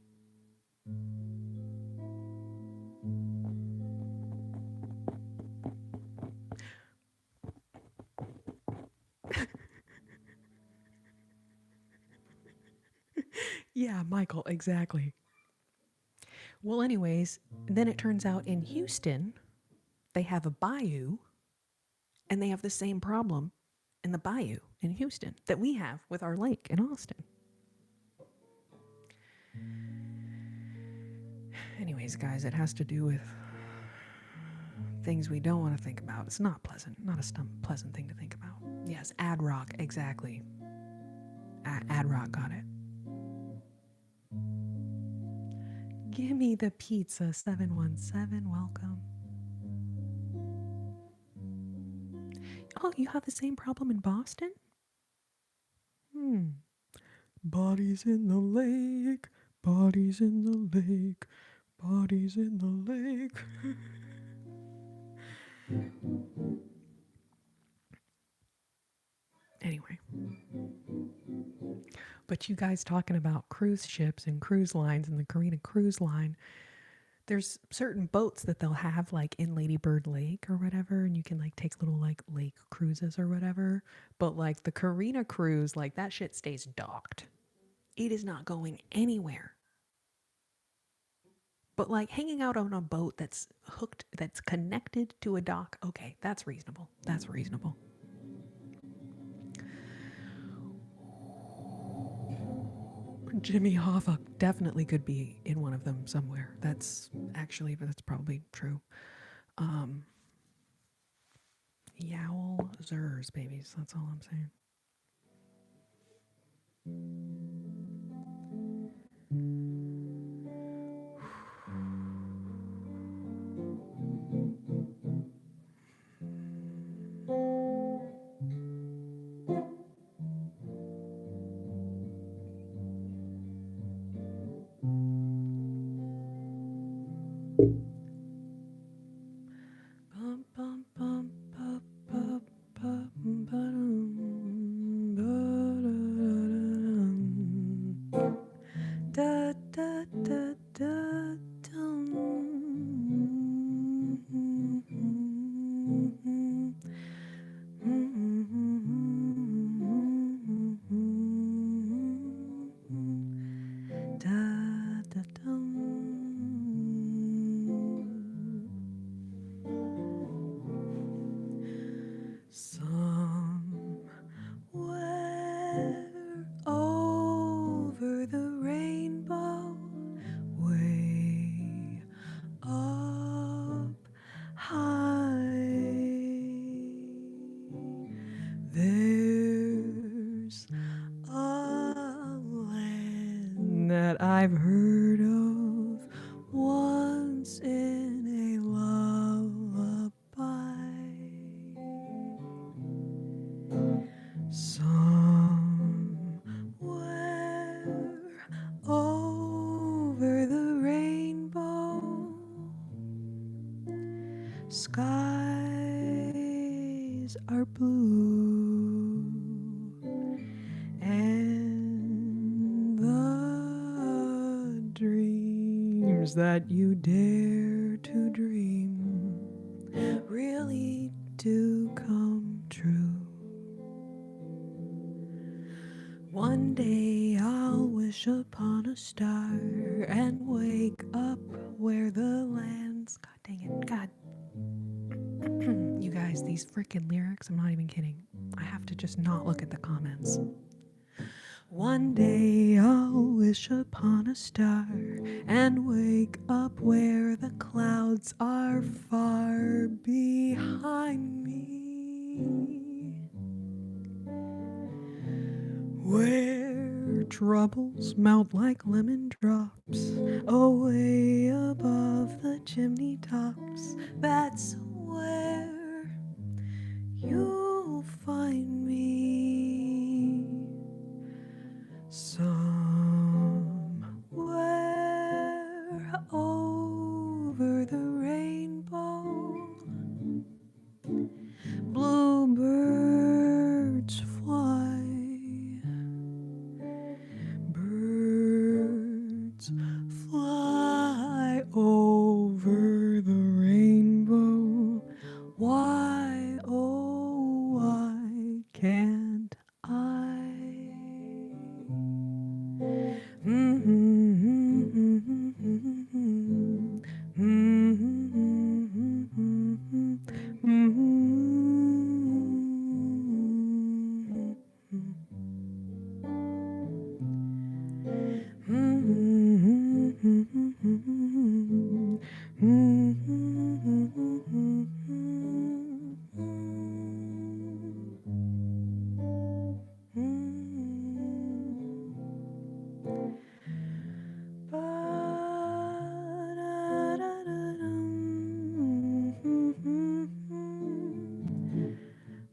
S1: Yeah, Michael, exactly. Well, anyways, then it turns out in Houston, they have a bayou, and they have the same problem in the bayou in Houston that we have with our lake in Austin. Anyways, guys, it has to do with things we don't want to think about. It's not pleasant, not a pleasant thing to think about. Yes, ad rock, exactly. Ad rock got it. Gimme the pizza, 717, welcome. Oh, you have the same problem in Boston? Bodies in the lake, bodies in the lake, bodies in the lake. Anyway. But you guys talking about cruise ships and cruise lines and the Corrina cruise line, there's certain boats that they'll have like in Ladybird Lake or whatever, and you can like take little like lake cruises or whatever. But like the Corrina cruise, like that shit stays docked. It is not going anywhere. But like hanging out on a boat that's hooked, that's connected to a dock, okay, that's reasonable. That's reasonable. Jimmy Hoffa definitely could be in one of them somewhere. That's probably true. Yowzers, babies. That's all I'm saying. That I've heard of once in a lullaby. Somewhere over the rainbow, skies are blue, and the dreams that you dare to dream really do come true. One day I'll wish upon a star and wake up where the land's... God dang it, God. You you guys, these freaking lyrics, I'm not even kidding. I have to just not look at the comments. One day I'll wish upon a star and wake up where the clouds are far behind me, where troubles melt like lemon drops away above the chimney tops. That's where you'll find me, somewhere over the rainbow. Bluebirds fly, birds fly over the rainbow. Why, oh, why can't I?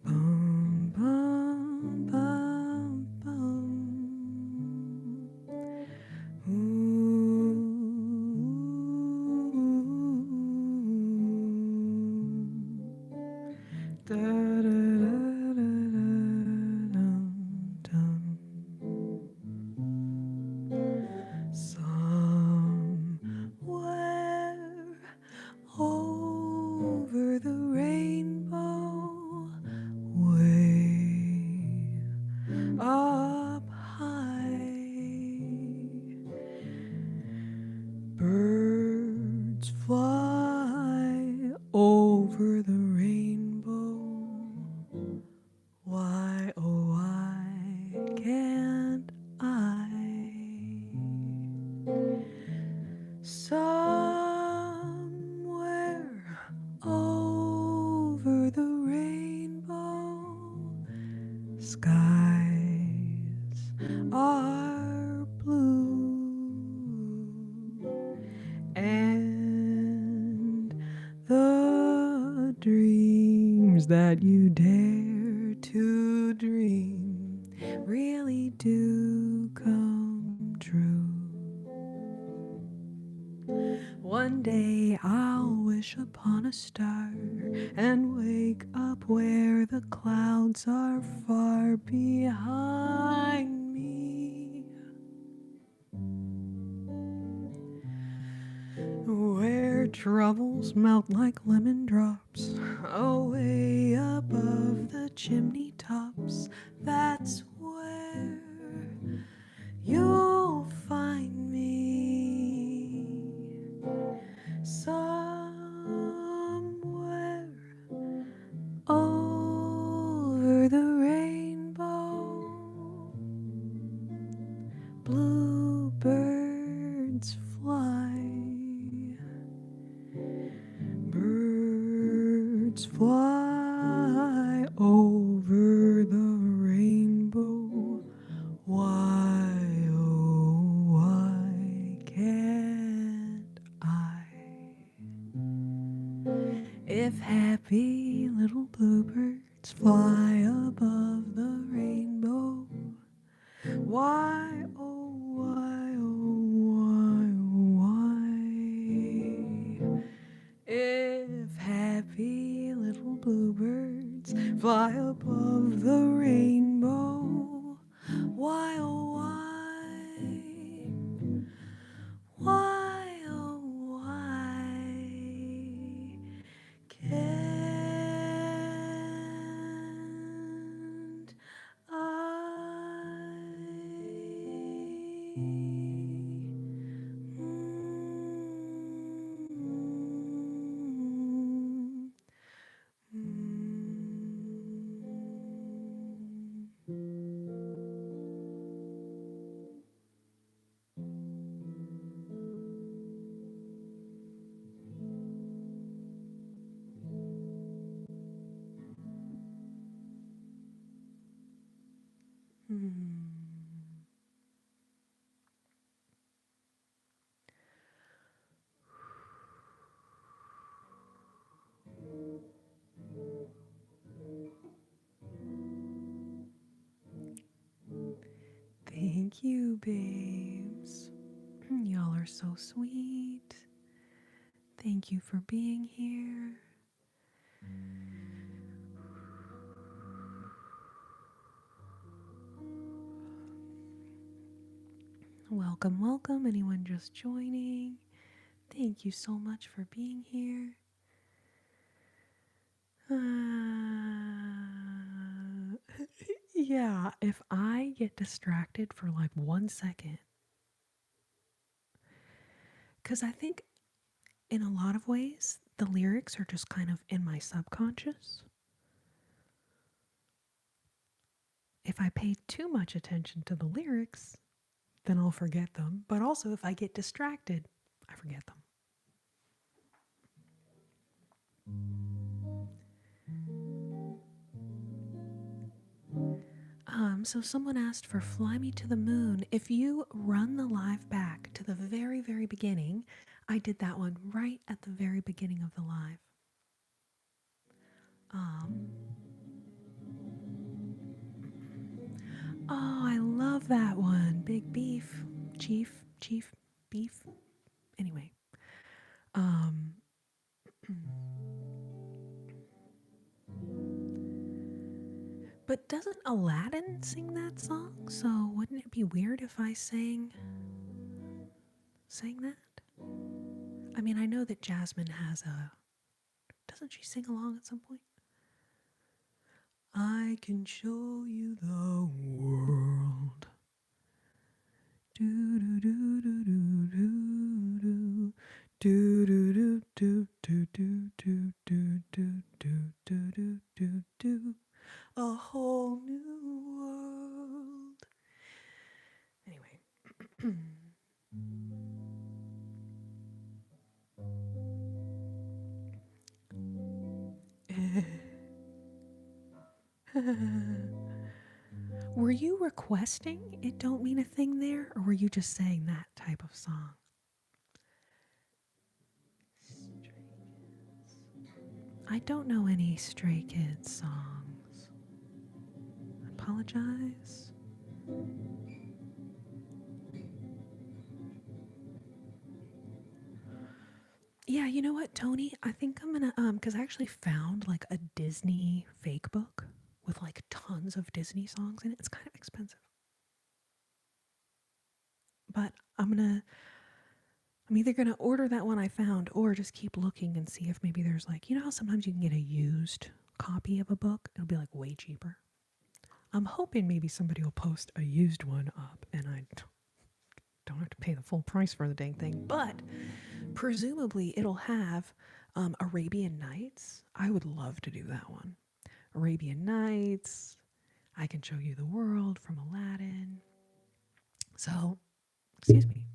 S1: Bum, bum, bum, bum. Ooh. Da, da, da, da, dum, dum. Somewhere over the rainbow, way up high, birds fly over the rainbow. Why, oh, why can't I? Somewhere over the rainbow, skies are blue, and the dreams that you dare to dream really do come true. One day I'll wish upon a star and wake up where the clouds are far behind me, where troubles melt like lemon drops away above the chimney tops. That's where you'll find me, somewhere over the rainbow. Bluebirds fly, birds fly over the rainbow. Why, oh, why can't I? If happy little bluebirds fly above the rainbow, why, oh, why, oh, why, oh, why? If happy little bluebirds fly above the rainbow, why, oh, why? Why, oh, why can't I? Mm. Thank you, babes. Y'all are so sweet. Thank you for being here. Welcome, welcome. Anyone just joining? Thank you so much for being here. Yeah, if I get distracted for like 1 second, because I think in a lot of ways, the lyrics are just kind of in my subconscious. If I pay too much attention to the lyrics, then I'll forget them. But also, if I get distracted, I forget them. So someone asked for Fly Me to the Moon. If you run the live back to the very, very beginning, I did that one right at the very beginning of the live. Oh, I love that one. Big Beef, Chief Beef. Anyway, but doesn't Aladdin sing that song? So wouldn't it be weird if I sang that? I mean, I know that Jasmine has a. Doesn't she sing along at some point? I can show you the world. Do do do do do do do do do do do do do do do do do do do a whole new world. Anyway. Were you requesting It Don't Mean a Thing there, or were you just saying that type of song? I don't know any Stray Kids songs. Apologize. Yeah, you know what, Tony? I think I'm gonna because I actually found like a Disney fake book with like tons of Disney songs in it. It's kind of expensive. But I'm either gonna order that one I found or just keep looking and see if maybe there's like, you know how sometimes you can get a used copy of a book? It'll be like way cheaper. I'm hoping maybe somebody will post a used one up and I don't have to pay the full price for the dang thing. But presumably it'll have Arabian Nights. I would love to do that one. Arabian Nights. I Can Show You the World from Aladdin. So, excuse me.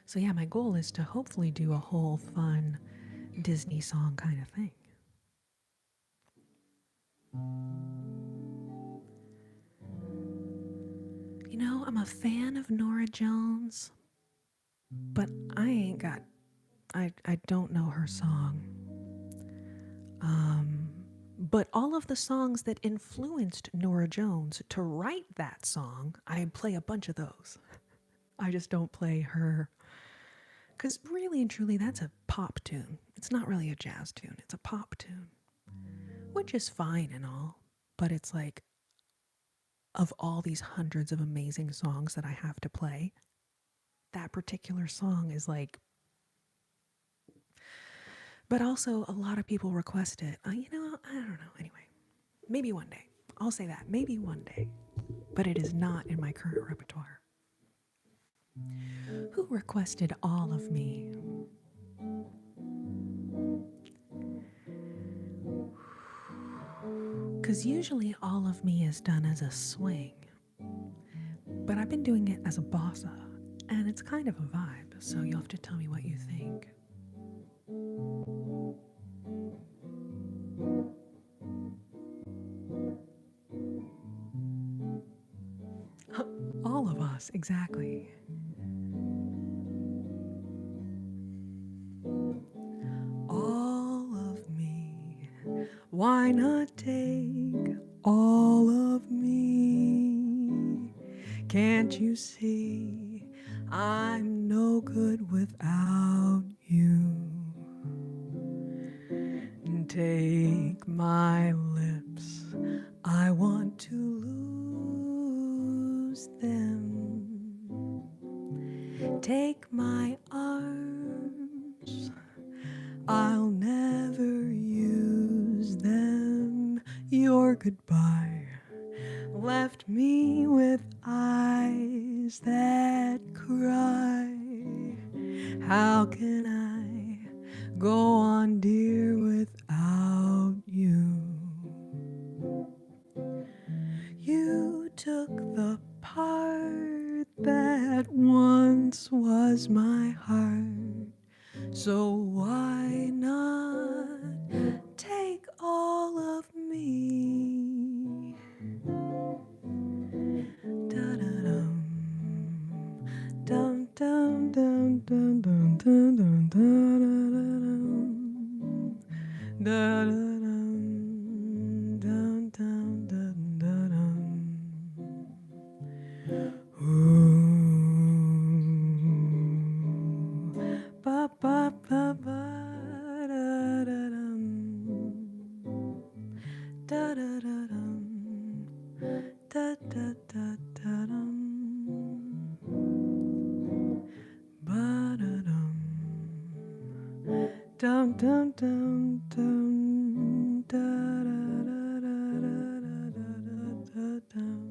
S1: So yeah, my goal is to hopefully do a whole fun Disney song kind of thing. You know, I'm a fan of Norah Jones, but I don't know her song. But all of the songs that influenced Norah Jones to write that song, I play a bunch of those. I just don't play her. Because really and truly, that's a pop tune. It's not really a jazz tune, it's a pop tune. Which is fine and all, but it's like, of all these hundreds of amazing songs that I have to play, that particular song is like. But also, a lot of people request it. You know, I don't know. Anyway, maybe one day. I'll say that. Maybe one day. But it is not in my current repertoire. Who requested All of Me? Because usually All of Me is done as a swing. But I've been doing it as a bossa, and it's kind of a vibe, so you'll have to tell me what you think. Yes, exactly. All of me. Why not take all of me? Can't you see I'm no good without you? Take my lips, I want to lose them. Take my arms, I'll never use them. Your goodbye left me with eyes that cry. How can I go on, dear, without you? You took the part that once was my heart, so why not take all of me? Da-da-dum, dum dum dum dum dum dum dum da-da-dum, da-da-dum, dum dum dum da-dum. Ooh, ba ba ba ba da-da-dum, da-da-da-dum, da-da-da-da-dum, ba-da-dum, dum dum dum dum, da-da-da-da-da-da-da-da-dum,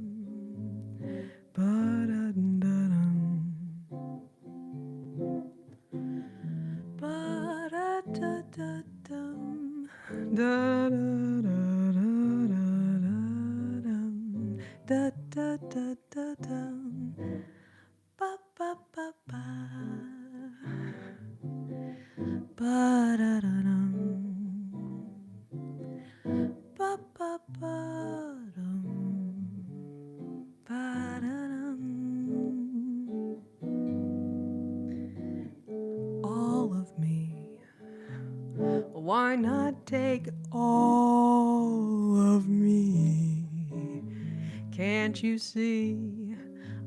S1: ba-da-dum, ba-da-da-da-dum, da-da-da-da-da-dum, da-da-da-da-dum, ba-ba-ba-ba, ba-da-da-dum, ba-ba-ba-dum, ba-da-dum. All of me. Why not take all of me? Can't you see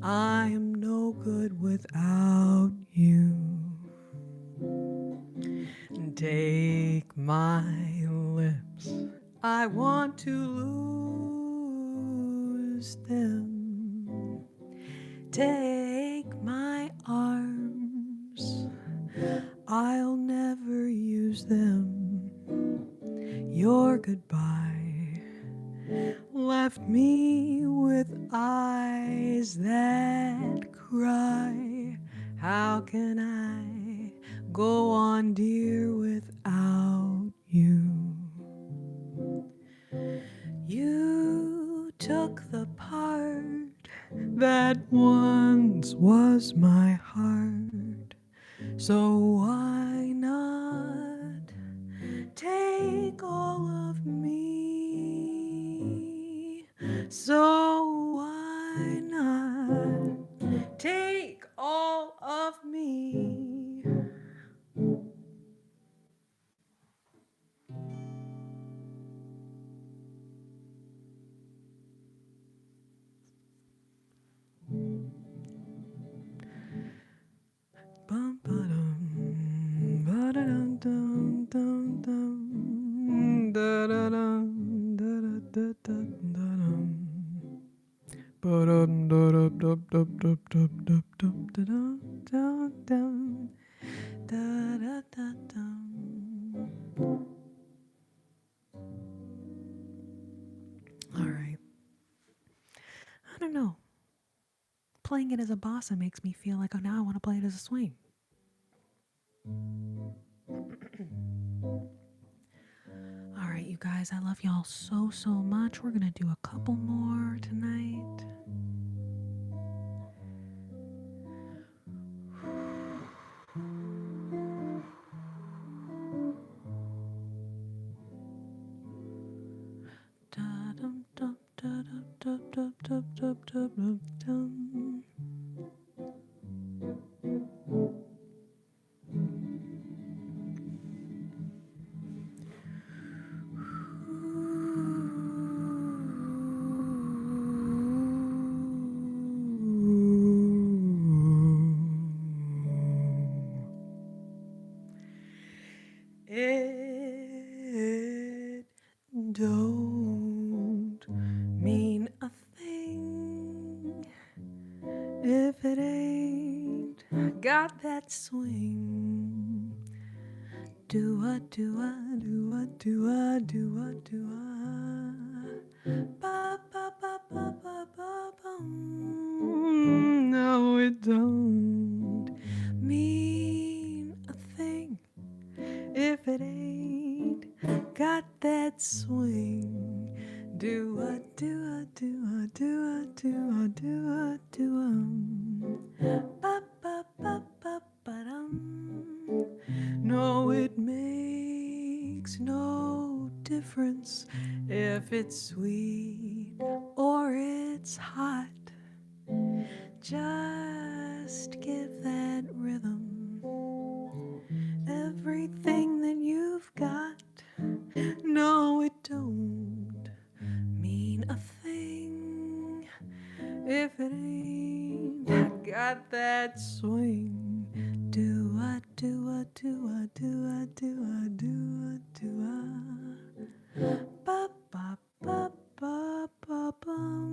S1: I am no good without you? Take my lips, I want to lose them. Take my arms, I'll never use them. Your goodbye left me with eyes that cry. How can I go on, dear, without you? You took the part that once was my heart, so why not take all of me? So why not take all of me? Bum ba-dum, ba-da-dum, dum, dum, dum, da-da-dum, da-da-da-da-da-dum. Ba-dum, da-dum, dum, dum, dum, dum, dum, dum, da-dum, dum, dum, da-da-da-dum. All right. I don't know. Playing it as a bossa makes me feel like, oh, now I want to play it as a swing. All right, you guys, I love y'all so, so much. We're going to do a couple more tonight. Da-dum, dum, da-dum, dum, dum, dum, dum, dum, dum. don't mean a thing if it ain't got that swing. Do I, do I, do I, do I, do I, do I? Ba, ba, ba, ba, ba, ba, bum. No, it don't mean a thing if it ain't got that swing. Do I, do I, do I, do I, do I, do I, do I? Ba, ba, ba, ba, ba, dum. No, it makes no difference if it's sweet or it's hot. Just give that rhythm everything that you've got. No, it don't mean a thing if it ain't got that swing. Do I, do I, do I, do I, do I, do I, do I? Ba, ba, ba, ba, ba, bum.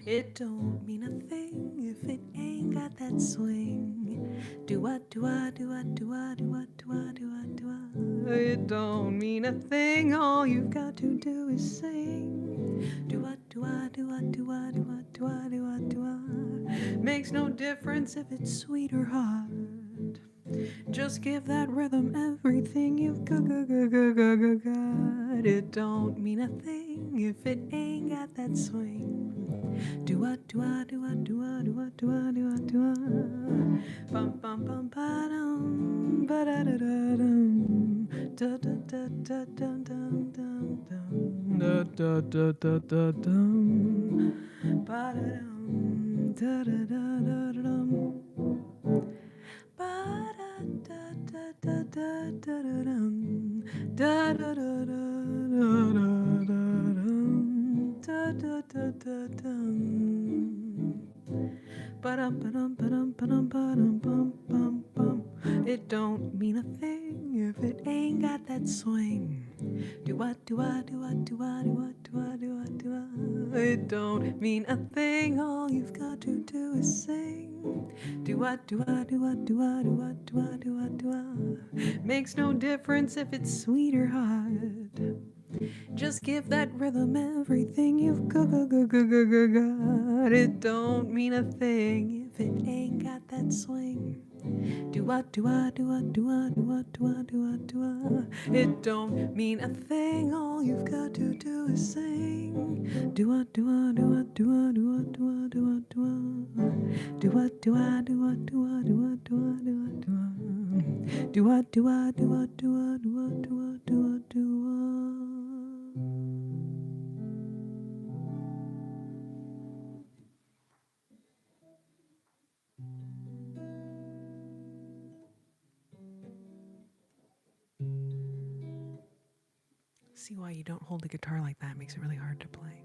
S1: It don't mean a thing if it ain't got that swing. Do I, do I, do I, do I, do I, do I, do I, do I? It don't mean a thing. All you've got to do is sing. Do I, do I, do I, do I, do I, do I, do I, do I? Makes no difference if it's sweet or hot. Just give that rhythm everything you've got. It don't mean a thing if it ain't got that swing. Do I, do I, do I, do I, do I, do I, do I, do I? Bum, bum, bum, ba, dum, ba, da, da, da, dum. Da, da, da, da, dum, dum, dum, dum. Da, da, da, da, da, dum. Ba, da, dum, da, da, da, da, dum. Ba, da, da, da, da, da, da, dum. Da, da, da, da, da, da, da, dum. Da, da, da, da, dum. Ba-dum, ba-dum, ba-dum, ba-dum, ba-dum, bum, bum, bum. It don't mean a thing if it ain't got that swing. Do I, do I, do I, do I, do I, do I, do I, do I? It don't mean a thing. All you've got to do is sing. Do I, do I, do I, do I, do I, do I, do I, do I? Makes no difference if it's sweet or hot. Just give that rhythm everything you've got. It don't mean a thing if it ain't got that swing. Do I, do I, do I, do I, do I, do I, do I, do I? It don't mean a thing. All you've got to do is sing. Do I, do I, do I, do I, do I, do I, do I, do I? Do I, do I, do I, do I, do I, do I, do I, do I? Do I, do I, do I, do I, do I, do I, do I, do I? See why you don't hold a guitar like that. It makes it really hard to play.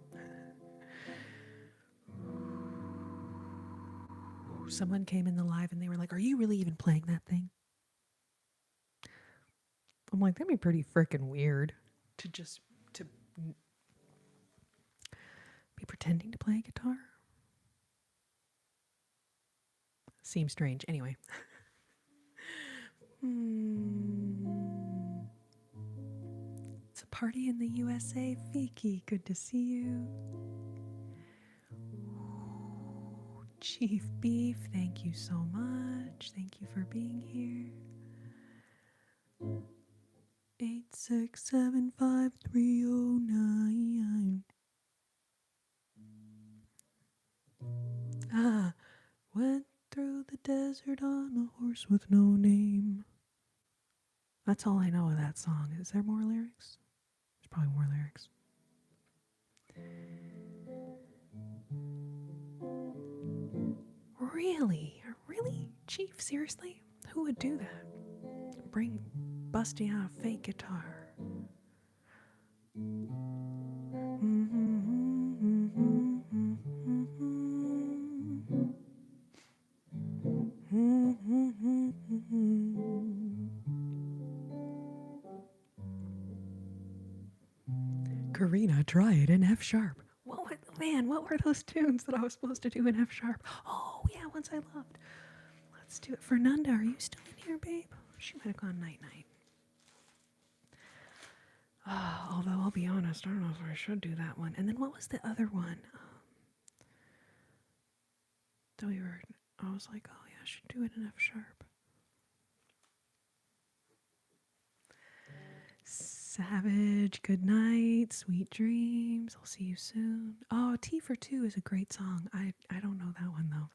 S1: Someone came in the live and they were like, "Are you really even playing that thing?" I'm like, that'd be pretty freaking weird to just to be pretending to play a guitar. Seems strange. Anyway. It's a party in the USA. Vicky, good to see you. Chief Beef, thank you so much. Thank you for being here. 8675309. Ah, went through the desert on a horse with no name. That's all I know of that song. Is there more lyrics? There's probably more lyrics. Really? Really? Chief, seriously? Who would do that? Busting out a fake guitar. Corrina, try it in F sharp. What were those tunes that I was supposed to do in F sharp? Oh, yeah, ones I loved. Let's do it. Fernanda, are you still in here, babe? She might have gone night-night. Although, I'll be honest, I don't know if I should do that one. And then what was the other one? I was like, oh yeah, I should do it in F sharp. Savage, good night, sweet dreams. I'll see you soon. Oh, T for Two is a great song. I don't know that one though.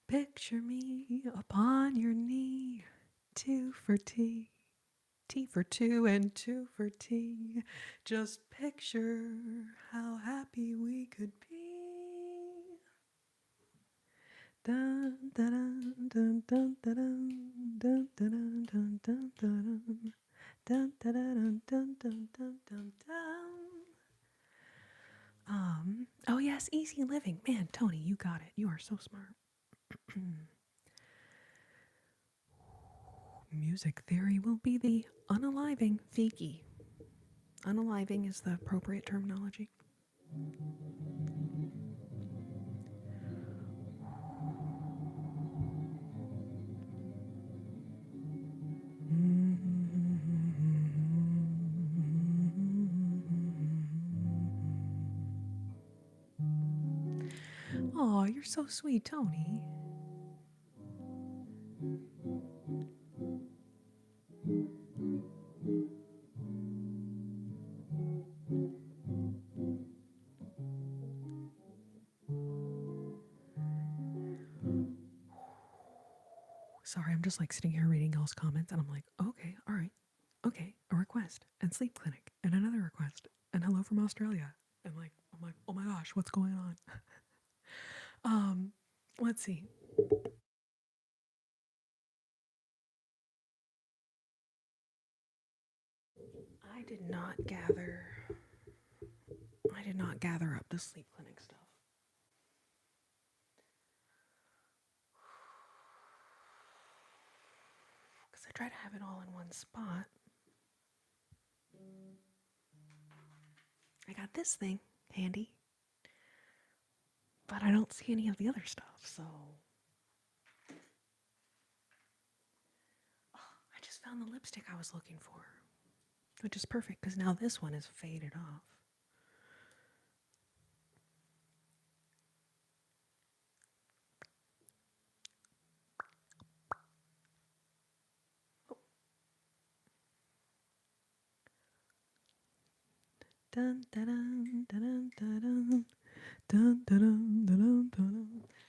S1: Picture me upon your knee, two for T. T for two and two for tea. Just picture how happy we could be. Dun dun dun dun dun dun dun dun dun dun dun dun dun dun dun dun dun dun dun. Oh yes, easy living. Man, Tony, you got it. You are so smart. Music theory will be the unaliving fiki. Unaliving is the appropriate terminology. Oh, you're so sweet, Tony. Sorry, I'm just like sitting here reading y'all's comments and I'm like, okay, all right, okay, a request and sleep clinic and another request and hello from Australia. And like, I'm like, oh my gosh, what's going on? Let's see. I did not gather up the sleep clinic stuff. Because I try to have it all in one spot. I got this thing handy, but I don't see any of the other stuff, so. Oh, I just found the lipstick I was looking for, which is perfect because now this one is faded off. Dun, dun, dun, dun, dun, dun, dun, dun, dun, dun, dun.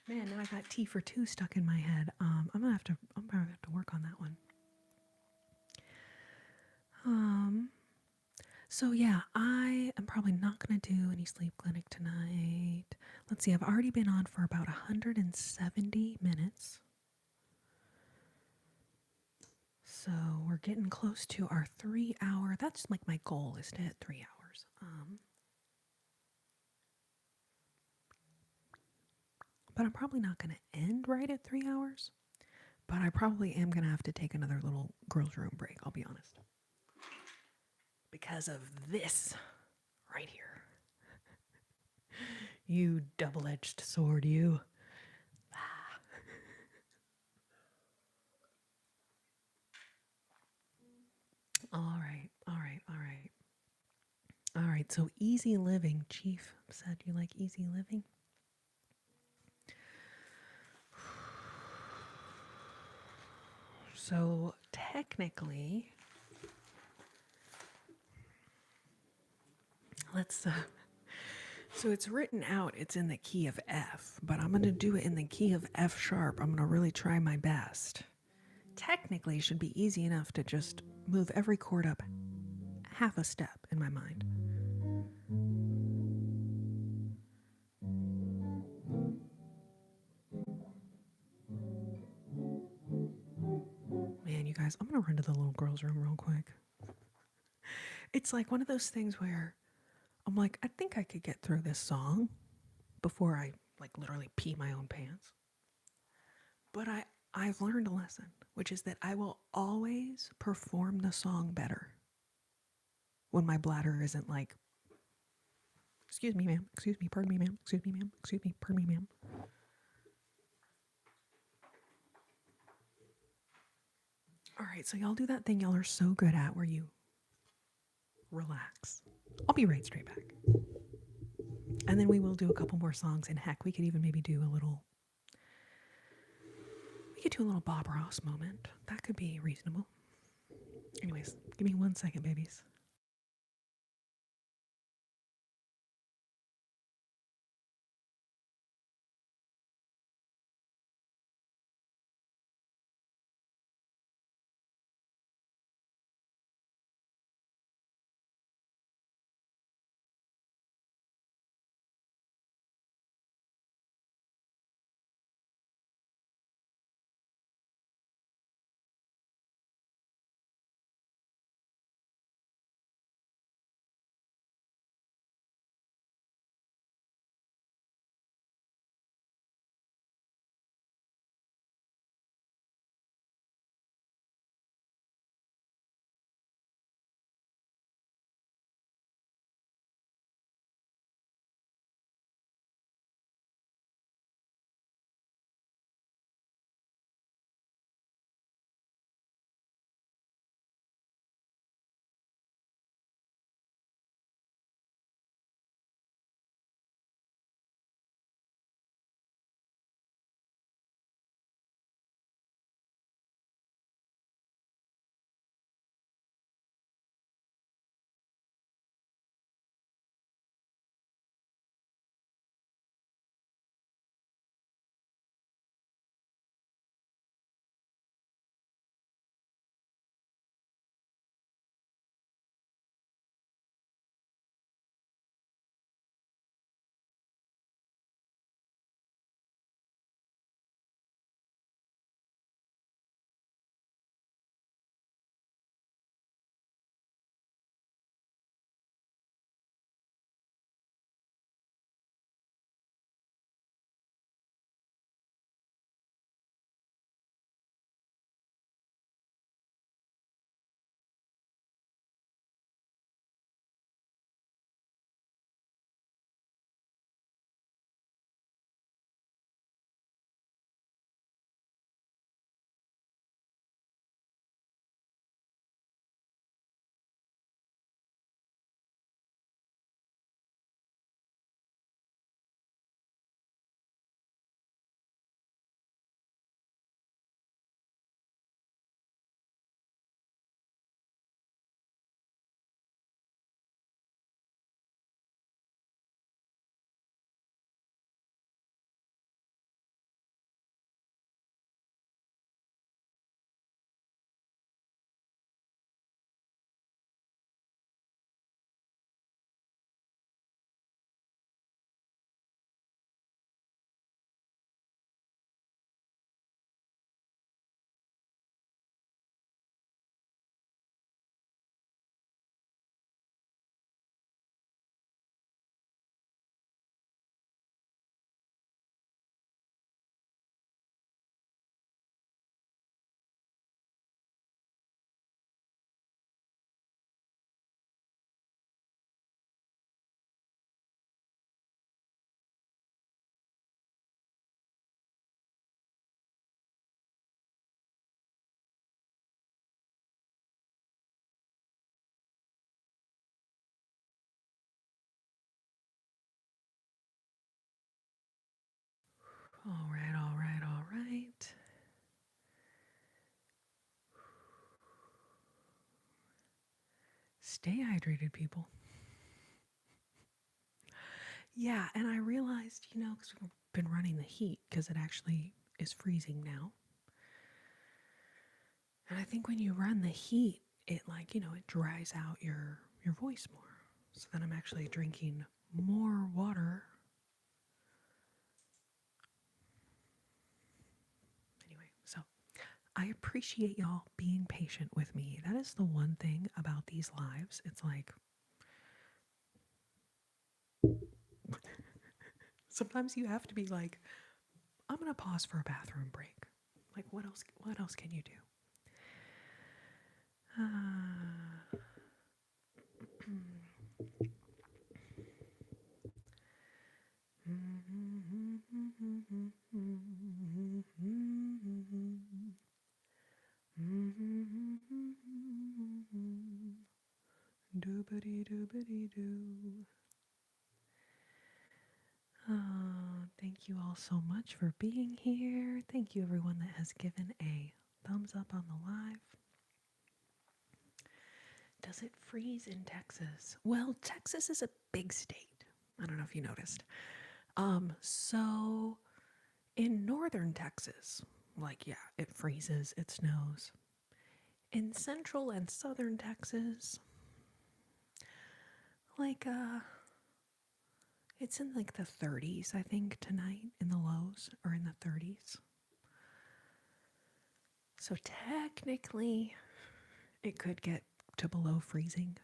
S1: Man, now I got T for Two stuck in my head. I'm gonna have to work on that one. So yeah, I am probably not gonna do any sleep clinic tonight. Let's see, I've already been on for about 170 minutes. So we're getting close to our 3 hour. That's like my goal is to hit 3 hours. But I'm probably not going to end right at 3 hours. But I probably am going to have to take another little girls' room break, I'll be honest. Because of this right here. You double-edged sword, you. All right. All right, so easy living. Chief said you like easy living. So technically, so it's written out, it's in the key of F, but I'm going to do it in the key of F sharp. I'm going to really try my best. Technically, it should be easy enough to just move every chord up half a step in my mind. Man, you guys, I'm going to run to the little girl's room real quick. It's like one of those things where I'm like, I think I could get through this song before I like literally pee my own pants. But I've learned a lesson, which is that I will always perform the song better when my bladder isn't like, excuse me, ma'am, excuse me, pardon me, ma'am, excuse me, ma'am, excuse me, pardon me, ma'am. All right, so y'all do that thing y'all are so good at where you relax. I'll be right straight back. And then we will do a couple more songs, and heck, we could even maybe do a little, Bob Ross moment. That could be reasonable. Anyways, give me 1 second, babies. All right, all right, all right. Stay hydrated, people. Yeah, and I realized, because we've been running the heat, because it actually is freezing now. And I think when you run the heat, it it dries out your voice more. So then I'm actually drinking more water. Anyway, so I appreciate y'all being patient with me. That is the one thing about these lives. It's like sometimes you have to be like, I'm gonna pause for a bathroom break. Like what else can you do? Doobity doobity doo. Thank you all so much for being here. Thank you everyone that has given a thumbs up on the live. Does it freeze in Texas? Well, Texas is a big state. I don't know if you noticed. So in northern Texas, like, yeah, it freezes, it snows. In central and southern Texas, like, it's in like the 30s, I think, tonight in the lows, or in the 30s. So technically, it could get to below freezing,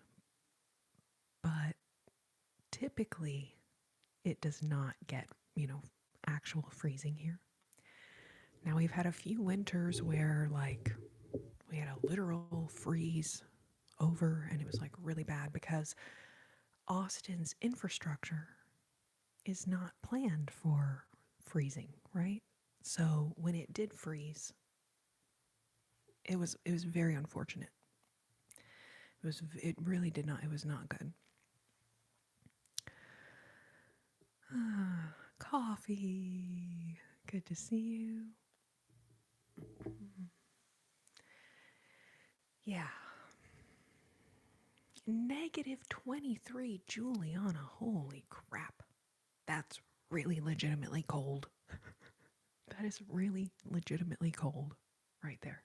S1: but typically, it does not get, actual freezing here. Now, we've had a few winters where, like, we had a literal freeze over, and it was like really bad because Austin's infrastructure is not planned for freezing, right? So when it did freeze, it was very unfortunate. It really did not, it was not good. Coffee. Good to see you. Yeah. -23, Juliana. Holy crap. That's really legitimately cold. That is really legitimately cold right there.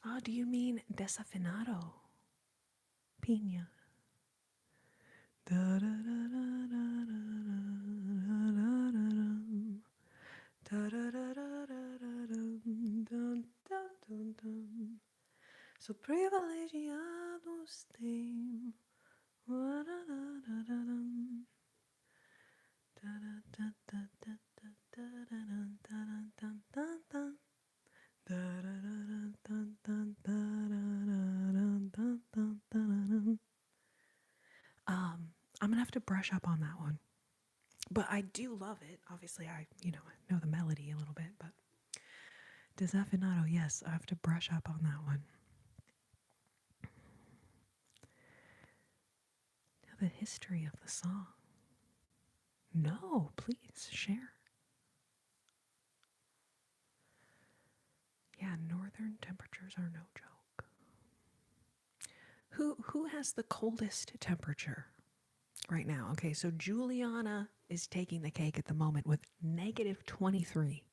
S1: Oh, do you mean desafinado? Piña. So privilegiados tem. I'm gonna have to brush up on that one, but I do love it. Obviously, I know the melody a little bit, but desafinado, yes, I have to brush up on that one. Now, the history of the song. No, please share. Yeah, northern temperatures are no joke. Who has the coldest temperature right now? Okay, so Juliana is taking the cake at the moment with -23.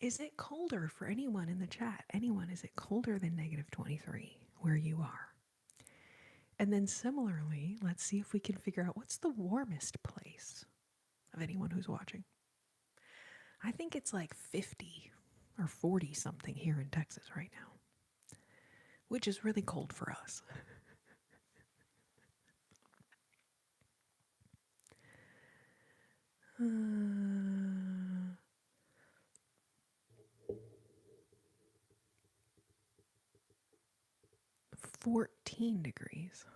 S1: Is it colder for anyone in the chat? Anyone, is it colder than -23 where you are? And then similarly, let's see if we can figure out what's the warmest place of anyone who's watching. I think it's like 50 or 40 something here in Texas right now, which is really cold for us. 14 degrees.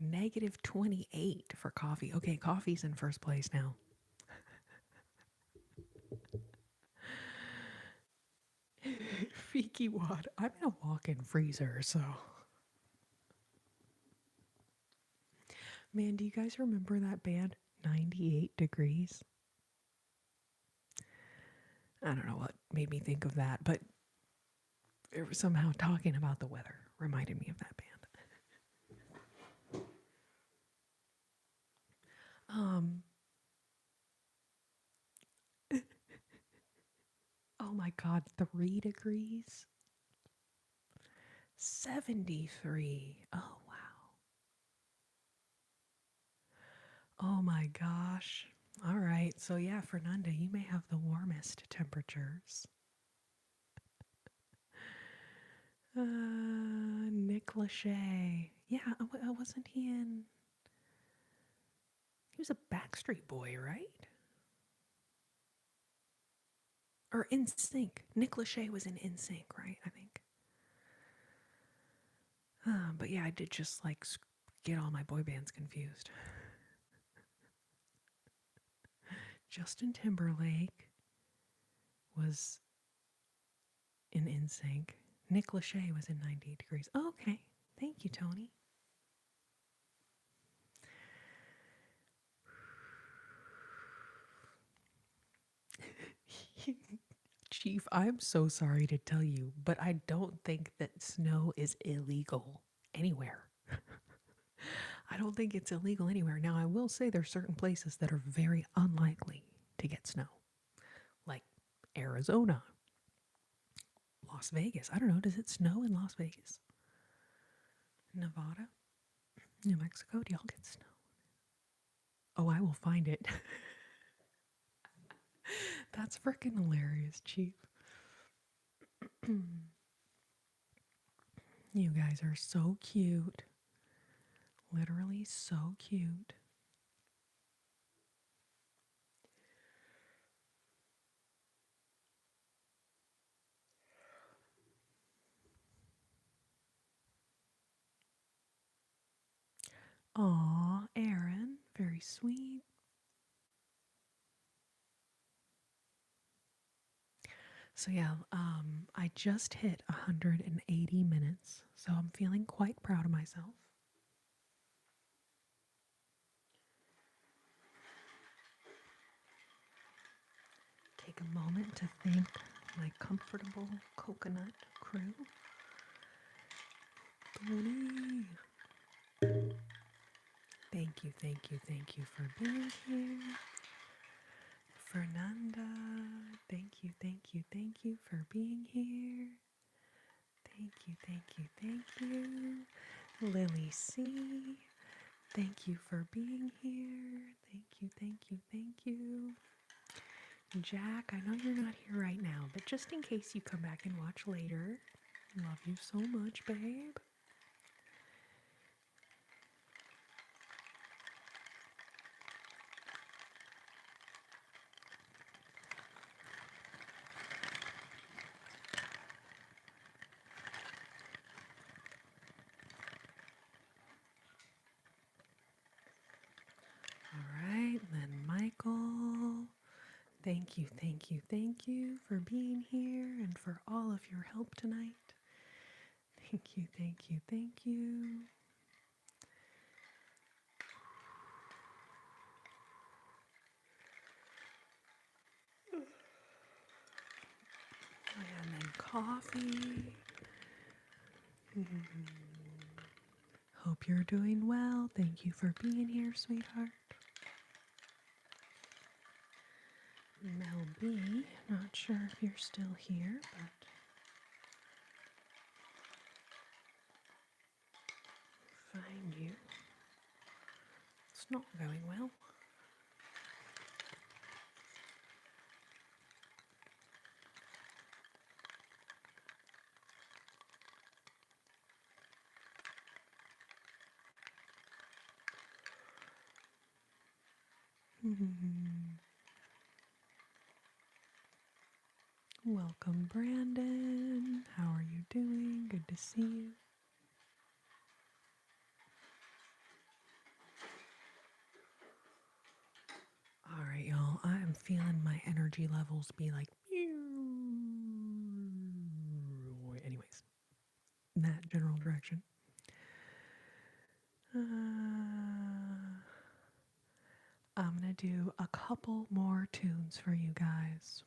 S1: -28 for coffee. Okay, coffee's in first place now. Fiki Wad. I'm in a walk-in freezer, so. Man, do you guys remember that band, 98 Degrees? I don't know what made me think of that, but it was somehow talking about the weather reminded me of that band. Oh my God, 3 degrees? 73. Oh, wow. Oh my gosh. All right. So, yeah, Fernanda, you may have the warmest temperatures. Nick Lachey. Yeah, wasn't he in? He was a Backstreet Boy, right? Or In Sync. Nick Lachey was In Sync, right? I think. But yeah, I did just like get all my boy bands confused. Justin Timberlake was in Sync. Nick Lachey was in 98 Degrees. Oh, okay. Thank you, Tony. Chief, I'm so sorry to tell you, but I don't think that snow is illegal anywhere. I don't think it's illegal anywhere. Now, I will say there's certain places that are very unlikely to get snow, like Arizona, Las Vegas. I don't know. Does it snow in Las Vegas? Nevada? New Mexico? Do y'all get snow? Oh, I will find it. That's freaking hilarious, Chief. You guys are so cute. Literally so cute. Aw, Aaron. Very sweet. So yeah, I just hit 180 minutes, so I'm feeling quite proud of myself. Take a moment to thank my comfortable coconut crew. Tony. Thank you, thank you, thank you for being here. Fernanda, thank you for being here. Thank you, thank you, thank you. Lily C, thank you for being here. Thank you, thank you, thank you. Jack, I know you're not here right now, but just in case you come back and watch later, love you so much, babe. All right, then Michael, thank you, thank you, thank you for being here and for all of your help tonight. Thank you, thank you, thank you. And then coffee. Hope you're doing well. Thank you for being here, sweetheart. Mel B, not sure if you're still here, but find you. It's not going well. Welcome, Brandon. How are you doing? Good to see you. All right, y'all. I am feeling my energy levels be like, anyways, in that general direction. I'm going to do a couple more tunes for you guys.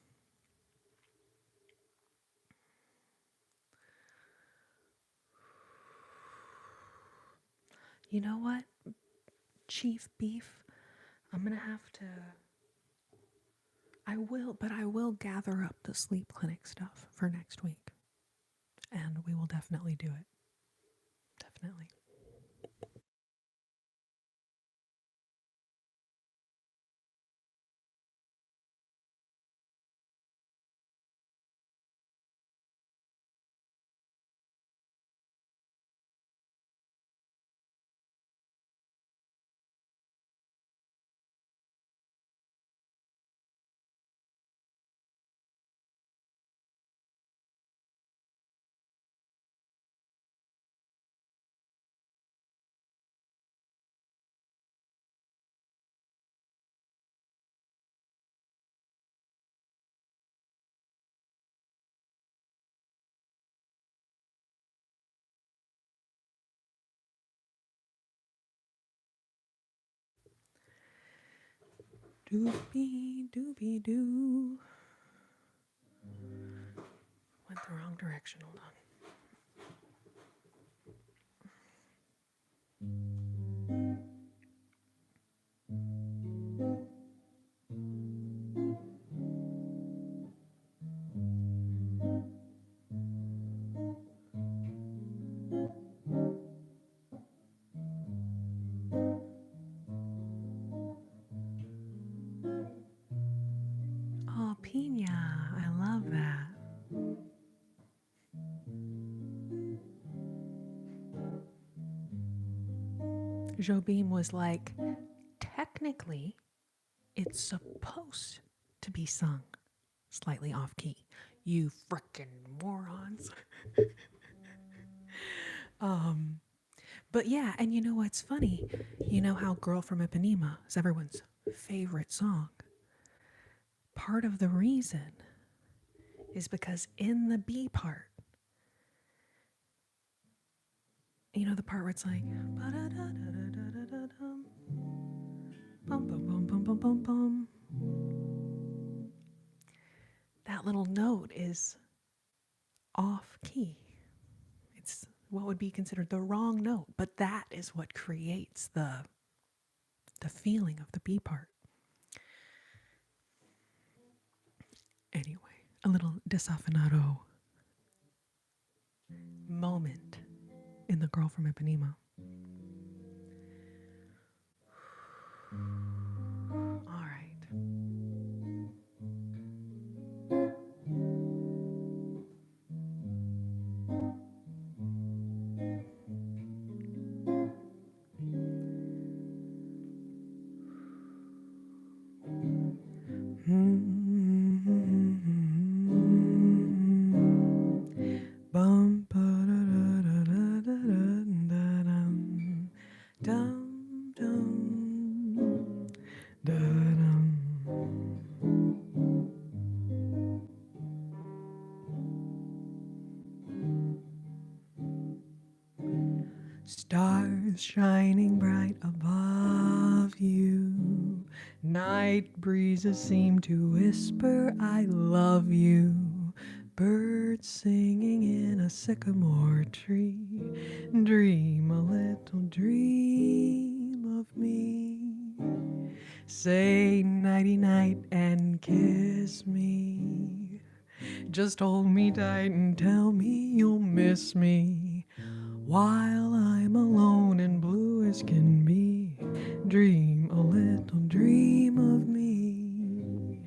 S1: You know what, Chief Beef? I'm going to have to... I will gather up the sleep clinic stuff for next week. And we will definitely do it. Definitely. Doobie doobie doo. Went the wrong direction. Hold on. Oh, Pina. I love that. Jobim was like, technically, it's supposed to be sung slightly off key. You frickin' morons. But yeah, and you know what's funny? You know how Girl from Ipanema is everyone's favorite song? Part of the reason is because in the B part, you know the part where it's like, bum, bum, bum, bum, bum, bum, bum. That little note is off key. It's what would be considered the wrong note, but that is what creates the feeling of the B part. Anyway, a little desafinado moment in The Girl from Ipanema. All right. Bum, ba-da-da-da-da-da-da-dum, dum, dum, da-dum. Stars shining bright above you. Night breezes seem to whisper, I love you. Birds singing in a sycamore tree. Dream a little dream of me. Say nighty night and kiss me. Just hold me tight and tell me you'll miss me. While I'm alone and blue as can be, dream a little dream of me.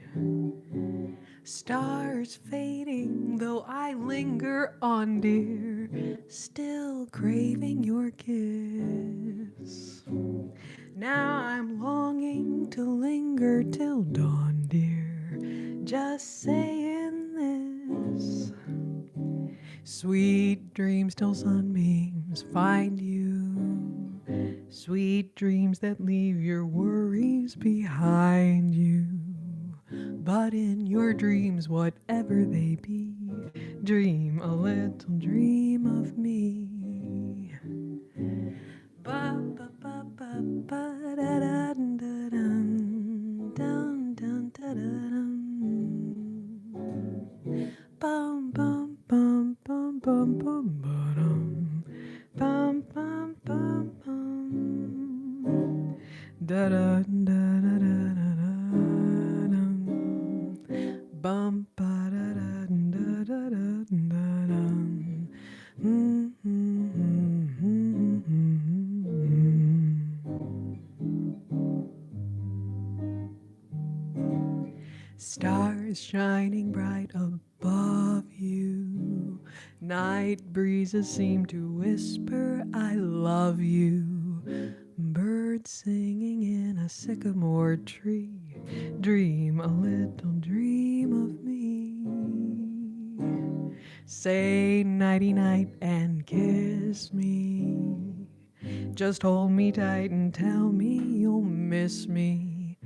S1: Stars fading, though I linger on, dear, still craving your kiss. Now I'm longing to linger till dawn, dear, just saying this. Sweet dreams till sunbeams find you. Sweet dreams that leave your worries behind you. But in your dreams, whatever they be, dream a little dream of me. Ba ba ba ba ba da da da dum dum dum da da dum. Bum bum bum bum bum bum ba-dum. Bum bum bum bum. Da da da da da da dum. Bum ba da da da da da da dum. Stars shining bright above you. Night breezes seem to whisper, I love you. Birds singing in a sycamore tree. Dream a little dream of me. Say nighty night and kiss me. Just hold me tight and tell me you'll miss me.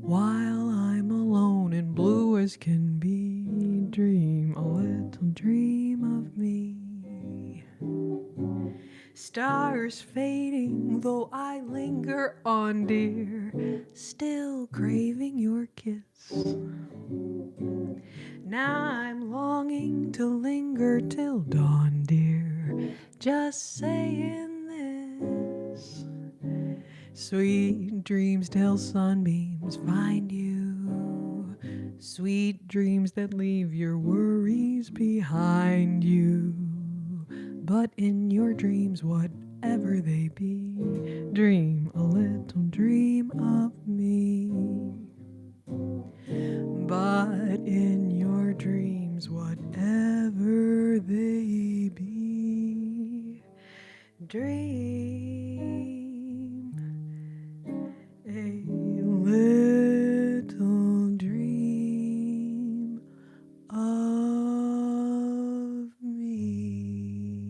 S1: While I'm alone and blue as can be, dream a little dream of me. Stars fading, though I linger on, dear, still craving your kiss. Now I'm longing to linger till dawn, dear, just saying this. Sweet dreams till sunbeams find you. Sweet dreams that leave your worries behind you. But in your dreams, whatever they be, dream a little dream of me. But in your dreams, whatever they be, dream a little dream of me.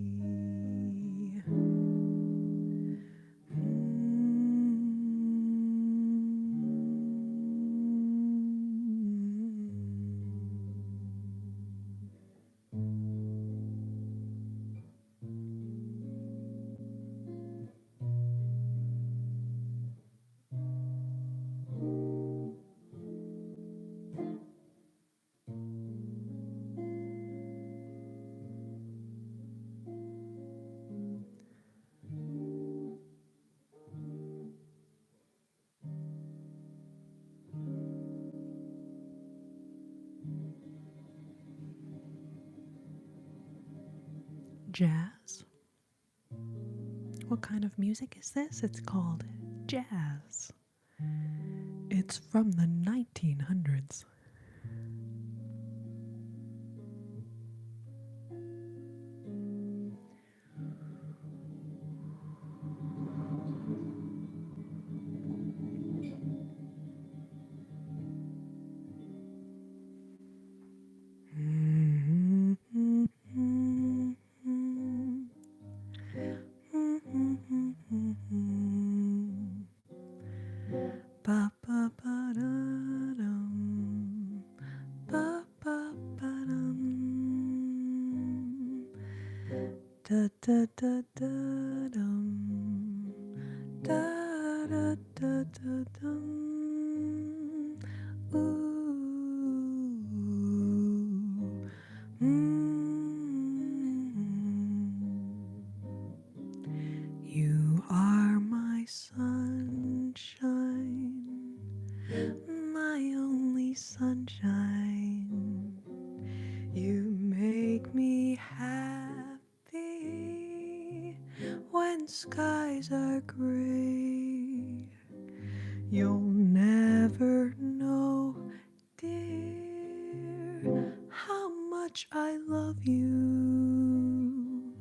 S1: Jazz? What kind of music is this? It's called jazz. It's from the 1900s. Ba ba ba da dum, ba ba ba dum, da da da da dum, da da da da dum. Ooh, You are my sunshine, my only sunshine. You make me happy when skies are gray. You'll never know, dear, how much I love you.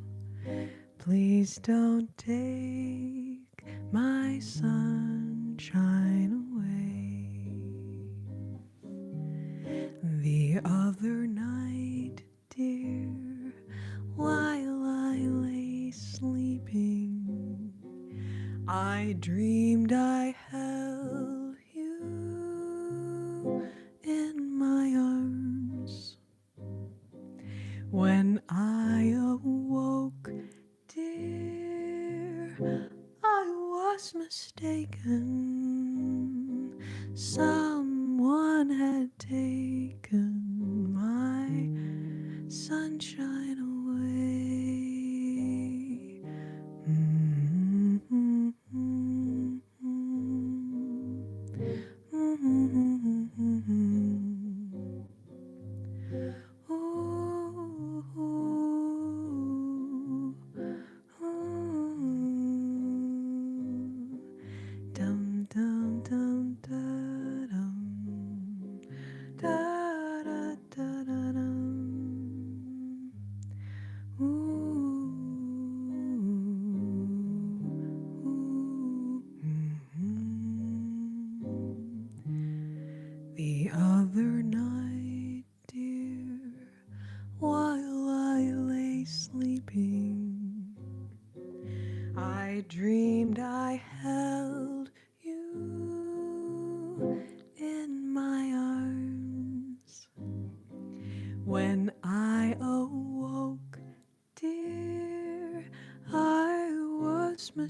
S1: Please don't take my sunshine away. The other night, dear, while I lay sleeping, I dreamed I held you in my arms. When I awoke, dear, I was mistaken. Someone had taken my sunshine away. Dum dum dum da dum da da da da dum. The other night, dear, while I lay sleeping, I dreamed I held you in my arms. When I awoke, dear, I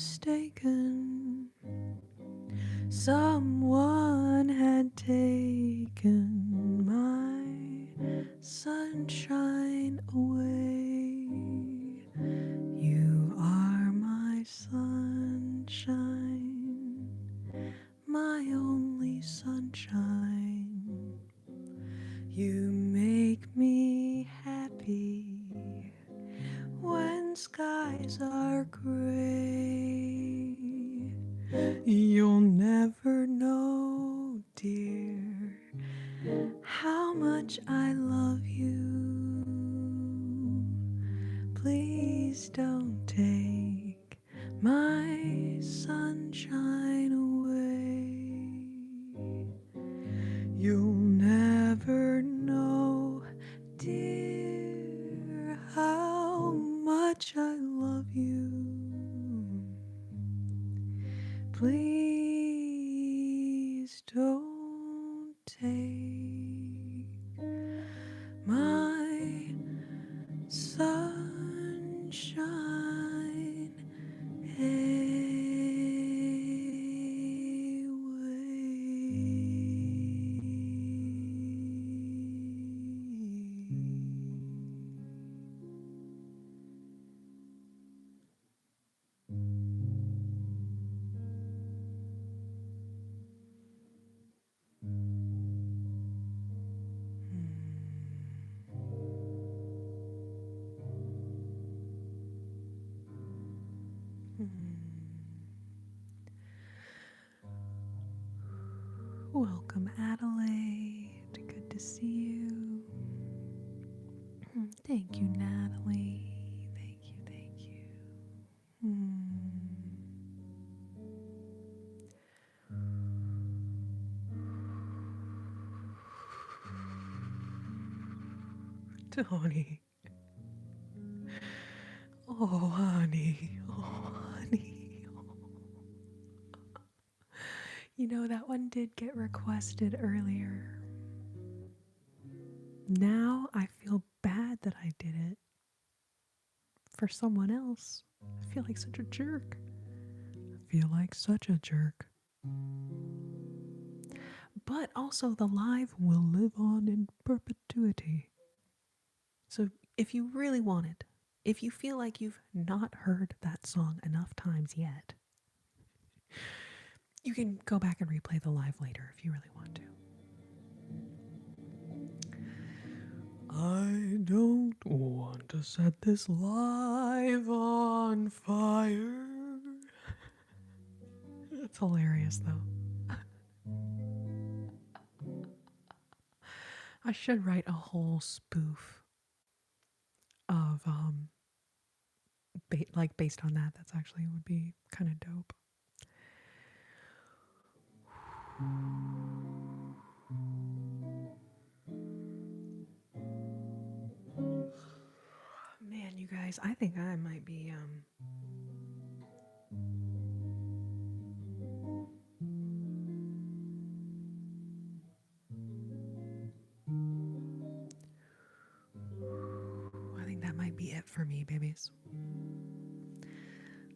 S1: mistaken. Someone had taken my sunshine away. You are my sunshine, my only sunshine. You make me happy when skies are gray. You'll never know, dear, how much I love you. Please don't take my sunshine away. You'll never know, dear, how much I love you. Please don't take my sunshine Welcome, Adelaide. Good to see you. Thank you, Natalie. Thank you, thank you. Tony. Oh, honey. Oh, honey. You know, that one did get requested earlier. Now I feel bad that I did it for someone else. I feel like such a jerk. I feel like such a jerk. But also, the live will live on in perpetuity. So if you really want it, if you feel like you've not heard that song enough times yet, you can go back and replay the live later if you really want to. I don't want to set this live on fire. It's hilarious, though. I should write a whole spoof of, like, based on that. That's actually would be kind of dope. Man, you guys, I think I might be, I think that might be it for me, babies.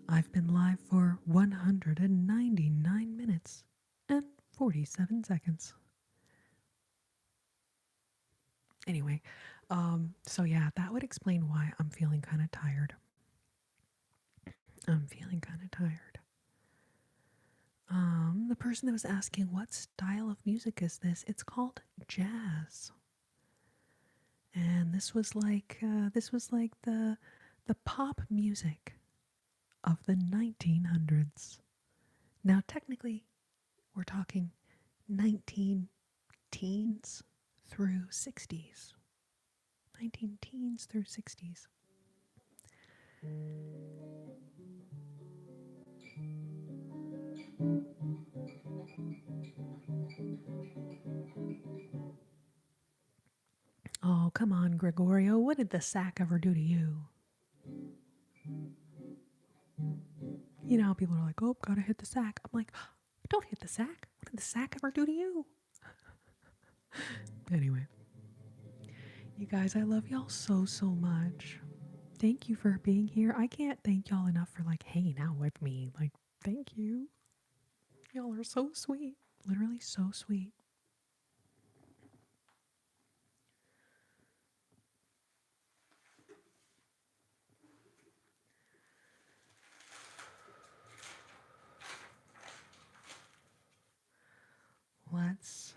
S1: I've been live for 199 minutes and 47 seconds. Anyway, so yeah, that would explain why I'm feeling kind of tired. I'm feeling kind of tired. The person that was asking what style of music is this? It's called jazz. And this was like the pop music of the 1900s. Now technically we're talking 19 teens through 60s. 19 teens through 60s. Oh, come on, Gregorio. What did the sack ever do to you? You know, people are like, oh, gotta hit the sack. I'm like, don't hit the sack. What did the sack ever do to you? Anyway, you guys, I love y'all so, so much. Thank you for being here. I can't thank y'all enough for like hanging out with me. Like, thank you. Y'all are so sweet. Literally so sweet. Let's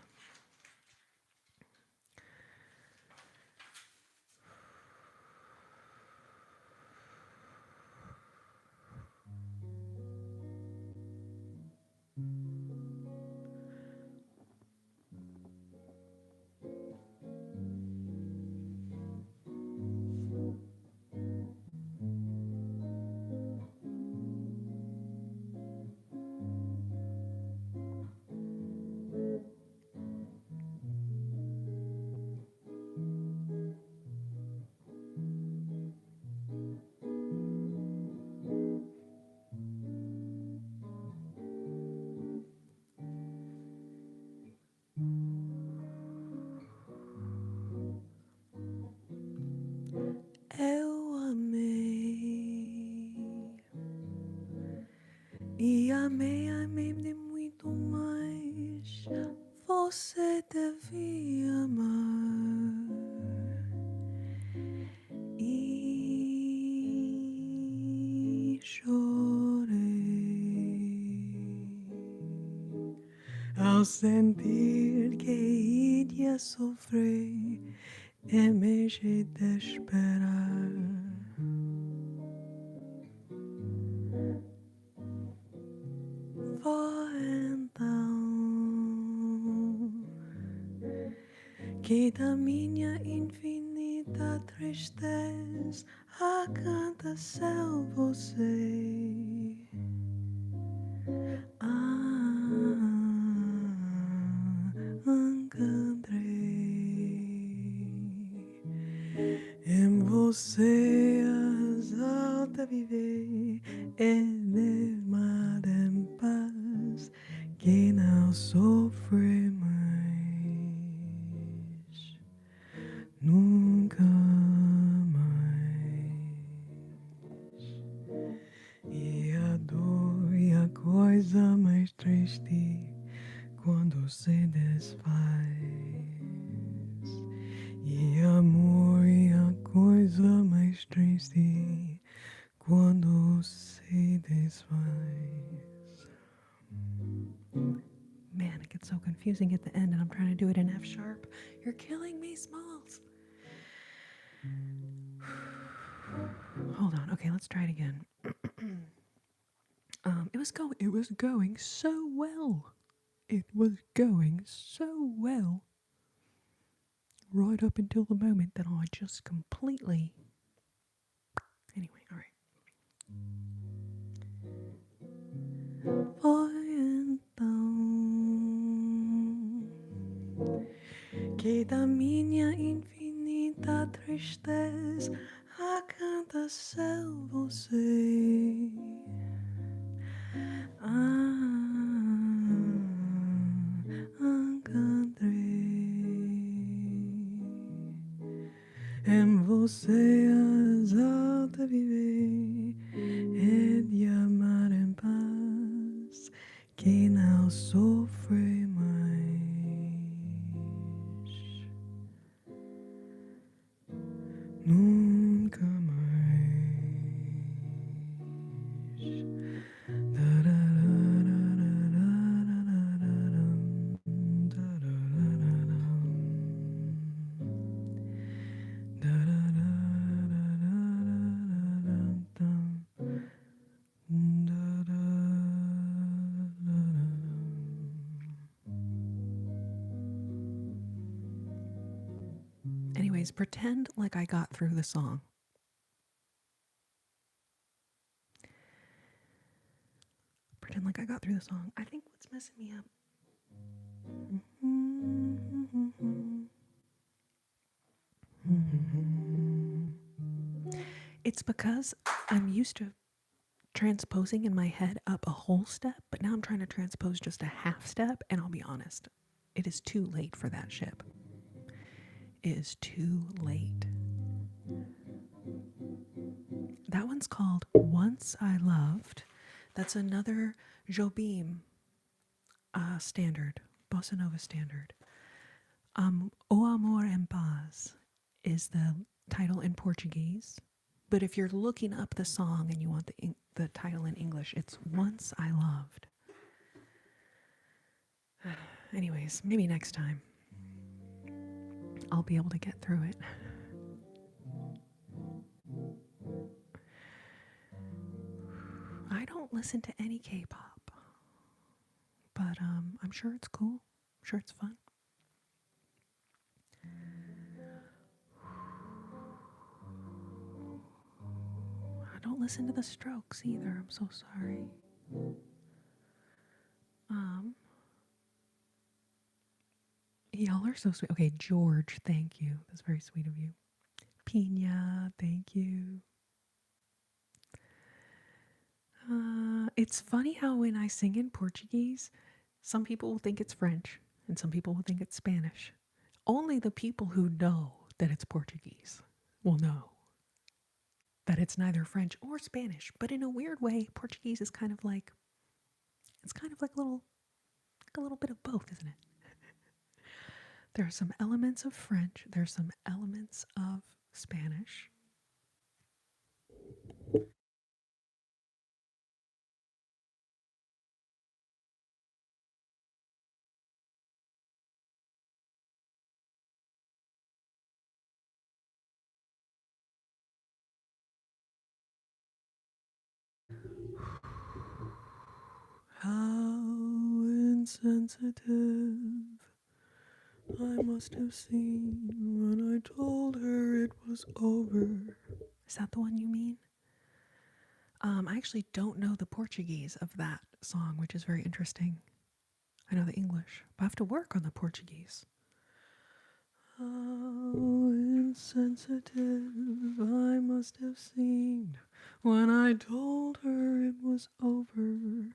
S1: eu amei. E amei, amei de muito mais. Você devia amar. E chorei ao sentir que iria sofrer em vez de esperar. Foi então que da minha infinita tristeza aconteceu você. Encontrei em você as altas viver e mar em paz que não sofre mais, nunca mais. E a dor e a coisa mais triste quando se desfaz. E amor e a coisa mais triste quando se desfaz. Man, it gets so confusing at the end and I'm trying to do it in F sharp. You're killing me, Smalls. Hold on. Okay, let's try it again. It was going so well. It was going so well. Right up until the moment that I just completely... Anyway, alright. Foi então que da minha infinita tristeza aconteceu você. Encontrei em você as altas viver e de amar em paz que não sofre mais, nunca mais. Anyways, pretend like I got through the song. Pretend like I got through the song. I think what's messing me up. It's because I'm used to transposing in my head up a whole step, but now I'm trying to transpose just a half step, and I'll be honest, it is too late for that ship. It is too late. That one's called Once I Loved. That's another Jobim standard, bossa nova standard. O Amor em Paz is the title in Portuguese. But if you're looking up the song and you want the title in English, it's Once I Loved. Anyways, maybe next time I'll be able to get through it. I don't listen to any K-pop, but I'm sure it's cool. I'm sure it's fun. I don't listen to the Strokes either. I'm so sorry. Y'all are so sweet. Okay, George, thank you. That's very sweet of you. Pina, thank you. It's funny how when I sing in Portuguese, some people will think it's French and some people will think it's Spanish. Only the people who know that it's Portuguese will know that it's neither French or Spanish. But in a weird way, Portuguese is kind of like a little bit of both, isn't it? There are some elements of French, there's some elements of Spanish. How insensitive I must have seemed when I told her it was over. Is that the one you mean? I actually don't know the Portuguese of that song, which is very interesting. I know the English, but I have to work on the Portuguese. How insensitive I must have seemed when I told her it was over.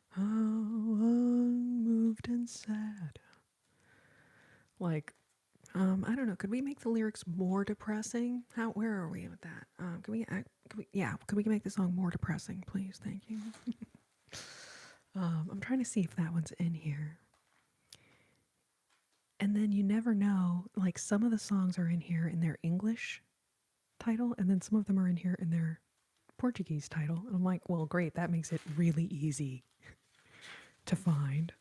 S1: How unmoved and sad. Like, I don't know. Could we make the lyrics more depressing? Where are we with that? Could we make the song more depressing, please? Thank you. I'm trying to see if that one's in here. And then you never know. Like some of the songs are in here in their English title, and then some of them are in here in their Portuguese title. And I'm like, well, great. That makes it really easy to find.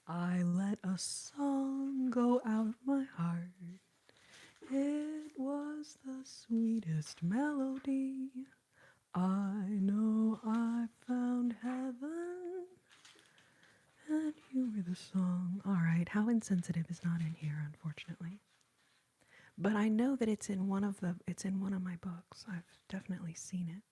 S1: I let a song go out of my heart. It was the sweetest melody. I know I found heaven, and you were the song. All right, how insensitive is not in here, unfortunately. But I know that it's in one of my books. I've definitely seen it.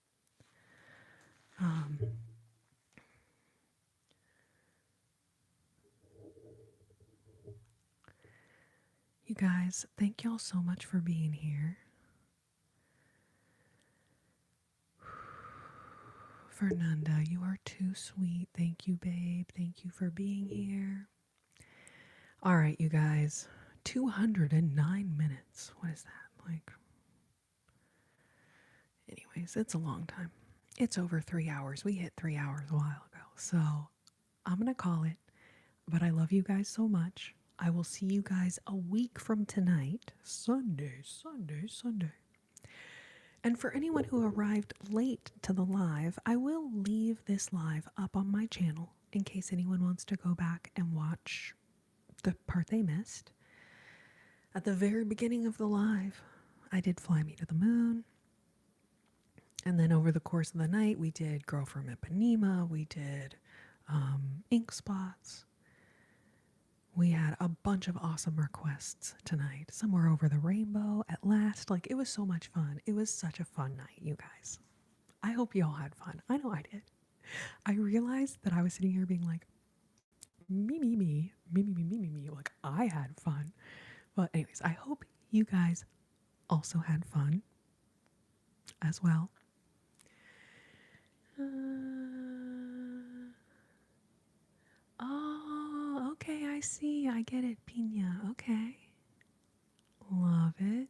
S1: You guys, thank y'all so much for being here. Fernanda, you are too sweet. Thank you, babe. Thank you for being here. All right, you guys. 209 minutes. What is that? Like, anyways, it's a long time. It's over 3 hours. We hit 3 hours a while ago. So I'm going to call it. But I love you guys so much. I will see you guys a week from tonight. Sunday. And for anyone who arrived late to the live, I will leave this live up on my channel in case anyone wants to go back and watch the part they missed. At the very beginning of the live, I did Fly Me to the Moon. And then over the course of the night, we did Girl from Ipanema. We did Ink Spots. We had a bunch of awesome requests tonight. Somewhere over the rainbow at last. Like, it was so much fun. It was such a fun night, you guys. I hope you all had fun. I know I did. I realized that I was sitting here being like, me. Like, I had fun. But anyways, I hope you guys also had fun as well. Oh, okay, I see. I get it, Pina. Okay. Love it.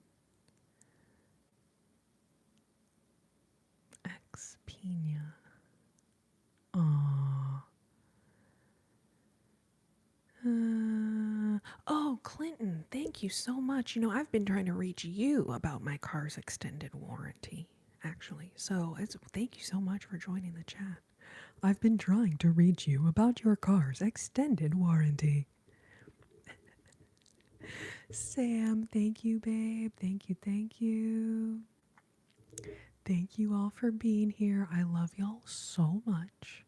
S1: Clinton, thank you so much. You know, I've been trying to reach you about my car's extended warranty, actually. So thank you so much for joining the chat. I've been trying to reach you about your car's extended warranty. Sam, thank you, babe. Thank you, thank you. Thank you all for being here. I love y'all so much.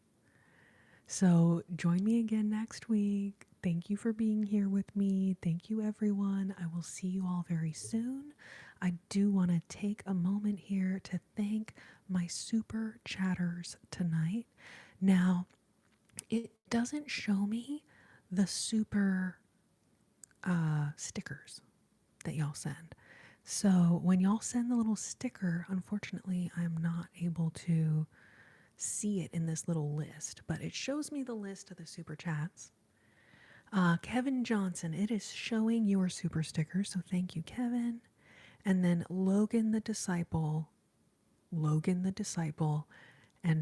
S1: So join me again next week. Thank you for being here with me. Thank you, everyone. I will see you all very soon. I do want to take a moment here to thank my super chatters tonight. Now, it doesn't show me the super stickers that y'all send. So when y'all send the little sticker, unfortunately, I'm not able to see it in this little list, but it shows me the list of the super chats. Kevin Johnson, it is showing your super sticker, so thank you, Kevin. And then Logan the Disciple, and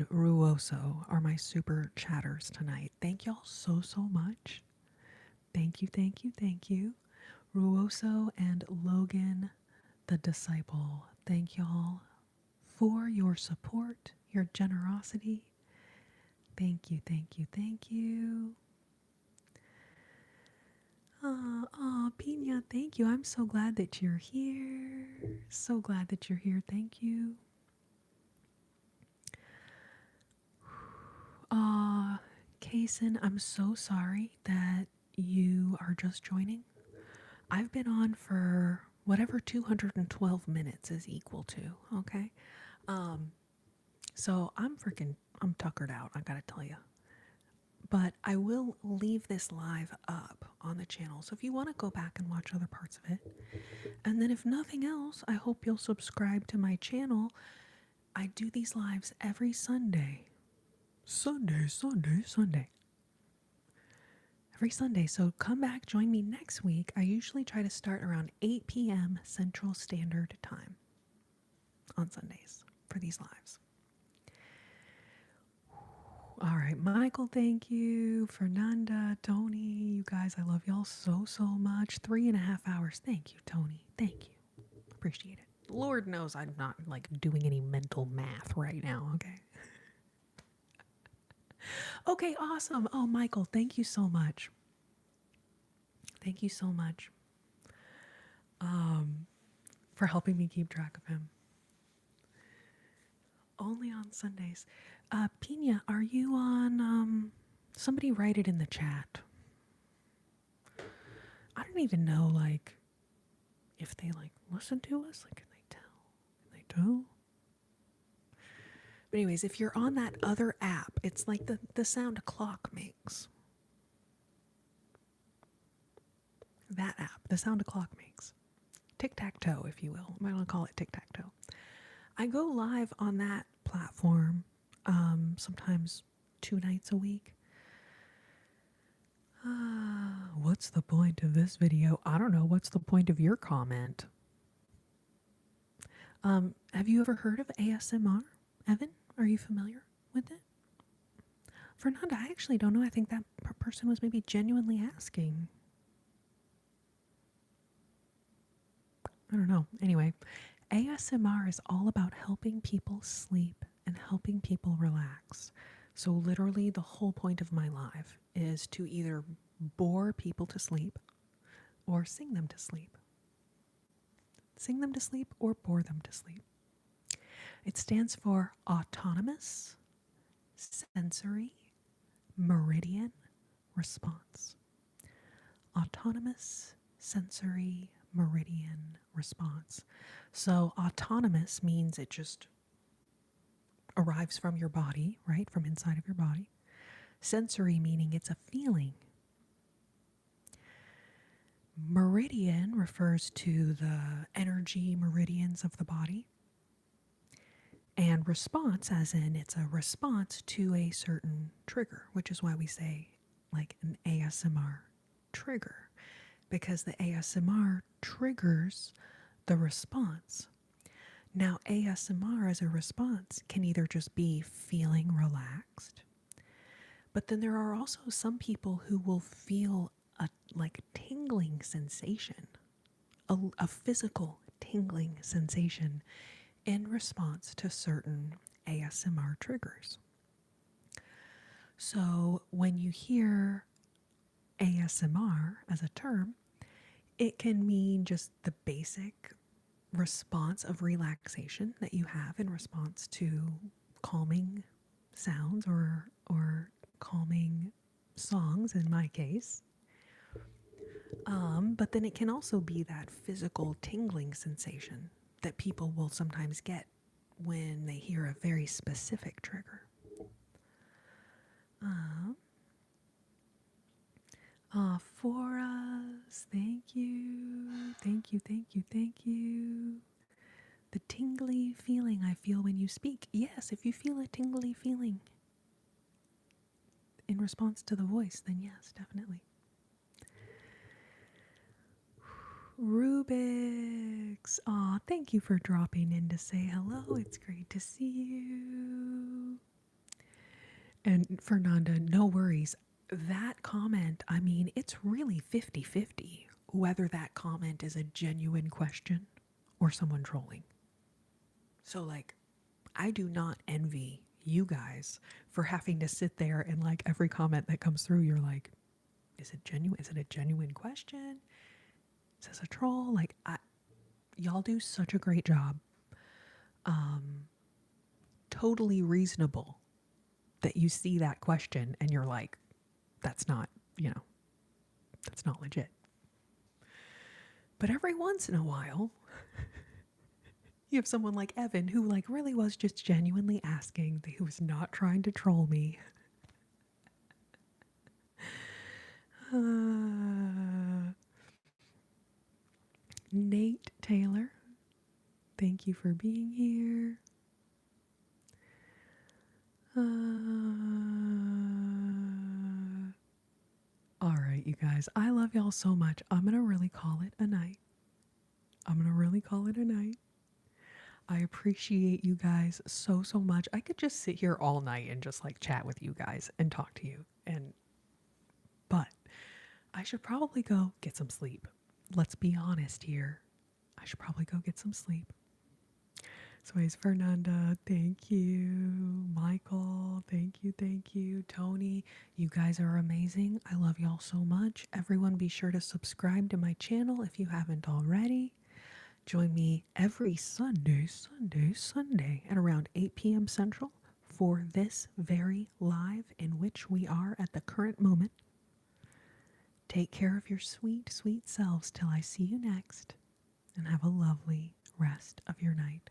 S1: Ruoso are my super chatters tonight. Thank y'all so, so much. Thank you, thank you, thank you. Ruoso and Logan the Disciple, thank y'all for your support, your generosity. Thank you, thank you, thank you. Pina, thank you. I'm so glad that you're here. So glad that you're here. Thank you. Kaysen, I'm so sorry that you are just joining. I've been on for whatever 212 minutes is equal to, okay? So I'm tuckered out, I gotta tell you. But I will leave this live up on the channel. So if you want to go back and watch other parts of it, and then if nothing else, I hope you'll subscribe to my channel. I do these lives every Sunday. Sunday. Every Sunday. So come back, join me next week. I usually try to start around 8 p.m. Central Standard Time on Sundays for these lives. All right, Michael, thank you. Fernanda, Tony, you guys, I love y'all so, so much. 3.5 hours. Thank you, Tony. Thank you. Appreciate it. Lord knows I'm not like doing any mental math right now, okay? Okay, awesome. Oh, Michael, thank you so much. Thank you so much for helping me keep track of him. Only on Sundays. Pina, are you on, somebody write it in the chat. I don't even know, like, if they, like, listen to us. Like, can they tell? Can they tell? But anyways, if you're on that other app, it's like the sound a clock makes. That app, the sound a clock makes. Tic-tac-toe, if you will. I might want to call it tic-tac-toe. I go live on that platform sometimes 2 nights a week. What's the point of this video? I don't know. What's the point of your comment? Have you ever heard of ASMR? Evan, are you familiar with it? Fernanda, I actually don't know. I think that person was maybe genuinely asking. I don't know. Anyway, ASMR is all about helping people sleep and helping people relax. So literally the whole point of my life is to either bore people to sleep or sing them to sleep. Sing them to sleep or bore them to sleep. It stands for Autonomous Sensory Meridian Response. Autonomous Sensory Meridian Response. So autonomous means it just arrives from your body, right? From inside of your body. Sensory meaning it's a feeling. Meridian refers to the energy meridians of the body. And response, as in it's a response to a certain trigger, which is why we say like an ASMR trigger, because the ASMR triggers the response. Now, ASMR as a response can either just be feeling relaxed, but then there are also some people who will feel a like tingling sensation, a physical tingling sensation in response to certain ASMR triggers. So when you hear ASMR as a term, it can mean just the basic response of relaxation that you have in response to calming sounds or calming songs in my case. But then it can also be that physical tingling sensation that people will sometimes get when they hear a very specific trigger. For us, thank you, thank you, thank you, thank you. The tingly feeling I feel when you speak. Yes, if you feel a tingly feeling in response to the voice, then yes, definitely. Rubik's. Aw, thank you for dropping in to say hello. It's great to see you. And Fernanda, no worries. That comment, I mean, it's really 50-50 whether that comment is a genuine question or someone trolling. So, like, I do not envy you guys for having to sit there and, like, every comment that comes through, you're like, is it genuine? Is it a genuine question? Is this a troll? Like, y'all do such a great job. Totally reasonable that you see that question and you're like, that's not, that's not legit. But every once in a while, you have someone like Evan who like really was just genuinely asking, who was not trying to troll me. Nate Taylor, thank you for being here. All right, you guys, I love y'all so much. I'm going to really call it a night. I appreciate you guys so, so much. I could just sit here all night and just like chat with you guys and talk to you. But I should probably go get some sleep. Let's be honest here. I should probably go get some sleep. So anyways, Fernanda, thank you. Michael, thank you, thank you. Tony, you guys are amazing. I love y'all so much. Everyone be sure to subscribe to my channel if you haven't already. Join me every Sunday at around 8 p.m. Central for this very live in which we are at the current moment. Take care of your sweet, sweet selves till I see you next, and have a lovely rest of your night.